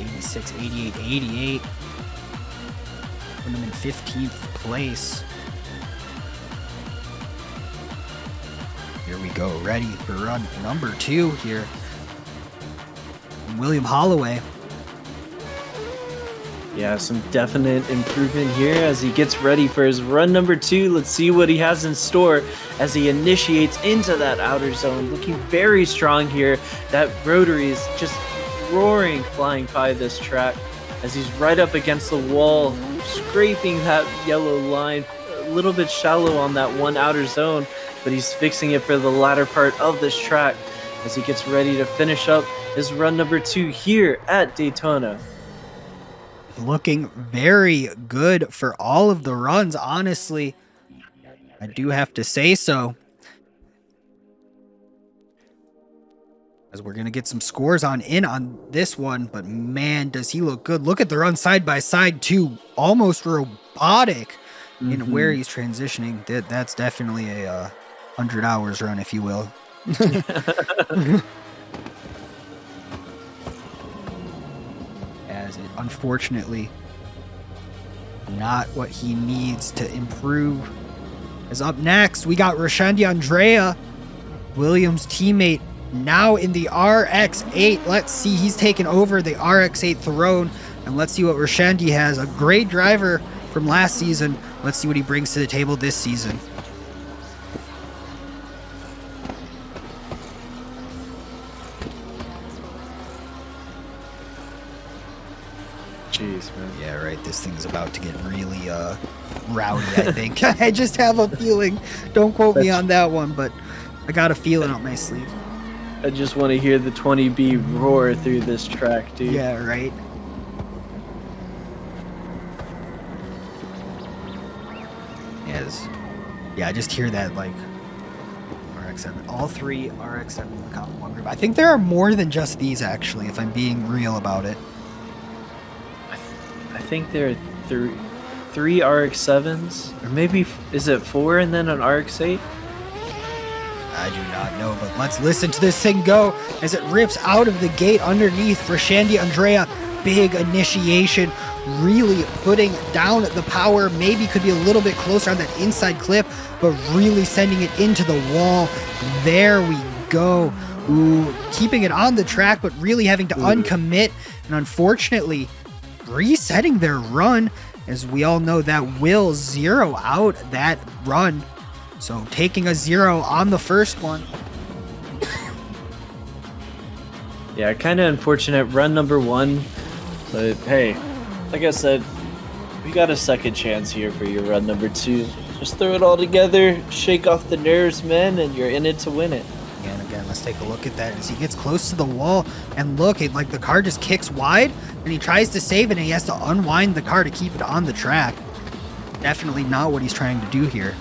go. 86, 88, 88. Put him in 15th place. Here we go, ready for run number 2 here. William Holloway. Yeah, some definite improvement here as he gets ready for his run number 2. Let's see what he has in store as he initiates into that outer zone. Looking very strong here. That rotary is just roaring, flying by this track as he's right up against the wall, scraping that yellow line. A little bit shallow on that one outer zone, but he's fixing it for the latter part of this track as he gets ready to finish up his run number 2 here at Daytona. Looking very good for all of the runs, honestly. I do have to say so. As we're going to get some scores on in on this one, but man, does he look good. Look at the run side by side too. Almost robotic in where he's transitioning. That's definitely a 100 hours run, if you will. As it unfortunately not what he needs to improve. As up next, we got Roshandy Andrea, Williams' teammate, now in the RX-8. Let's see, he's taken over the RX-8 throne, and let's see what Roshandy has. A great driver from last season. Let's see what he brings to the table this season. Jeez, man. Yeah, right. This thing's about to get really rowdy, I think. I just have a feeling. Don't quote me on that one, but I got a feeling up my sleeve. I just want to hear the 20B roar through this track, dude. Yeah, right. Yeah, I just hear that, like, RX-7. All three RX-7 in the Common 1 group. I think there are more than just these, actually, if I'm being real about it. I think there are three RX-7s, or maybe, is it 4 and then an RX-8? I do not know, but let's listen to this thing go as it rips out of the gate underneath for Shandy Andrea. Big initiation, really putting down the power. Maybe could be a little bit closer on that inside clip, but really sending it into the wall. There we go. Ooh, keeping it on the track, but really having to uncommit. And unfortunately, resetting their run. As we all know, that will zero out that run. So taking a 0 on the first one. Yeah, kind of unfortunate run number 1. But hey, like I said, we got a second chance here for your run number 2. Just throw it all together, shake off the nerves, man, and you're in it to win it. And again, let's take a look at that as he gets close to the wall. And look, like the car just kicks wide, and he tries to save it, and he has to unwind the car to keep it on the track. Definitely not what he's trying to do here.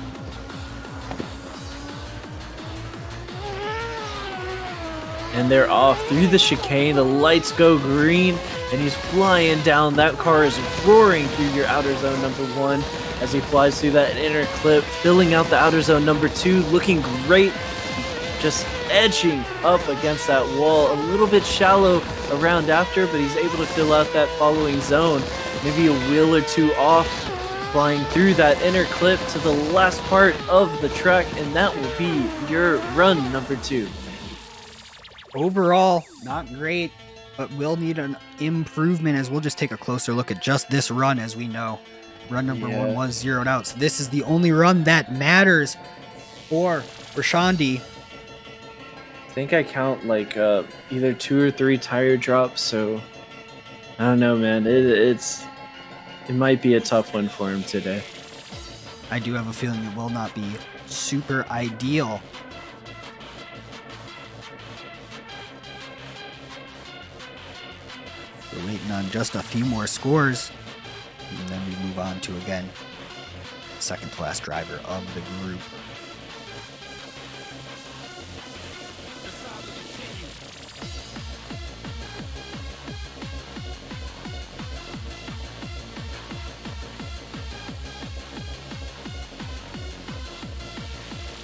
And they're off through the chicane. The lights go green, and he's flying down. That car is roaring through your outer zone number 1 as he flies through that inner clip, filling out the outer zone number 2, looking great, just edging up against that wall. A little bit shallow around after, but he's able to fill out that following zone. Maybe a wheel or two off, flying through that inner clip to the last part of the track, and that will be your run number 2. Overall, not great, but will need an improvement, as we'll just take a closer look at just this run. As we know, run number 1 was zeroed out, so this is the only run that matters for Shandy. I think I count like either 2 or 3 tire drops, so I don't know, man. It might be a tough one for him today. I do have a feeling it will not be super ideal. We're waiting on just a few more scores, and then we move on to, again, second to last driver of the group.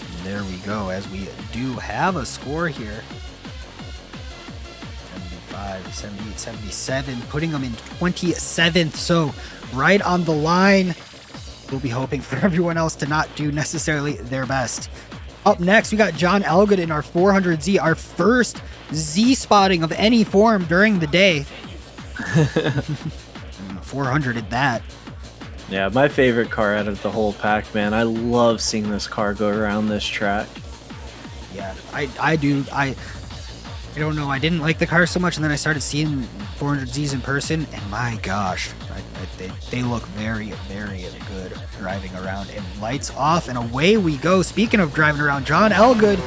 And there we go, as we do have a score here. 78, 77, putting them in 27th, so right on the line. We'll be hoping for everyone else to not do necessarily their best. Up next, we got John Elgood in our 400Z, our first Z spotting of any form during the day. 400 at that. Yeah, my favorite car out of the whole pack, man. I love seeing this car go around this track. Yeah, I do. I don't know. I didn't like the car so much, and then I started seeing 400Zs in person, and my gosh, they look very, very good driving around. And lights off, and away we go. Speaking of driving around, John Elgood,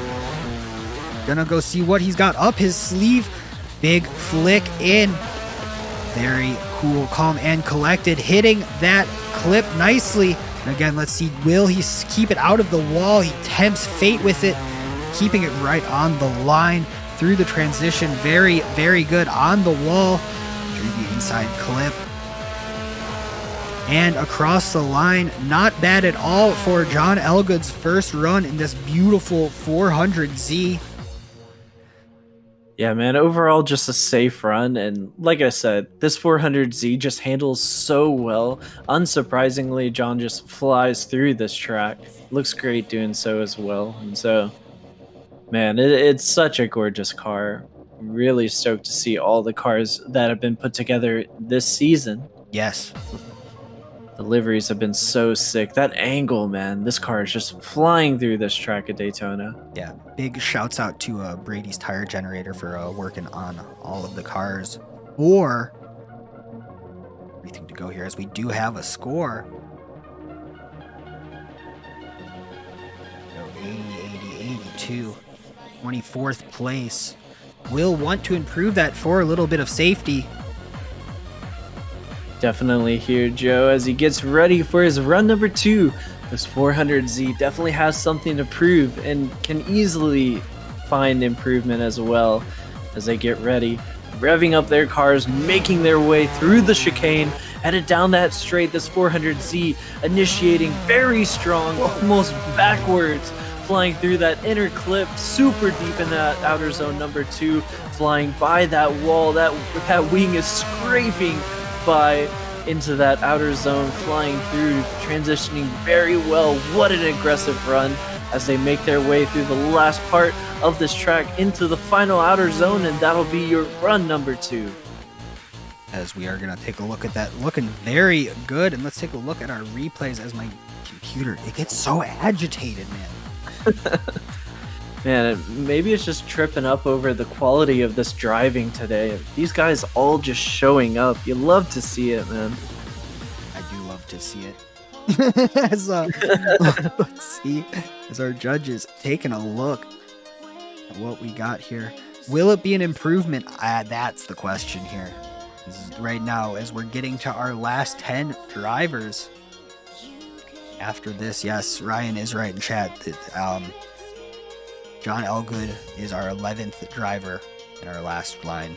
gonna go see what he's got up his sleeve. Big flick in. Very cool, calm, and collected, hitting that clip nicely. And again, let's see, will he keep it out of the wall? He tempts fate with it, keeping it right on the line. Through the transition, very, very good on the wall. Through the inside clip. And across the line, not bad at all for John Elgood's first run in this beautiful 400Z. Yeah, man, overall just a safe run, and like I said, this 400Z just handles so well. Unsurprisingly, John just flies through this track. Looks great doing so as well, and so... Man, it's such a gorgeous car. Really stoked to see all the cars that have been put together this season. Yes. The liveries have been so sick. That angle, man. This car is just flying through this track at Daytona. Yeah, big shouts out to Brady's Tire Generator for working on all of the cars. Or everything to go here, as we do have a score. 80, 80, 82. 24th place. Will want to improve that for a little bit of safety. Definitely here, Joe, as he gets ready for his run number 2. This 400Z definitely has something to prove and can easily find improvement as well as they get ready. Revving up their cars, making their way through the chicane, headed down that straight. This 400Z initiating very strong, almost backwards, flying through that inner clip, super deep in that outer zone number 2, flying by that wall. That wing is scraping by into that outer zone, flying through, transitioning very well. What an aggressive run as they make their way through the last part of this track into the final outer zone, and that'll be your run number 2. As we are going to take a look at that, looking very good. And let's take a look at our replays as my computer, it gets so agitated, man. Man, maybe it's just tripping up over the quality of this driving today. These guys all just showing up. You love to see it, man. I do love to see it. Let's see, as our judges taking a look at what we got here. Will it be an improvement? That's the question here. Right now, as we're getting to our last 10 drivers. After this, yes, Ryan is right in chat that John Elgood is our 11th driver in our last line.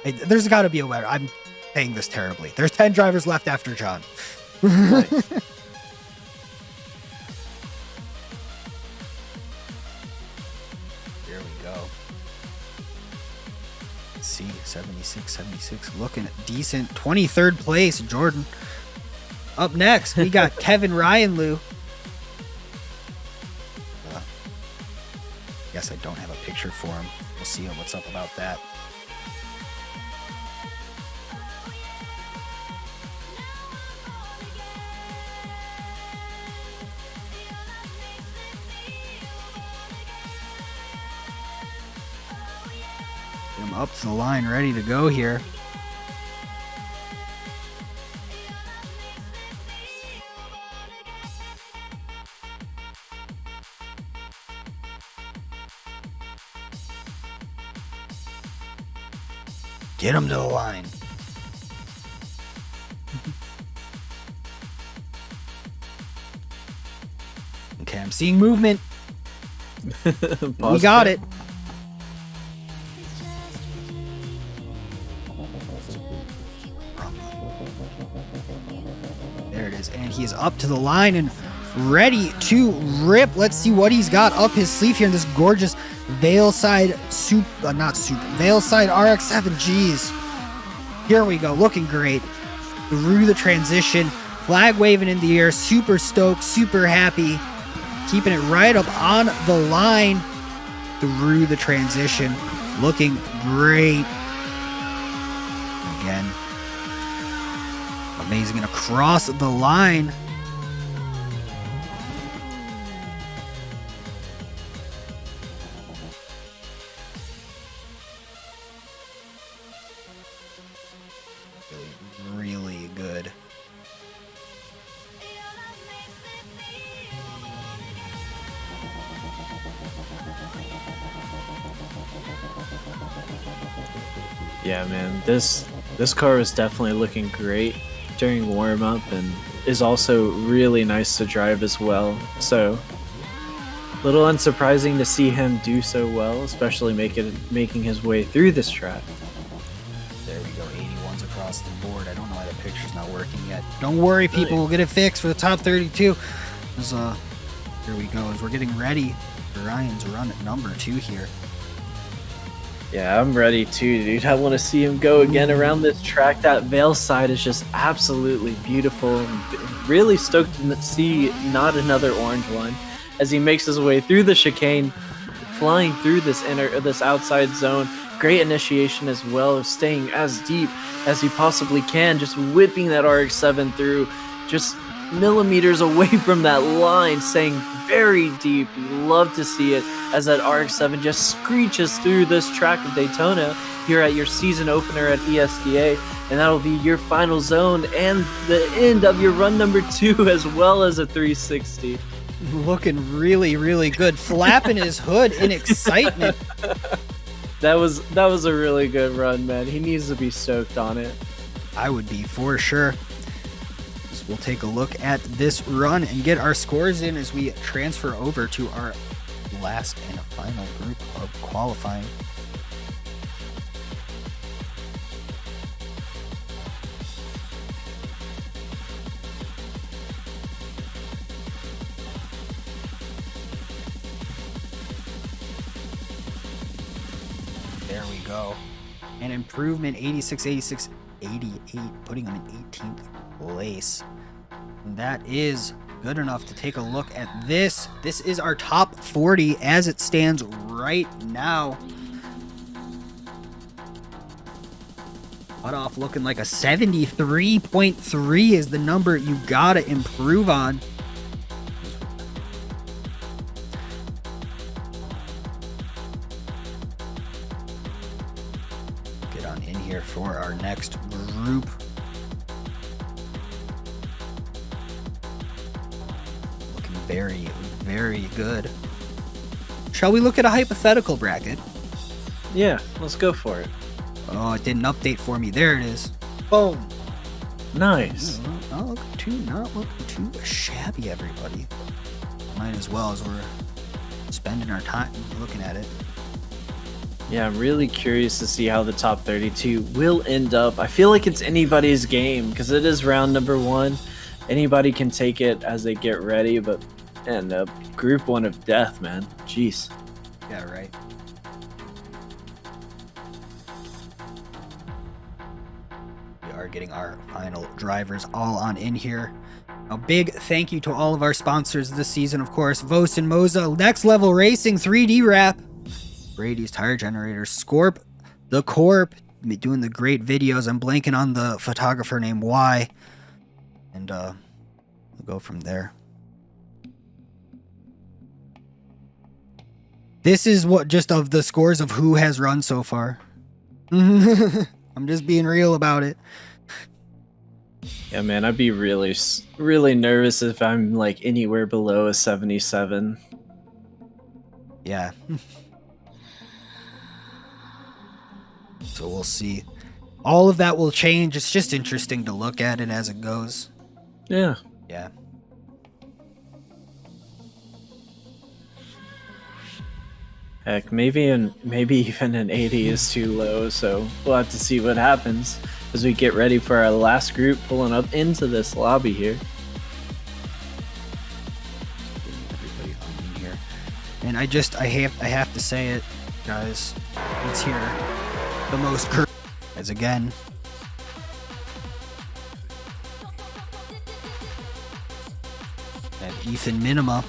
There's got to be a way. I'm saying this terribly. There's 10 drivers left after John. Nice. There we go. Let's see, 76, looking decent. 23rd place, Jordan. Up next, we got Kevin Ryan Lou. Guess I don't have a picture for him. We'll see what's up about that. Get him up to the line, ready to go here. Get him to the line. Okay, I'm seeing movement. We got it. There it is. And he is up to the line and ready to rip. Let's see what he's got up his sleeve here in this gorgeous Veilside Veilside RX-7. Jeez. Here we go. Looking great. Through the transition. Flag waving in the air. Super stoked. Super happy. Keeping it right up on the line. Through the transition. Looking great. Again. Amazing. And across the line. Really good. Yeah, man, this car is definitely looking great during warm-up and is also really nice to drive as well. So, a little unsurprising to see him do so well, especially making his way through this track. There we go, 81s across the board. I don't know why the picture's not working yet. Don't worry, people, we'll get it fixed for the top 32. Here we go, as we're getting ready for Ryan's run at number 2 here. Yeah, I'm ready too, dude. I want to see him go again around this track. That Veilside is just absolutely beautiful. Really stoked to see not another orange one as he makes his way through the chicane, flying through this outside zone. Great initiation as well, staying as deep as he possibly can, just whipping that RX-7 through, just millimeters away from that line, staying very deep. You love to see it as that RX-7 just screeches through this track of Daytona here at your season opener at ESDA, and that'll be your final zone and the end of your run number 2 as well as a 360. Looking really, really good. Flapping his hood in excitement. That was a really good run, man. He needs to be stoked on it. I would be for sure. So we'll take a look at this run and get our scores in as we transfer over to our last and final group of qualifying. There we go. An improvement, 86, 86, 88, putting him in 18th place. And that is good enough to take a look at this. This is our top 40 as it stands right now. Cutoff looking like a 73.3 is the number you gotta improve on. Get on in here for our next group. Looking very, very good. Shall we look at a hypothetical bracket? Yeah, let's go for it. Oh, it didn't update for me. There it is. Boom. Nice. Not looking too shabby, everybody. Might as well, as we're spending our time looking at it. Yeah, I'm really curious to see how the top 32 will end up. I feel like it's anybody's game because it is round number 1. Anybody can take it as they get ready, but and group 1 of death, man. Jeez. Yeah, right. We are getting our final drivers all on in here. A big thank you to all of our sponsors this season, of course. Vosan, Moza, Next Level Racing, 3D Wrap, Brady's Tire Generators, Scorp, The Corp, doing the great videos. I'm blanking on the photographer name Y. And we'll go from there. This is what just of the scores of who has run so far. I'm just being real about it. Yeah, man, I'd be really nervous if I'm like anywhere below a 77. Yeah. So we'll see. All of that will change. It's just interesting to look at it as it goes. Yeah. Yeah. Heck, maybe even an 80 is too low, so we'll have to see what happens as we get ready for our last group pulling up into this lobby here. Everybody on here. And I have to say it, guys. Let's hear the most as again. And Ethan Minima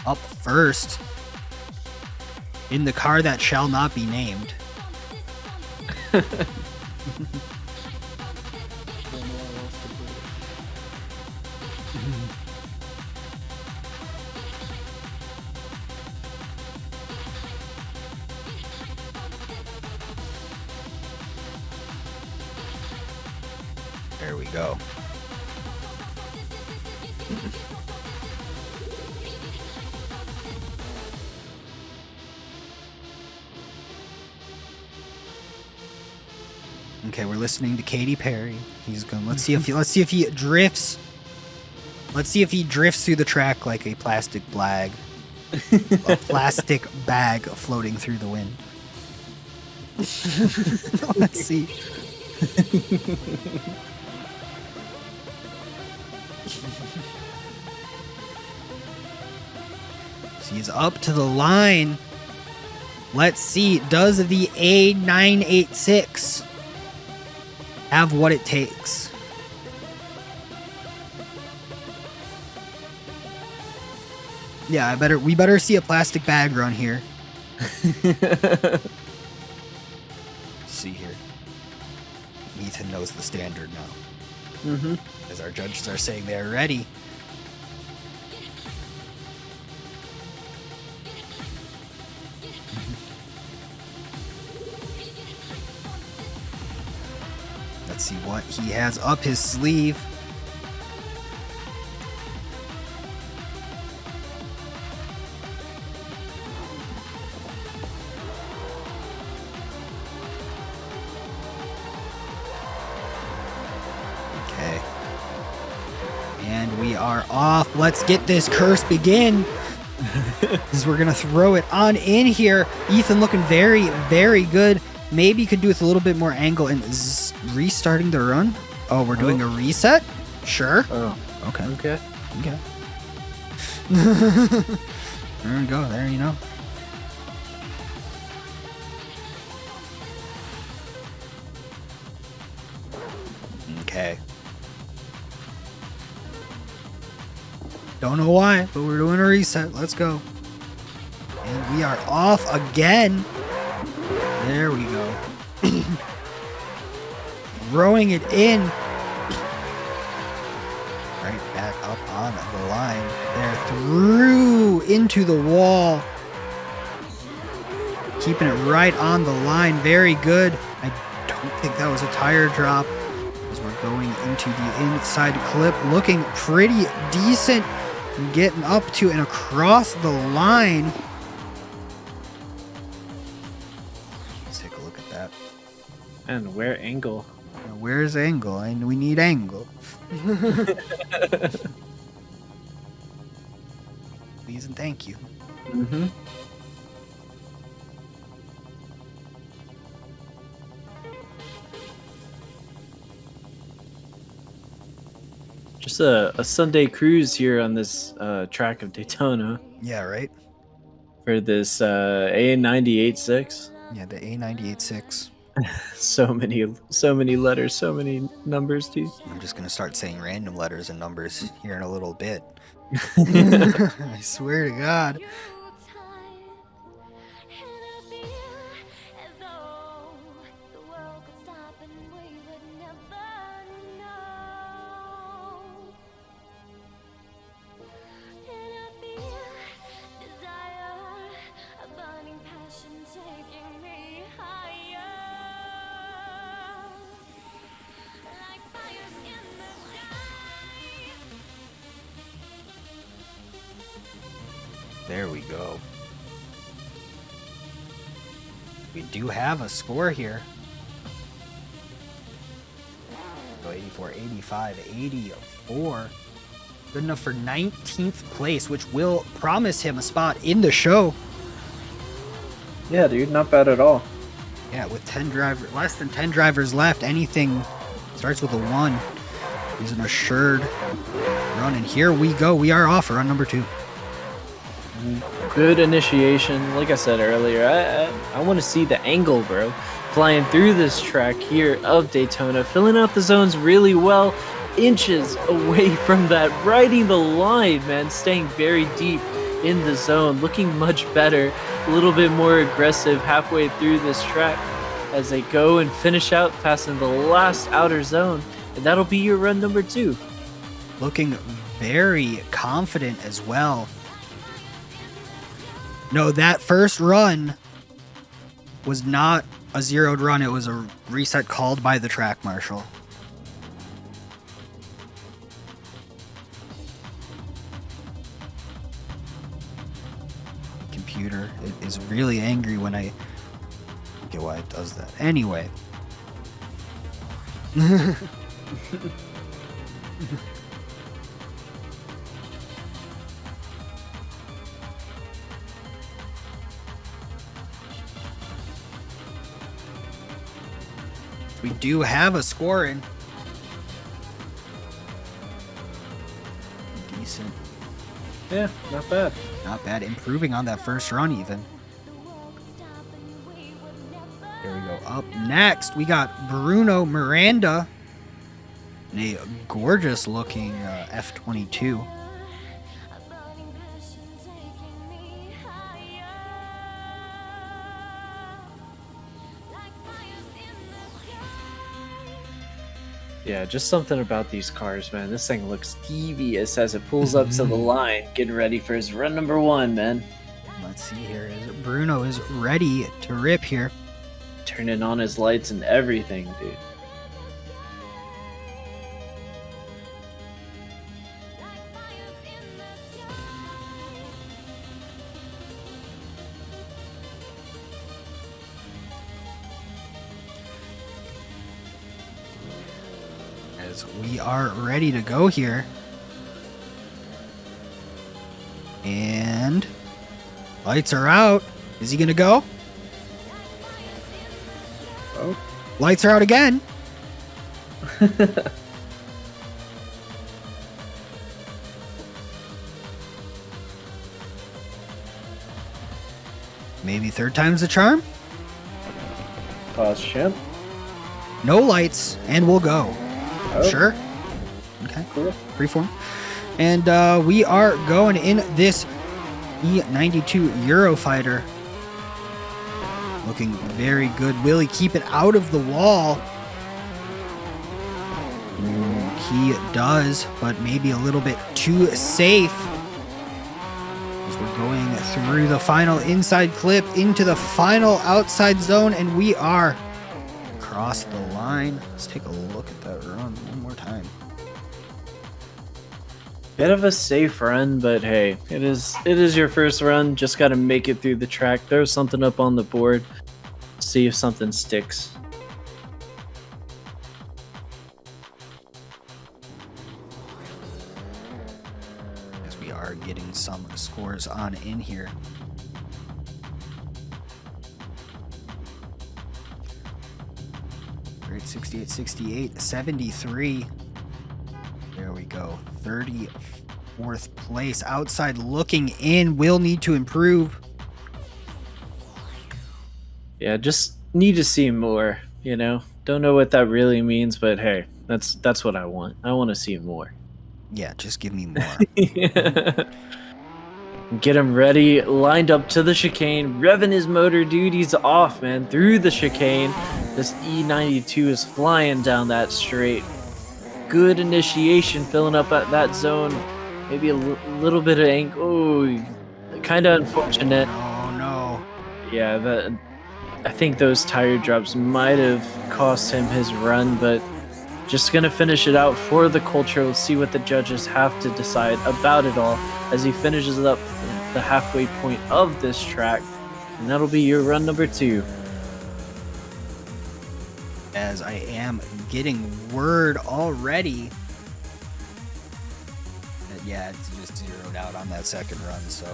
up first in the car that shall not be named. There we go. Okay, we're listening to Katy Perry. He's going. Let's see if he drifts. Let's see if he drifts through the track like a plastic bag. A plastic bag floating through the wind. Let's see. He's up to the line. Let's see. Does the A986 have what it takes? Yeah, we better see a plastic bag run here. Let's see here. Ethan knows the standard now. Mm-hmm. As our judges are saying they're ready. Let's see what he has up his sleeve. Okay. And we are off. Let's get this curse begin. As we're going to throw it on in here. Ethan looking very, very good. Maybe could do with a little bit more angle and restarting the run. Oh, we're doing a reset? Sure. Oh, Okay. okay. Okay. There we go. There you know. Okay. Don't know why, but we're doing a reset. Let's go. And we are off again. There we go. Throwing it in. Right back up on the line. There, through into the wall. Keeping it right on the line. Very good. I don't think that was a tire drop. As we're going into the inside clip. Looking pretty decent. Getting up to and across the line. Let's take a look at that. And where angle? Now, where's angle? And we need angle. Please and thank you. Mm-hmm. Just a Sunday cruise here on this track of Daytona Yeah, right? for this A98.6. Yeah, the A98.6. So many letters, so many numbers, dude. I'm just going to start saying random letters and numbers here in a little bit. I swear to God. There we go. We do have a score here. So 84, 85, 84. Good enough for 19th place, which will promise him a spot in the show. Yeah, dude, not bad at all. Yeah, with less than 10 drivers left, anything starts with a 1 is an assured run. And here we go. We are off for run number 2. Good initiation. Like I said earlier, I want to see the angle, bro. Flying through this track here of Daytona, filling out the zones really well, inches away from that, riding the line, man, staying very deep in the zone, looking much better, a little bit more aggressive halfway through this track as they go and finish out passing the last outer zone, and that'll be your run number 2. Looking very confident as well. No, that first run was not a zeroed run. It was a reset called by the track marshal. Computer is really angry when I get why it does that. Anyway. We do have a score in. Decent. Yeah, not bad. Not bad. Improving on that first run even. There we go. Up next, we got Bruno Miranda in a gorgeous looking F22. Yeah, just something about these cars, man. This thing looks devious as it pulls up to the line, getting ready for his run number 1, man. Let's see here. Bruno is ready to rip here. Turning on his lights and everything, dude. As we are ready to go here. And lights are out. Is he going to go? Oh. Lights are out again. Maybe third time's the charm? Pause, champ. No lights, and we'll go. Oh. Sure. Okay. Cool. Freeform. And we are going in this E92 Eurofighter. Looking very good. Will he keep it out of the wall? He does, but maybe a little bit too safe. As we're going through the final inside clip into the final outside zone, and we are across the line. Let's take a look at that run one more time. Bit of a safe run, but hey, it is your first run. Just got to make it through the track. Throw something up on the board. See if something sticks. As we are getting some scores on in here. We're at 68, 68, 73. There we go. 34th place. Outside looking in. Will need to improve. Yeah, just need to see more, you know? Don't know what that really means, but hey, that's what I want. I want to see more. Yeah, just give me more. Get him ready, lined up to the chicane, revving his motor, dude. He's off, man, through the chicane. This E92 is flying down that straight. Good initiation, filling up at that zone. Maybe a little bit of angle. Oh, kind of unfortunate. Oh, no. Yeah, I think those tire drops might have cost him his run, but just going to finish it out for the culture. We'll see what the judges have to decide about it all as he finishes up the halfway point of this track. And that'll be your run number 2. As I am getting word already that, yeah, it's just zeroed out on that second run, so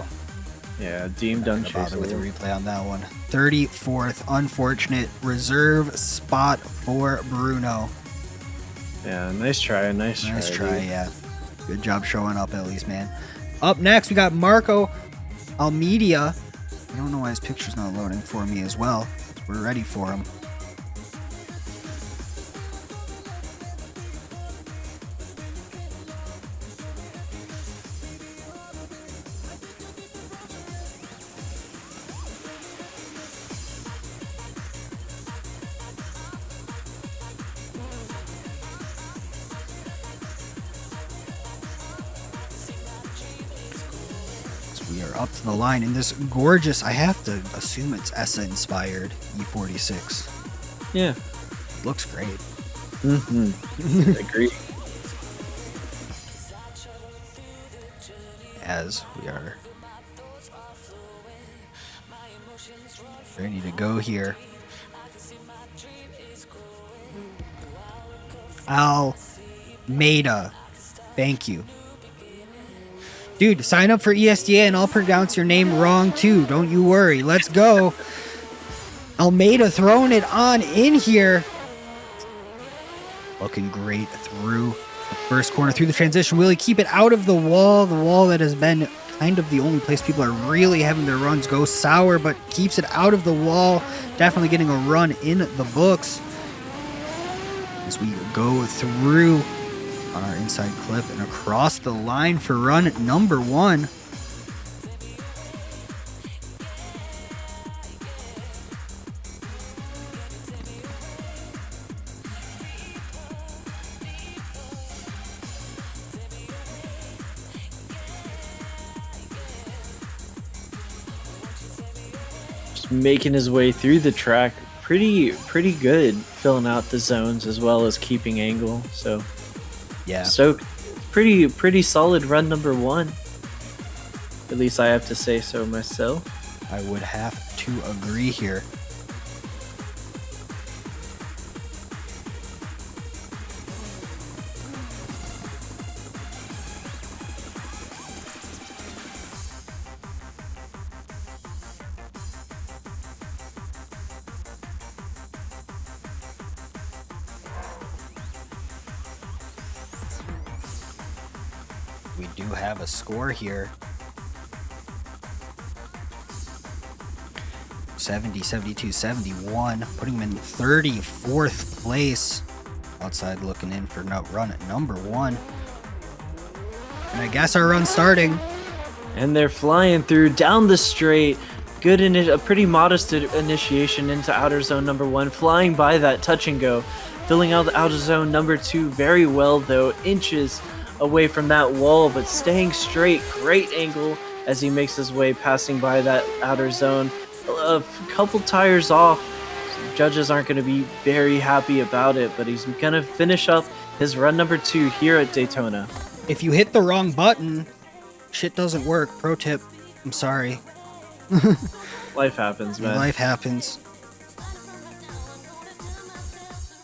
Yeah, deemed bother with a replay on that one. 34th, unfortunate reserve spot for Bruno. Yeah, nice try, Nice try, dude. yeah. Good job showing up at least, man. Up next, we got Marco Almeida. I don't know why his picture's not loading for me as well. We're ready for him. We are up to the line in this gorgeous, I have to assume it's ESSA inspired E46. Yeah. Looks great. Mm-hmm. Agree. As we are ready to go here. Almeida. Thank you. Dude, sign up for ESDA and I'll pronounce your name wrong too. Don't you worry. Let's go. Almeida throwing it on in here. Looking great through the first corner, through the transition. Will he keep it out of the wall? The wall that has been kind of the only place people are really having their runs go sour, but keeps it out of the wall. Definitely getting a run in the books. As we go through on our inside clip and across the line for run number 1. making his way through the track pretty good, filling out the zones as well as keeping angle. So Yeah. so pretty solid run number 1. At least I have to say so myself. I would have to agree here. We do have a score here. 70, 72, 71, putting him in 34th place. Outside looking in for run at number 1. And I guess our run's starting. And they're flying through down the straight. Good a pretty modest initiation into outer zone number 1, flying by that touch and go, filling out the outer zone number 2 very well though, inches away from that wall, but staying straight. Great angle as he makes his way, passing by that outer zone. A couple tires off. Judges aren't going to be very happy about it, but he's going to finish up his run number 2 here at Daytona. If you hit the wrong button, shit doesn't work. Pro tip. I'm sorry. Life happens, man. Life happens.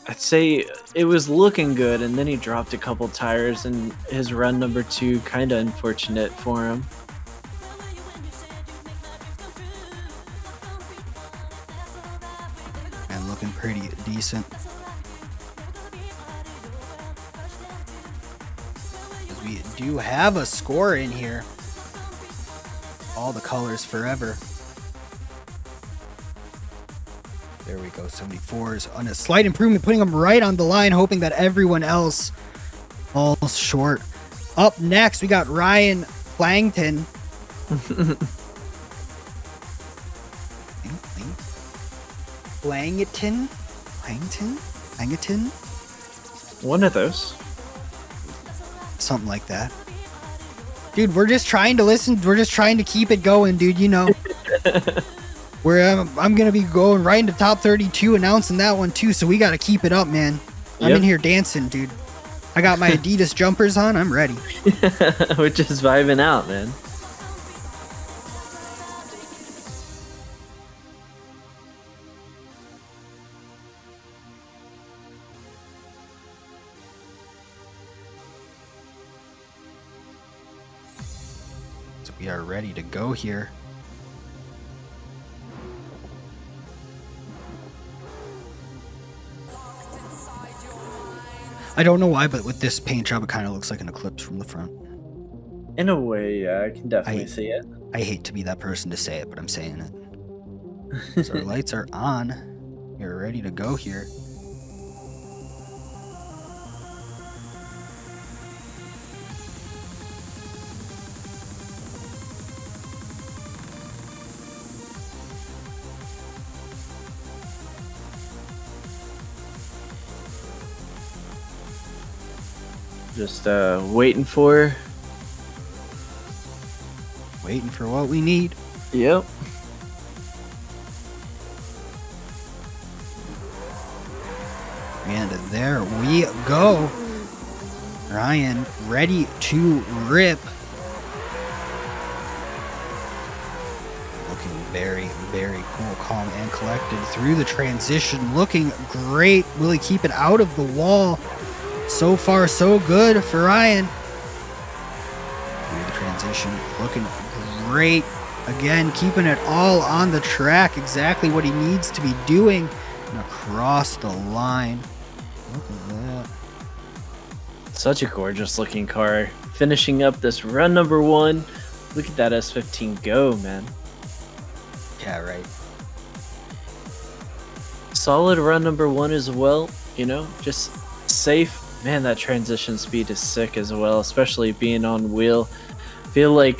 I'd say it was looking good, and then he dropped a couple tires, and his run number 2 kind of unfortunate for him. And looking pretty decent. We do have a score in here. All the colors forever. There we go, 74s on a slight improvement, putting them right on the line, hoping that everyone else falls short. Up next, we got Ryan Flangton. Langton? One of those. Something like that. Dude, we're just trying to listen. We're just trying to keep it going, dude, you know. Where I'm going to be going right into top 32, announcing that one too, so we got to keep it up, man. I'm in here dancing, dude. I got my Adidas jumpers on. I'm ready. We're just vibing out, man. So we are ready to go here. I don't know why, but with this paint job, it kind of looks like an eclipse from the front. In a way, yeah, I can definitely see it. I hate to be that person to say it, but I'm saying it. So our lights are on. We're ready to go here. Just waiting for what we need. Yep. And there we go. Ryan ready to rip. Looking very, very cool, calm, and collected through the transition. Looking great. Will he keep it out of the wall? So far, so good for Ryan. Through the transition, looking great. Again, keeping it all on the track. Exactly what he needs to be doing. And across the line. Look at that. Such a gorgeous looking car. Finishing up this run number 1. Look at that S15 go, man. Yeah, right. Solid run number 1 as well. You know, just safe. Man, that transition speed is sick as well, especially being on wheel. Feel like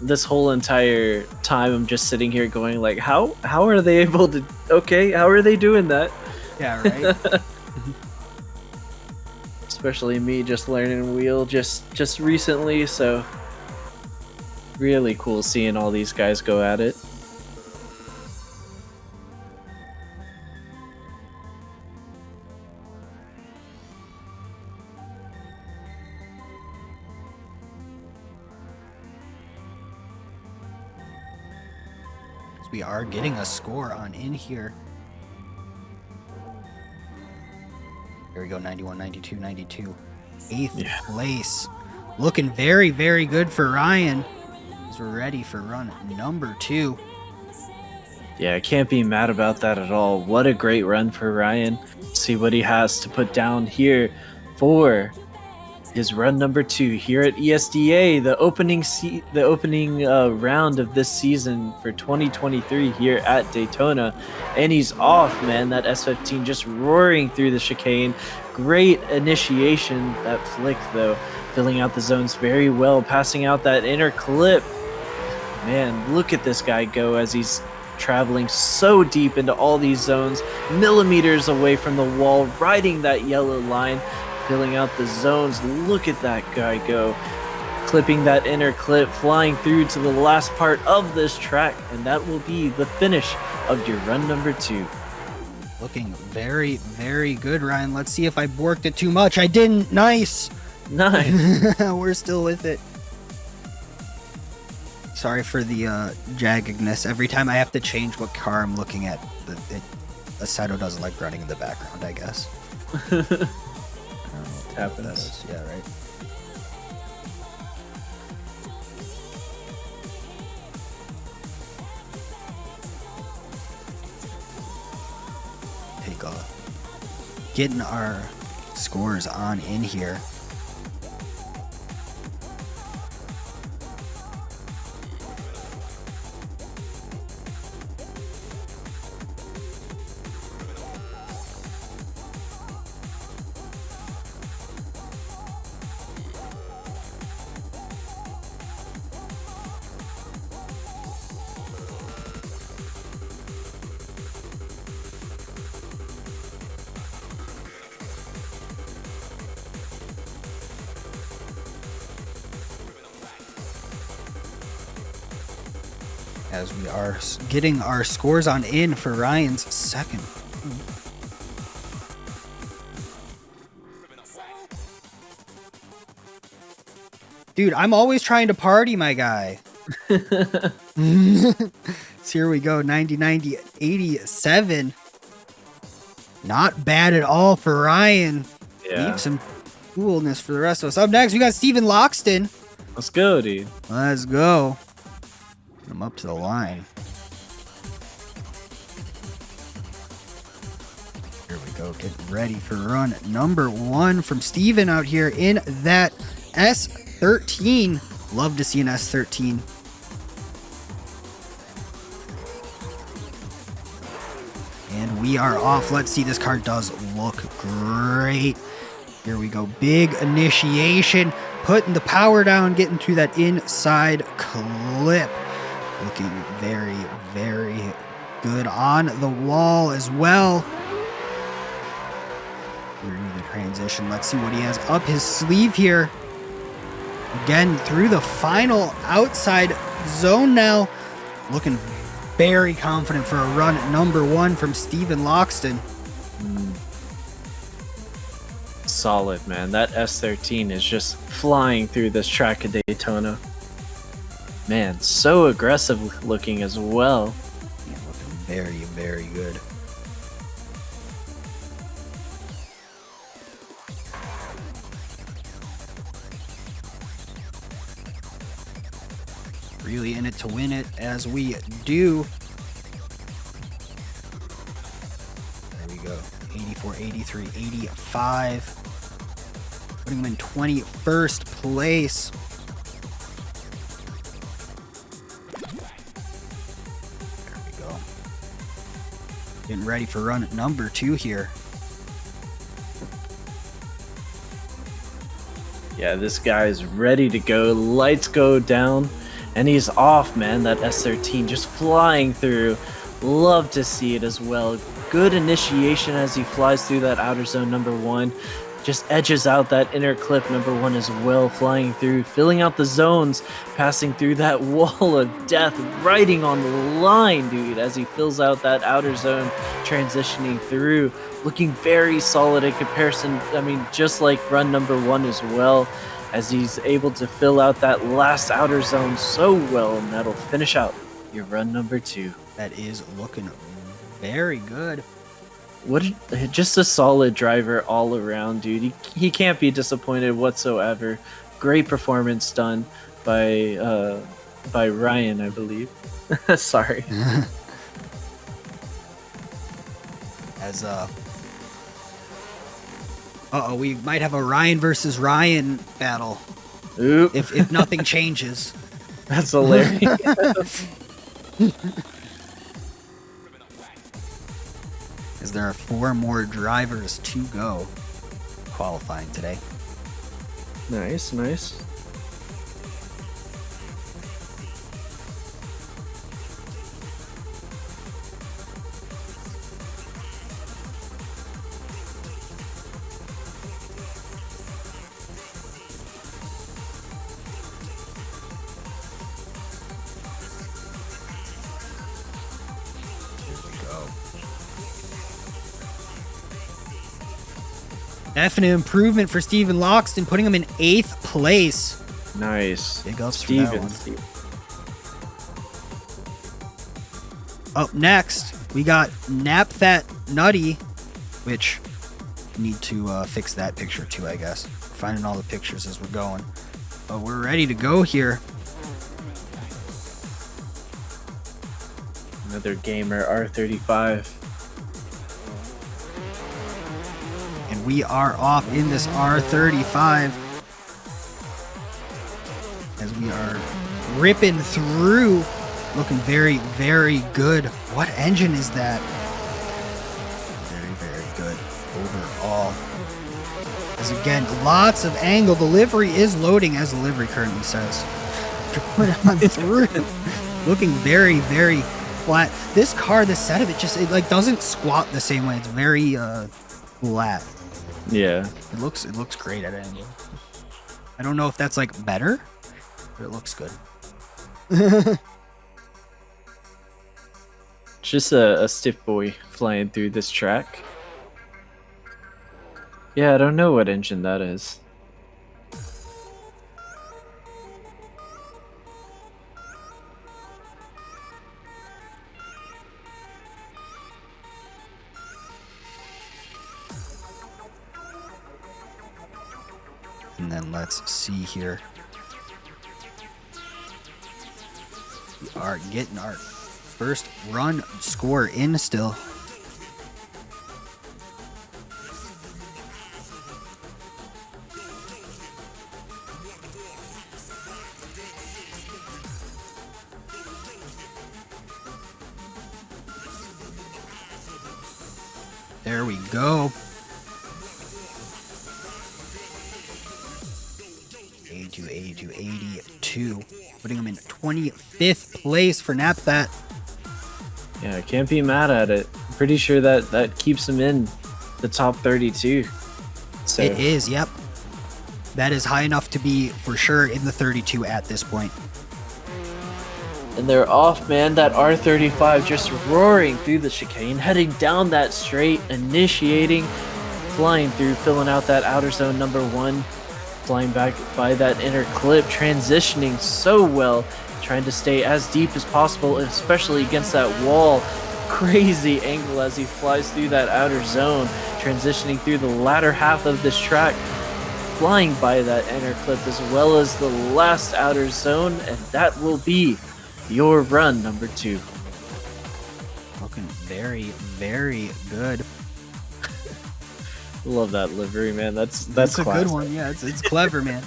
this whole entire time I'm just sitting here going like, how are they able to? Okay, how are they doing that? Yeah, right. Especially me just learning wheel just recently, so really cool seeing all these guys go at it. We are getting a score on in here. Here we go, 91, 92, 92. 8th place. Looking very, very good for Ryan as we're ready for run number 2. Yeah, I can't be mad about that at all. What a great run for Ryan. See what he has to put down here for his run number 2 here at ESDA, the opening round of this season for 2023 here at Daytona. And he's off, man. That S15 just roaring through the chicane. Great initiation. That flick, though, filling out the zones very well, passing out that inner clip. Man, look at this guy go as he's traveling so deep into all these zones, millimeters away from the wall, riding that yellow line, filling out the zones. Look at that guy go, clipping that inner clip, flying through to the last part of this track, and that will be the finish of your run number 2. Looking very, very good, Ryan. Let's see if I borked it too much. I didn't. Nice. We're still with it. Sorry for the jagginess. Every time I have to change what car I'm looking at, Assetto doesn't like running in the background, I guess. I don't know what Happens. that is. Yeah, right. Take off. Getting our scores on in here. As we are getting our scores on in for Ryan's second. Dude, I'm always trying to party, my guy. So here we go, 90, 90, 87. Not bad at all for Ryan. Yeah. Leave some coolness for the rest of us. Up next, we got Steven Loxton. Let's go, dude. Let's go. I'm up to the line. Here we go. Get ready for run number 1 from Steven out here in that S13. Love to see an S13. And we are off. Let's see. This car does look great. Here we go. Big initiation. Putting the power down. Getting through that inside clip. Looking very, very good on the wall as well. Through the transition. Let's see what he has up his sleeve here. Again, through the final outside zone now. Looking very confident for a run at number 1 from Steven Loxton. Solid, man. That S13 is just flying through this track of Daytona. Man, so aggressive looking as well. Yeah, looking very, very good. Really in it to win it, as we do. There we go. 84, 83, 85. Putting him in 21st place. Getting ready for run number 2 here. Yeah, this guy is ready to go. Lights go down, and he's off, man. That S13 just flying through. Love to see it as well. Good initiation as he flies through that outer zone number 1. Just edges out that inner clip number 1 as well, flying through, filling out the zones, passing through that wall of death, riding on the line, dude, as he fills out that outer zone, transitioning through, looking very solid in comparison. I mean, just like run number 1 as well, as he's able to fill out that last outer zone so well, and that'll finish out your run number 2. That is looking very good. Just a solid driver all around, dude. He can't be disappointed whatsoever. Great performance done by Ryan, I believe. Sorry. As we might have a Ryan versus Ryan battle. Oop. If nothing changes. That's hilarious. As there are 4 more drivers to go qualifying today. Nice, nice. Definite improvement for Steven Loxton, putting him in 8th place. Nice. Big ups for that one. Steven. Up next, we got Nap Fat Nutty, which need to fix that picture too, I guess. Finding all the pictures as we're going. But we're ready to go here. Another gamer, R35. And we are off in this R35 as we are ripping through, looking very, very good. What engine is that? Very, very good overall. As again, lots of angle. The livery is loading, as the livery currently says. Put on through. Looking very, very flat. This car, the set of it like doesn't squat the same way. It's very flat. Yeah. It looks great at angle. I don't know if that's like better, but it looks good. Just a stiff boy flying through this track. Yeah, I don't know what engine that is. And then let's see here. We are getting our first run score in still. There we go. 82, putting him in 25th place for Napthat. Yeah, I can't be mad at it. I'm pretty sure that keeps him in the top 32. So It is, yep. That is high enough to be for sure in the 32 at this point. And they're off, man. That R35 just roaring through the chicane, heading down that straight, initiating, flying through, filling out that outer zone number 1, flying back by that inner clip, transitioning so well, trying to stay as deep as possible, especially against that wall. Crazy angle as he flies through that outer zone, transitioning through the latter half of this track, flying by that inner clip as well as the last outer zone, and that will be your run number 2. Looking very, very good. Love that livery, man. That's a good one. Yeah, it's clever, man.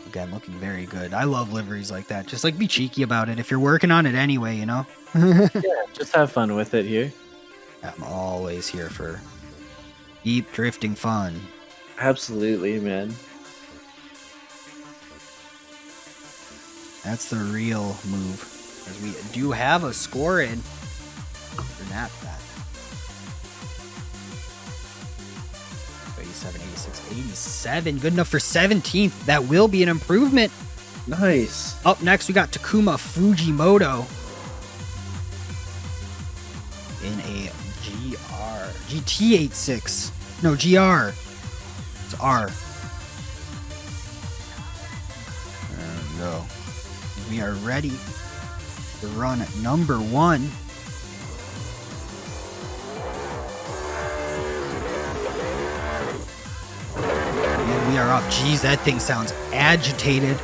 Again, looking very good. I love liveries like that. Just like be cheeky about it if you're working on it anyway, you know? Yeah, just have fun with it here. I'm always here for deep drifting fun. Absolutely, man. That's the real move. As we do have a score in for Napthat. 87, 86, 87. Good enough for 17th. That will be an improvement. Nice. Up next, we got Takuma Fujimoto in a GT86. No, GR. It's R. There we go. We are ready to run number 1. And we are off. Geez, that thing sounds agitated.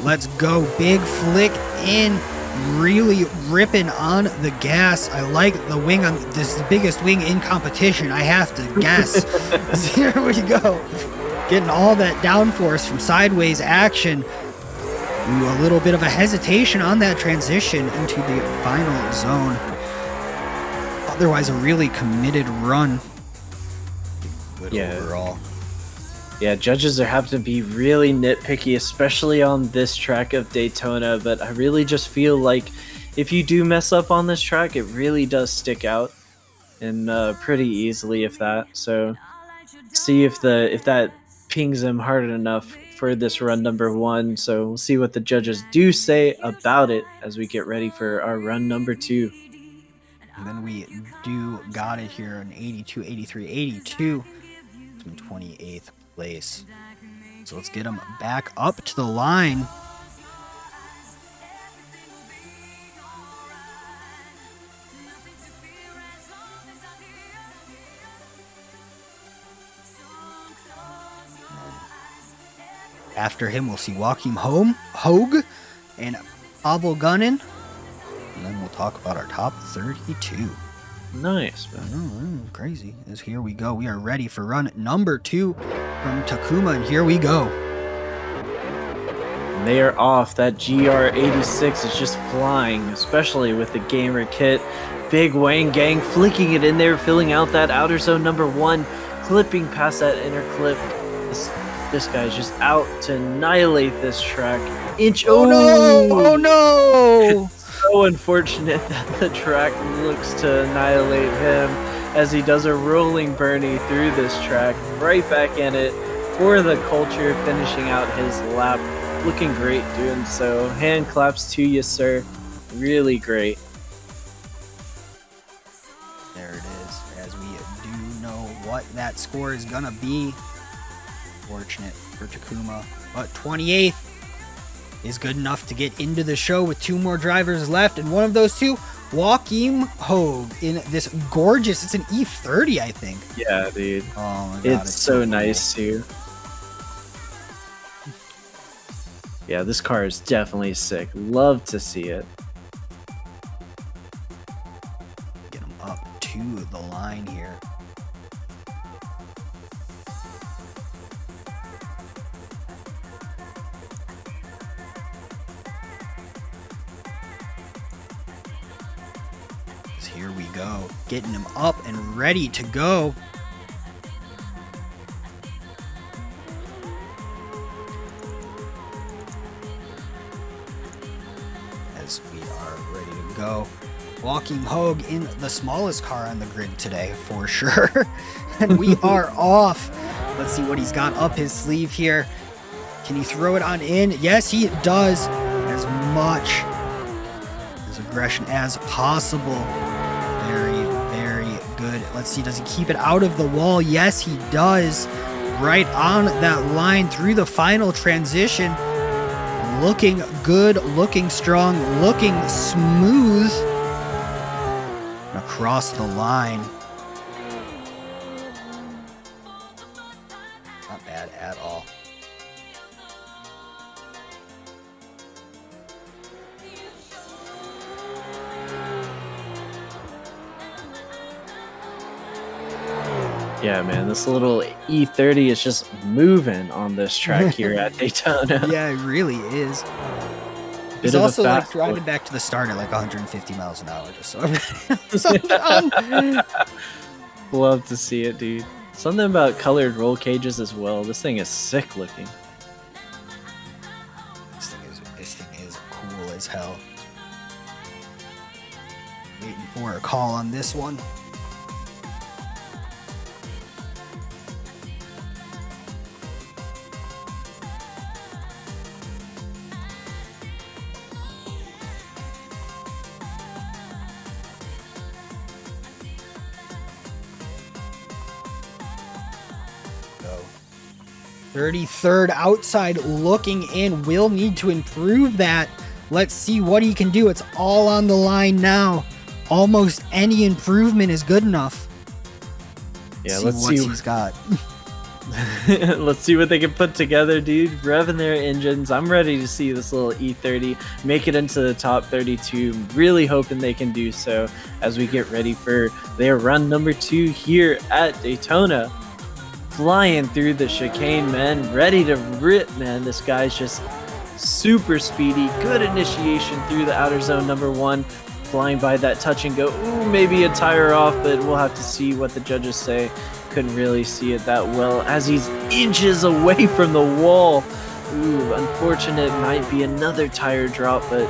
Let's go. Big flick in. Really ripping on the gas. I like the wing on this, the biggest wing in competition, I have to guess. Here we go. Getting all that downforce from sideways action. Ooh, a little bit of a hesitation on that transition into the final zone. Otherwise, a really committed run. Good overall. Yeah, judges have to be really nitpicky, especially on this track of Daytona, but I really just feel like if you do mess up on this track, it really does stick out, and pretty easily, if that. So see if that pings him hard enough for this run number 1. So we'll see what the judges do say about it as we get ready for our run number 2. And then we do got it here in 82, 83, 82 in 28th place. So let's get him back up to the line. After him, we'll see Joachim Hogue and Pavel Gunnin. And then we'll talk about our top 32. Nice, man. Oh, crazy. As here we go. We are ready for run number 2 from Takuma, and here we go. And they are off. That GR86 is just flying, especially with the gamer kit. Big Wang Gang flicking it in there, filling out that outer zone number 1, clipping past that inner clip. This guy's just out to annihilate this track. Oh no! Oh no! So unfortunate that the track looks to annihilate him as he does a rolling Bernie through this track, right back in it for the culture, finishing out his lap. Looking great doing so. Hand claps to you, sir. Really great. There it is, as we do know what that score is gonna be. Fortunate for Takuma, but 28th is good enough to get into the show with 2 more drivers left, and one of those 2, Joachim Hogue, in this gorgeous, it's an E30, I think. Yeah, dude. Oh my god, it's so nice too. Yeah, this car is definitely sick. Love to see it. Get him up to the line here. Here we go, getting him up and ready to go. As we are ready to go. Joachim Hogue in the smallest car on the grid today, for sure. And we are off. Let's see what he's got up his sleeve here. Can he throw it on in? Yes, he does. As much as aggression as possible. Very, very good. Let's see, does he keep it out of the wall? Yes, he does. Right on that line through the final transition. Looking good, looking strong, looking smooth. Across the line. Not bad at all. Yeah, man, this little E30 is just moving on this track here at Daytona. Yeah, it really is. Bit He's of a also like fast driving one. back to the start at like 150 miles an hour, just so everything. Love to see it, dude. Something about colored roll cages as well. This thing is sick looking. This thing is cool as hell. Waiting for a call on this one. 33rd outside looking in. Will need to improve that. Let's see what he can do. It's all on the line now. Almost any improvement is good enough. Yeah, Let's see what he's got. Let's see what they can put together, dude. Revving their engines. I'm ready to see this little E30 make it into the top 32. Really hoping they can do so as we get ready for their run number 2 here at Daytona. Flying through the chicane, man. Ready to rip, man. This guy's just super speedy. Good initiation through the outer zone number 1. Flying by that touch and go. Ooh, maybe a tire off, but we'll have to see what the judges say. Couldn't really see it that well as he's inches away from the wall. Ooh, unfortunate. Might be another tire drop, but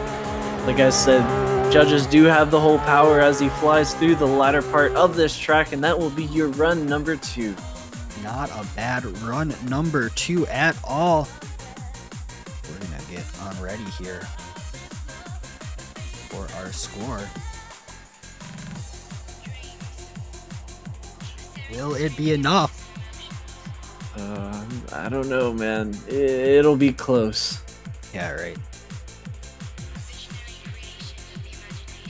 like I said, judges do have the whole power as he flies through the latter part of this track, and that will be your run number 2. Not a bad run number 2 at all. We're gonna get on ready here for our score. Will it be enough? I don't know, man. It'll be close. Yeah, right.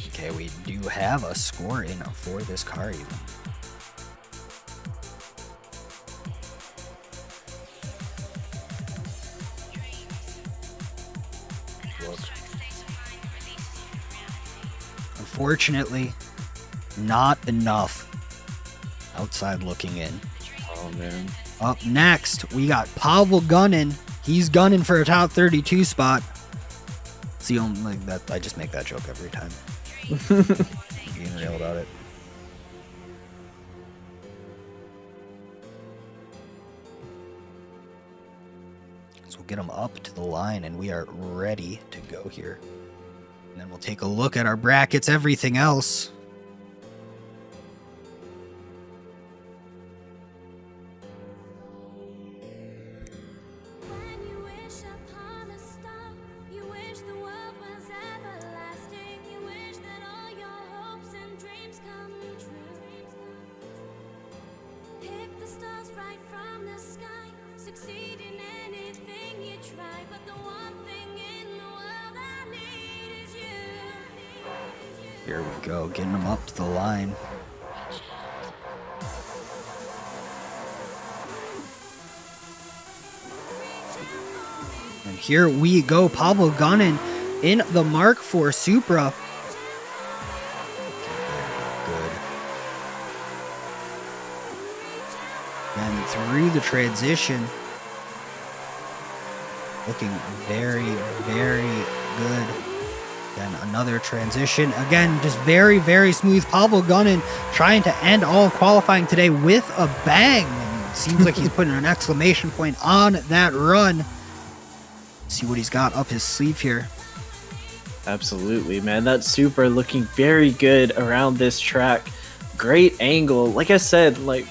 Okay, we do have a score in for this car even. Look. Unfortunately, not enough. Outside looking in. Oh, man. Up next, we got Pavel gunning. He's gunning for a top 32 spot. It's the only like that. I just make that joke every time. Being real about it. So we'll get him up to the line, and we are ready to go here. And then we'll take a look at our brackets, everything else. Here we go, getting them up to the line. And here we go, Pavel gunning in the Mark IV Supra. Good. And through the transition, looking very, very good. Then another transition. Again, just very, very smooth. Pavel gunning trying to end all qualifying today with a bang. And it seems like he's putting an exclamation point on that run. See what he's got up his sleeve here. Absolutely, man. That Supra looking very good around this track. Great angle. Like I said, like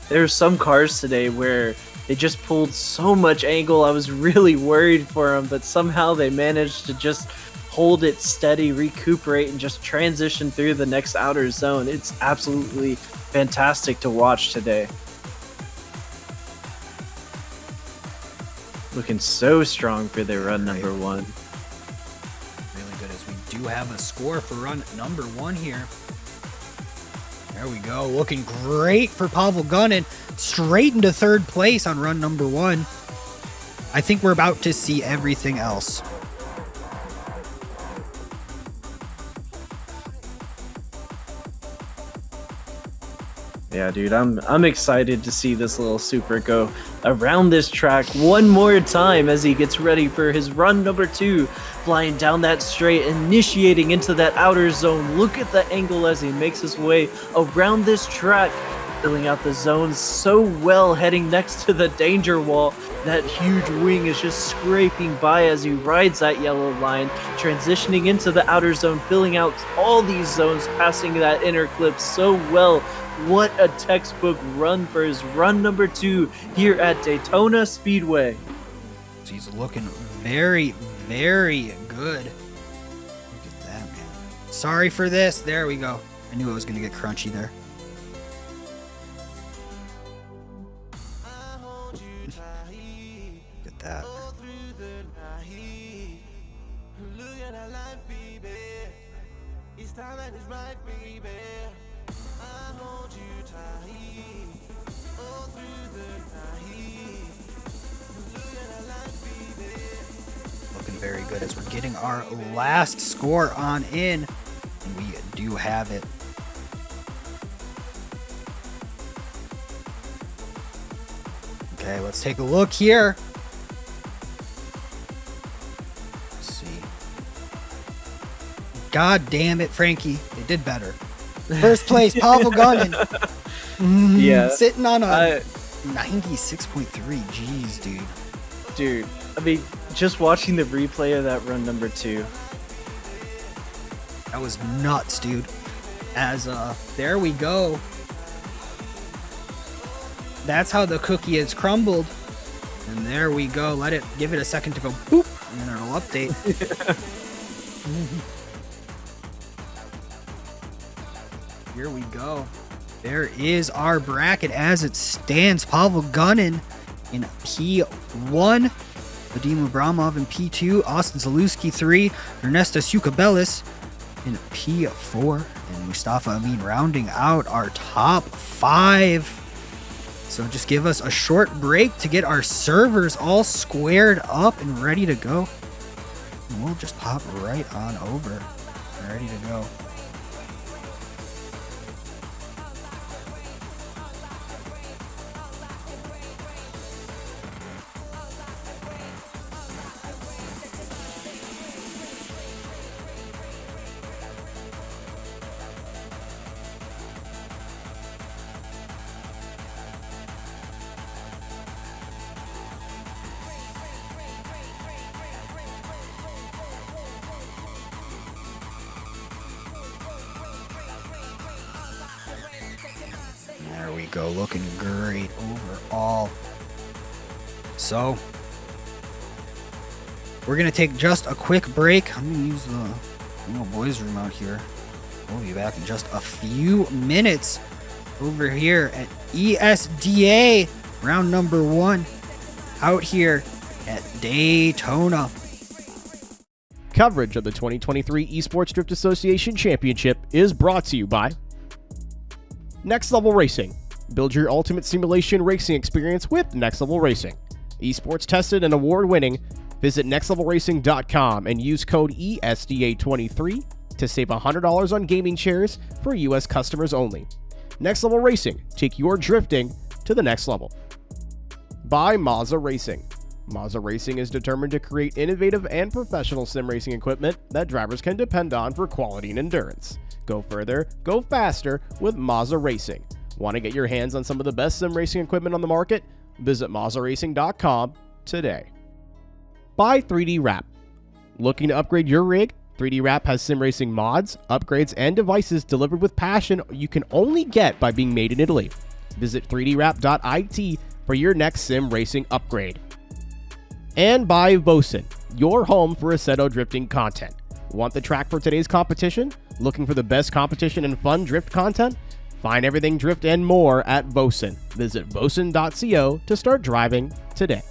there's some cars today where they just pulled so much angle. I was really worried for them, but somehow they managed to just hold it steady, recuperate, and just transition through the next outer zone. It's absolutely fantastic to watch today. Looking so strong for their run number 1. Really good, as we do have a score for run number 1 here. There we go. Looking great for Pavel gunning. Straight into 3rd place on run number 1. I think we're about to see everything else. Yeah, dude, I'm excited to see this little Supra go around this track one more time as he gets ready for his run number 2, flying down that straight, initiating into that outer zone. Look at the angle as he makes his way around this track, filling out the zones so well, heading next to the danger wall. That huge wing is just scraping by as he rides that yellow line, transitioning into the outer zone, filling out all these zones, passing that inner clip so well. What a textbook run for his run number 2 here at Daytona Speedway. He's looking very, very good. Look at that, man. Sorry for this. There we go. I knew it was going to get crunchy there. our life, baby. It's time that is right, baby. I hold you tight all through the night. Look at our life, baby. Looking very good as we're getting our last score on in. And we do have it. Okay, let's take a look here. Let's see. God damn it, Frankie. They did better. First place, Pavel Gunnin. Yeah. Sitting on a 96.3. Jeez, dude. Dude, I mean, just watching the replay of that run number 2. That was nuts, dude. As there we go. That's how the cookie is crumbled. And there we go. Give it a second to go boop, and then it'll update. Here we go. There is our bracket as it stands. Pavel Gunnin in P1. Vadim Abramov in P2. Austin Zalewski 3. Ernesto Sukabelis in P4. And Mustafa Amin rounding out our top 5. So just give us a short break to get our servers all squared up and ready to go. And we'll just pop right on over. Ready to go. There we go, looking great overall. So, we're going to take just a quick break. I'm going to use the little boys room out here. We'll be back in just a few minutes over here at ESDA round number 1 out here at Daytona. Coverage of the 2023 Esports Drift Association Championship is brought to you by Next Level Racing. Build your ultimate simulation racing experience with Next Level Racing. Esports tested and award-winning. Visit nextlevelracing.com and use code ESDA23 to save $100 on gaming chairs for U.S. customers only. Next Level Racing. Take your drifting to the next level. By Moza Racing. Moza Racing is determined to create innovative and professional sim racing equipment that drivers can depend on for quality and endurance. Go further, go faster with Moza Racing. Want to get your hands on some of the best sim racing equipment on the market? Visit MozaRacing.com today. By 3D Wrap. Looking to upgrade your rig? 3D Wrap has sim racing mods, upgrades, and devices delivered with passion you can only get by being made in Italy. Visit 3dwrap.it for your next sim racing upgrade. And by Vosan, your home for Assetto drifting content. Want the track for today's competition? Looking for the best competition and fun drift content? Find everything drift and more at Vosan. Visit vosan.co to start driving today.